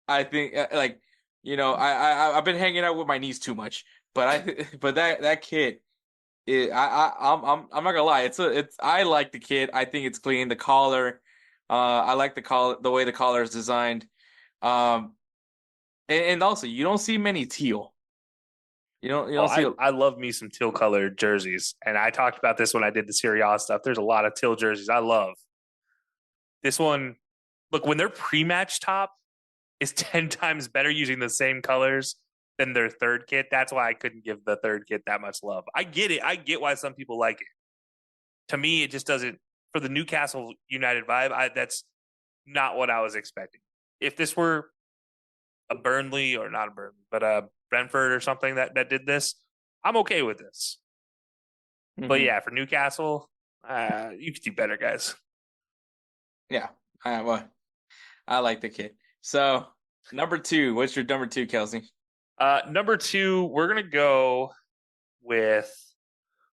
I think I've been hanging out with my niece too much, but that kit, I'm not gonna lie, I like the kit. I think it's clean. The collar, I like the way the collar is designed, and also you don't see many teal. You don't see. I love me some teal colored jerseys, and I talked about this when I did the Serie A stuff. There's a lot of teal jerseys I love. This one, look, when their pre-match top is 10 times better using the same colors than their third kit. That's why I couldn't give the third kit that much love. I get it. I get why some people like it. To me, it just doesn't, for the Newcastle United vibe, that's not what I was expecting. If this were a Burnley, or not a Burnley, but a Brentford or something that did this, I'm okay with this. Mm-hmm. But yeah, for Newcastle, you could do better, guys. Yeah, I like the kit. So, number 2, what's your number 2, Kelcey? Number 2, we're going to go with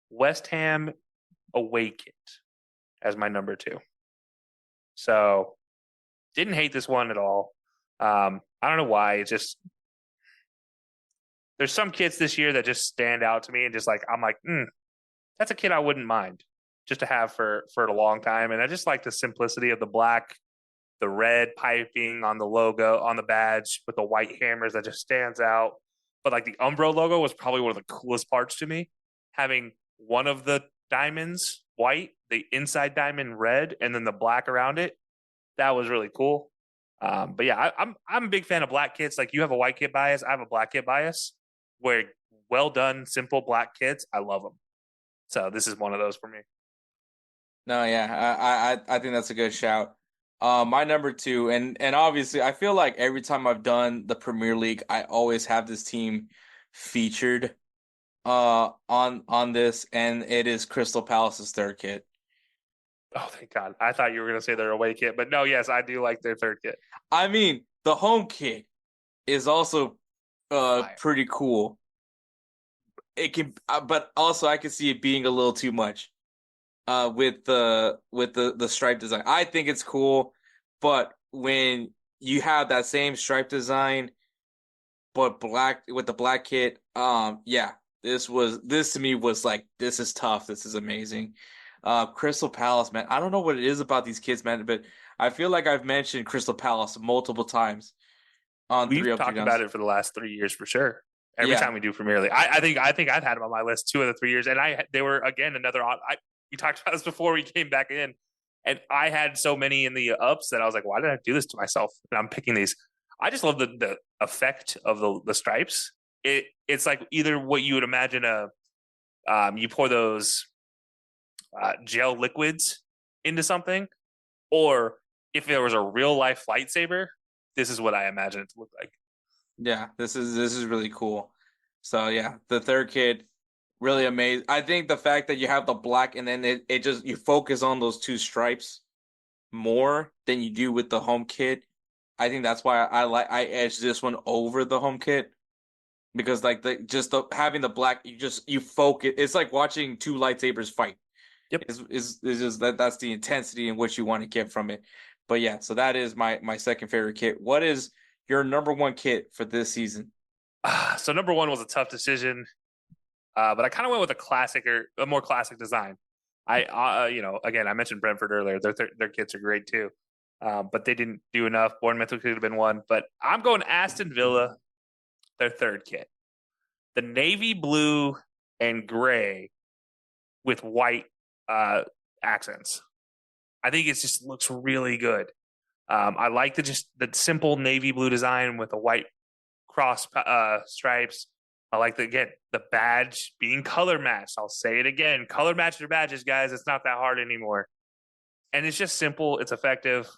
West Ham away kit as my number 2. So, didn't hate this one at all. I don't know why. It's just, there's some kits this year that just stand out to me, and just like, I'm like, that's a kit I wouldn't mind just to have for a long time. And I just like the simplicity of the black, the red piping on the logo, on the badge with the white hammers that just stands out. But like the Umbro logo was probably one of the coolest parts to me. Having one of the diamonds white, the inside diamond red, and then the black around it. That was really cool. But yeah, I'm a big fan of black kits. Like, you have a white kit bias, I have a black kit bias. Where well done, simple black kits, I love them. So this is one of those for me. No, yeah, I think that's a good shout. My number 2, and obviously I feel like every time I've done the Premier League, I always have this team featured on this, and it is Crystal Palace's third kit. Oh, thank God. I thought you were going to say their away kit, but no, yes, I do like their third kit. I mean, the home kit is also pretty cool. It can, but also I can see it being a little too much. With the stripe design, I think it's cool, but when you have that same stripe design, but black with the black kit, this to me was like, this is tough. This is amazing. Crystal Palace, man. I don't know what it is about these kids, man, but I feel like I've mentioned Crystal Palace multiple times. We've talked about it for the last 3 years for sure. Every time we do Premier League, I think I've had them on my list 2 of the 3 years, and they were again another. We talked about this before we came back in, and I had so many in the ups that I was like, why did I do this to myself? And I'm picking these. I just love the effect of the stripes. It's like either what you would imagine you pour those gel liquids into something, or if there was a real life lightsaber, this is what I imagine it to look like. Yeah, this is really cool. So yeah, the third kit, really amazing. I think the fact that you have the black and then it just you focus on those 2 stripes more than you do with the home kit. I think that's why I edged this one over the home kit, because like having the black, you focus. It's like watching 2 lightsabers fight. Yep, it's just that's the intensity in which you want to get from it. But yeah, so that is my second favorite kit. What is your number 1 kit for this season? So number 1 was a tough decision, but I kind of went with a more classic design. Again, I mentioned Brentford earlier. Their kits are great too, but they didn't do enough. Bournemouth could have been one, but I'm going Aston Villa, their third kit, the navy blue and gray with white accents. I think it just looks really good. I like the simple navy blue design with the white cross stripes. I like the badge being color matched. I'll say it again. Color match your badges, guys. It's not that hard anymore. And it's just simple. It's effective.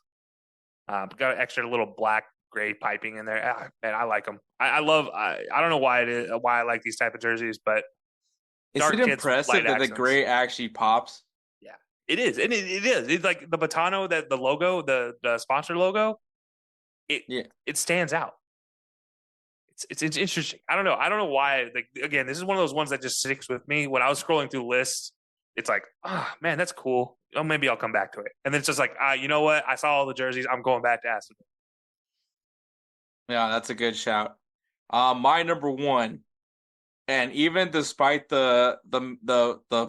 Got an extra little black gray piping in there. Man, I like them. I don't know why I like these type of jerseys, but is it impressive that the gray actually pops? Yeah, it is. And it is. It's like the Batano, the logo, the sponsor logo. It stands out. It's interesting. I don't know why. Like, again, this is one of those ones that just sticks with me. When I was scrolling through lists, it's like, man, that's cool. Oh, maybe I'll come back to it. And then it's just like, you know what? I saw all the jerseys. I'm going back to Aston. Yeah, that's a good shout. My number 1, and even despite the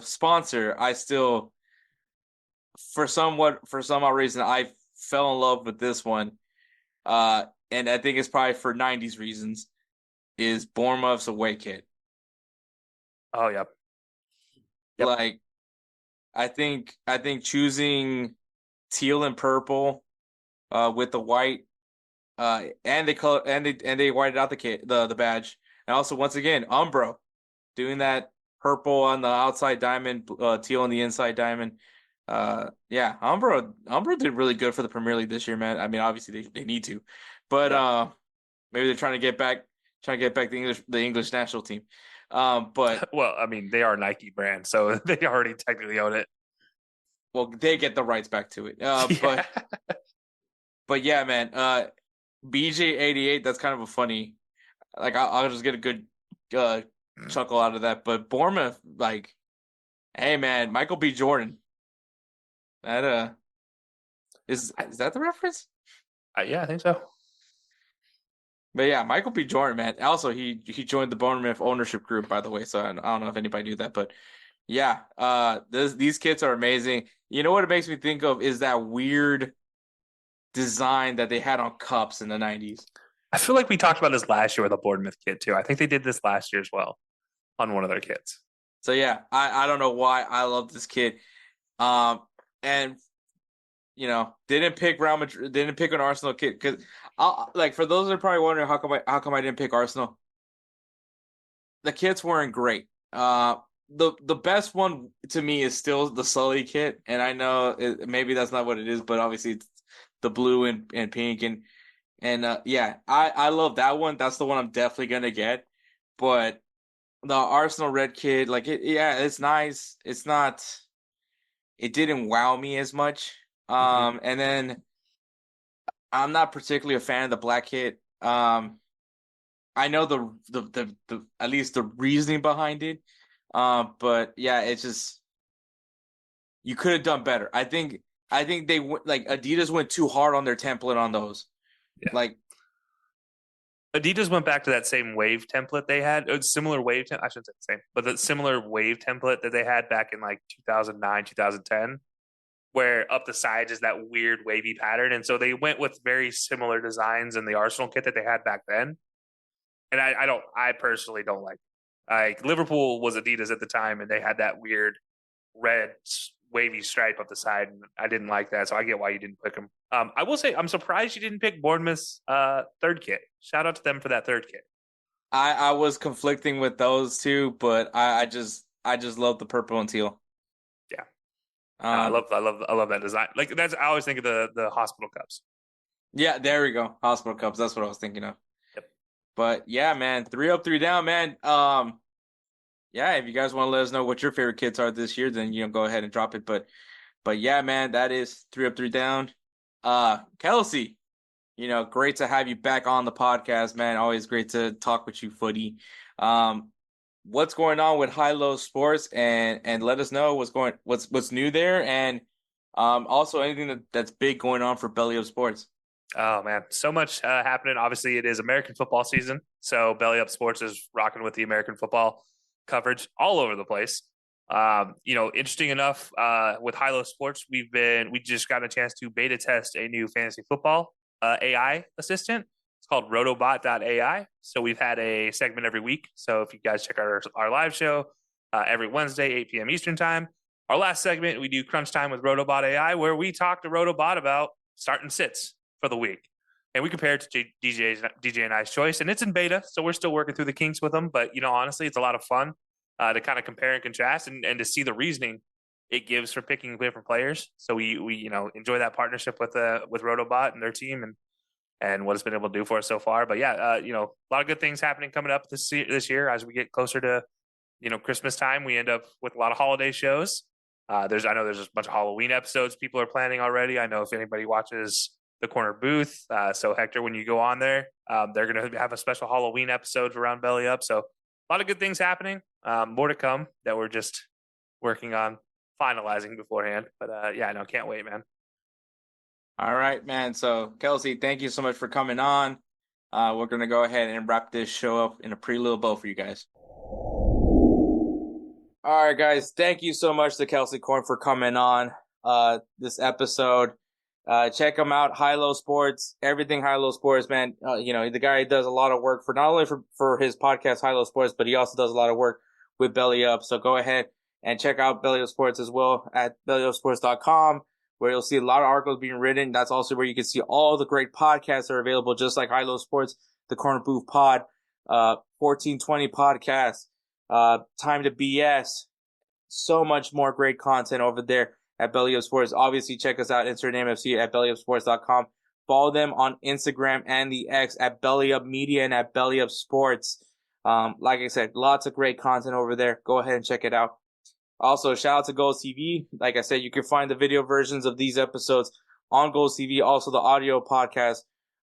sponsor, I still, for some odd reason, I fell in love with this one. And I think it's probably for 90s reasons, is Bournemouth's away kit. Oh, yep. Like, I think choosing teal and purple with the white, and they whited out the kit, the badge. And also, once again, Umbro doing that purple on the outside diamond, teal on the inside diamond. Yeah, Umbro did really good for the Premier League this year, man. I mean, obviously they need to, but maybe they're trying to get back the English national team. But well, I mean, they are a Nike brand, so they already technically own it. Well, they get the rights back to it. But yeah, man. BJ88. That's kind of a funny. Like, I'll just get a good chuckle out of that. But Bournemouth, like, hey, man, Michael B. Jordan. That is that the reference? Yeah, I think so. But yeah, Michael B. Jordan, man. Also, he joined the Bournemouth ownership group, by the way. So I don't know if anybody knew that, but yeah, these kits are amazing. You know what it makes me think of is that weird design that they had on cups in the 90s. I feel like we talked about this last year with a Bournemouth kit too. I think they did this last year as well on one of their kits. So yeah, I don't know why I love this kit. And didn't pick Real Madrid, didn't pick an Arsenal kit because, like, for those that are probably wondering how come I didn't pick Arsenal, the kits weren't great. The best one to me is still the Sully kit, and I know maybe that's not what it is, but obviously it's the blue and pink and yeah, I love that one. That's the one I'm definitely gonna get. But the Arsenal red kit, like it's nice. It's not. It didn't wow me as much. And then I'm not particularly a fan of the black kit. I know the at least the reasoning behind it. But yeah, it's just you could have done better. I think they like Adidas went too hard on their template on those. Yeah. Like Adidas went back to that same wave template they had. It was similar wave. I shouldn't say the same, but the similar wave template that they had back in like 2009, 2010, where up the sides is that weird wavy pattern. And so they went with very similar designs in the Arsenal kit that they had back then. And I personally don't like it. Like Liverpool was Adidas at the time, and they had that weird red wavy stripe up the side, and I didn't like that. So I get why you didn't pick them. I will say I'm surprised you didn't pick Bournemouth's third kit. Shout out to them for that third kit. I was conflicting with those two, but I just love the purple and teal. Yeah, I love that design. Like I always think of the hospital cups. Yeah, there we go. Hospital cups. That's what I was thinking of. Yep. But yeah, man, 3 up, 3 down, man. Yeah, if you guys want to let us know what your favorite kits are this year, then go ahead and drop it. But yeah, man, that is 3 up, 3 down. Kelcey, great to have you back on the podcast, man. Always great to talk with you, footy. What's going on with High Low Sports, and let us know what's new there, and also anything that's big going on for BellyUpSports. Oh man, so much happening. Obviously, it is American football season, so BellyUpSports is rocking with the American football coverage all over the place. Interesting enough, with High Low Sports, we just got a chance to beta test a new fantasy football AI assistant. It's called Rotobot.ai. So we've had a segment every week. So if you guys check out our live show every Wednesday, 8 p.m. Eastern time, our last segment, we do Crunch Time with Rotobot AI, where we talk to Rotobot about starting sits for the week. And we compare it to DJ and I's choice. And it's in beta, so we're still working through the kinks with them. But, honestly, it's a lot of fun to kind of compare and contrast and to see the reasoning it gives for picking different players. So we enjoy that partnership with Rotobot and their team and what it's been able to do for us so far. But yeah, a lot of good things happening coming up this year as we get closer to, Christmas time. We end up with a lot of holiday shows. I know there's a bunch of Halloween episodes people are planning already. I know if anybody watches the Corner Booth, so Hector, when you go on there, they're going to have a special Halloween episode around Belly Up. So a lot of good things happening. More to come that we're just working on finalizing beforehand. But can't wait, man. All right, man. So, Kelcey, thank you so much for coming on. We're going to go ahead and wrap this show up in a pretty little bow for you guys. All right, guys. Thank you so much to Kelcey Corn for coming on this episode. Check him out, High Low Sports, everything High Low Sports, man. The guy does a lot of work for not only for his podcast, High Low Sports, but he also does a lot of work with Belly Up. So go ahead and check out Belly Up Sports as well at BellyUpSports.com, where you'll see a lot of articles being written. That's also where you can see all the great podcasts that are available, just like High Low Sports, the Corner Booth Pod, 1420 Podcast, Time to BS. So much more great content over there at Belly Up Sports. Obviously, check us out, insert name FC at BellyUpSports.com. Follow them on Instagram and the X at BellyUpMedia and at BellyUpSports. Like I said, lots of great content over there. Go ahead and check it out. Also, shout out to GolzTV. Like I said, you can find the video versions of these episodes on GolzTV. Also, the audio podcast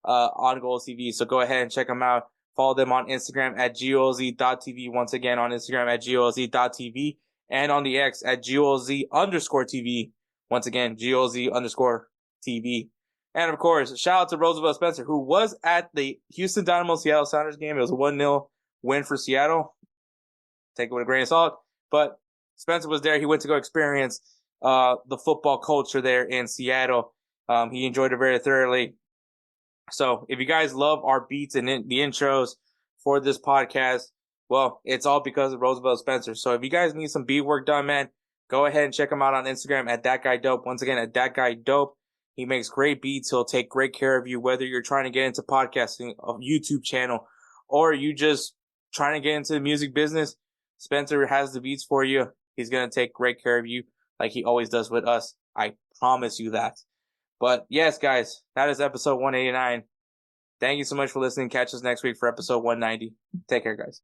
on GolzTV. So go ahead and check them out. Follow them on Instagram at golz.tv. Once again, on Instagram at golz.tv. And on the X at golz_TV. Once again, golz_TV. And of course, shout out to Roosevelt Spencer, who was at the Houston Dynamo Seattle Sounders game. It was a 1-0 win for Seattle. Take it with a grain of salt. But Spencer was there. He went to go experience the football culture there in Seattle. He enjoyed it very thoroughly. So if you guys love our beats and the intros for this podcast, well, it's all because of Roosevelt Spencer. So if you guys need some beat work done, man, go ahead and check him out on Instagram at ThatGuyDope. Once again, at ThatGuyDope. He makes great beats. He'll take great care of you, whether you're trying to get into podcasting, a YouTube channel, or you just trying to get into the music business. Spencer has the beats for you. He's going to take great care of you like he always does with us. I promise you that. But yes, guys, that is episode 189. Thank you so much for listening. Catch us next week for episode 190. Take care, guys.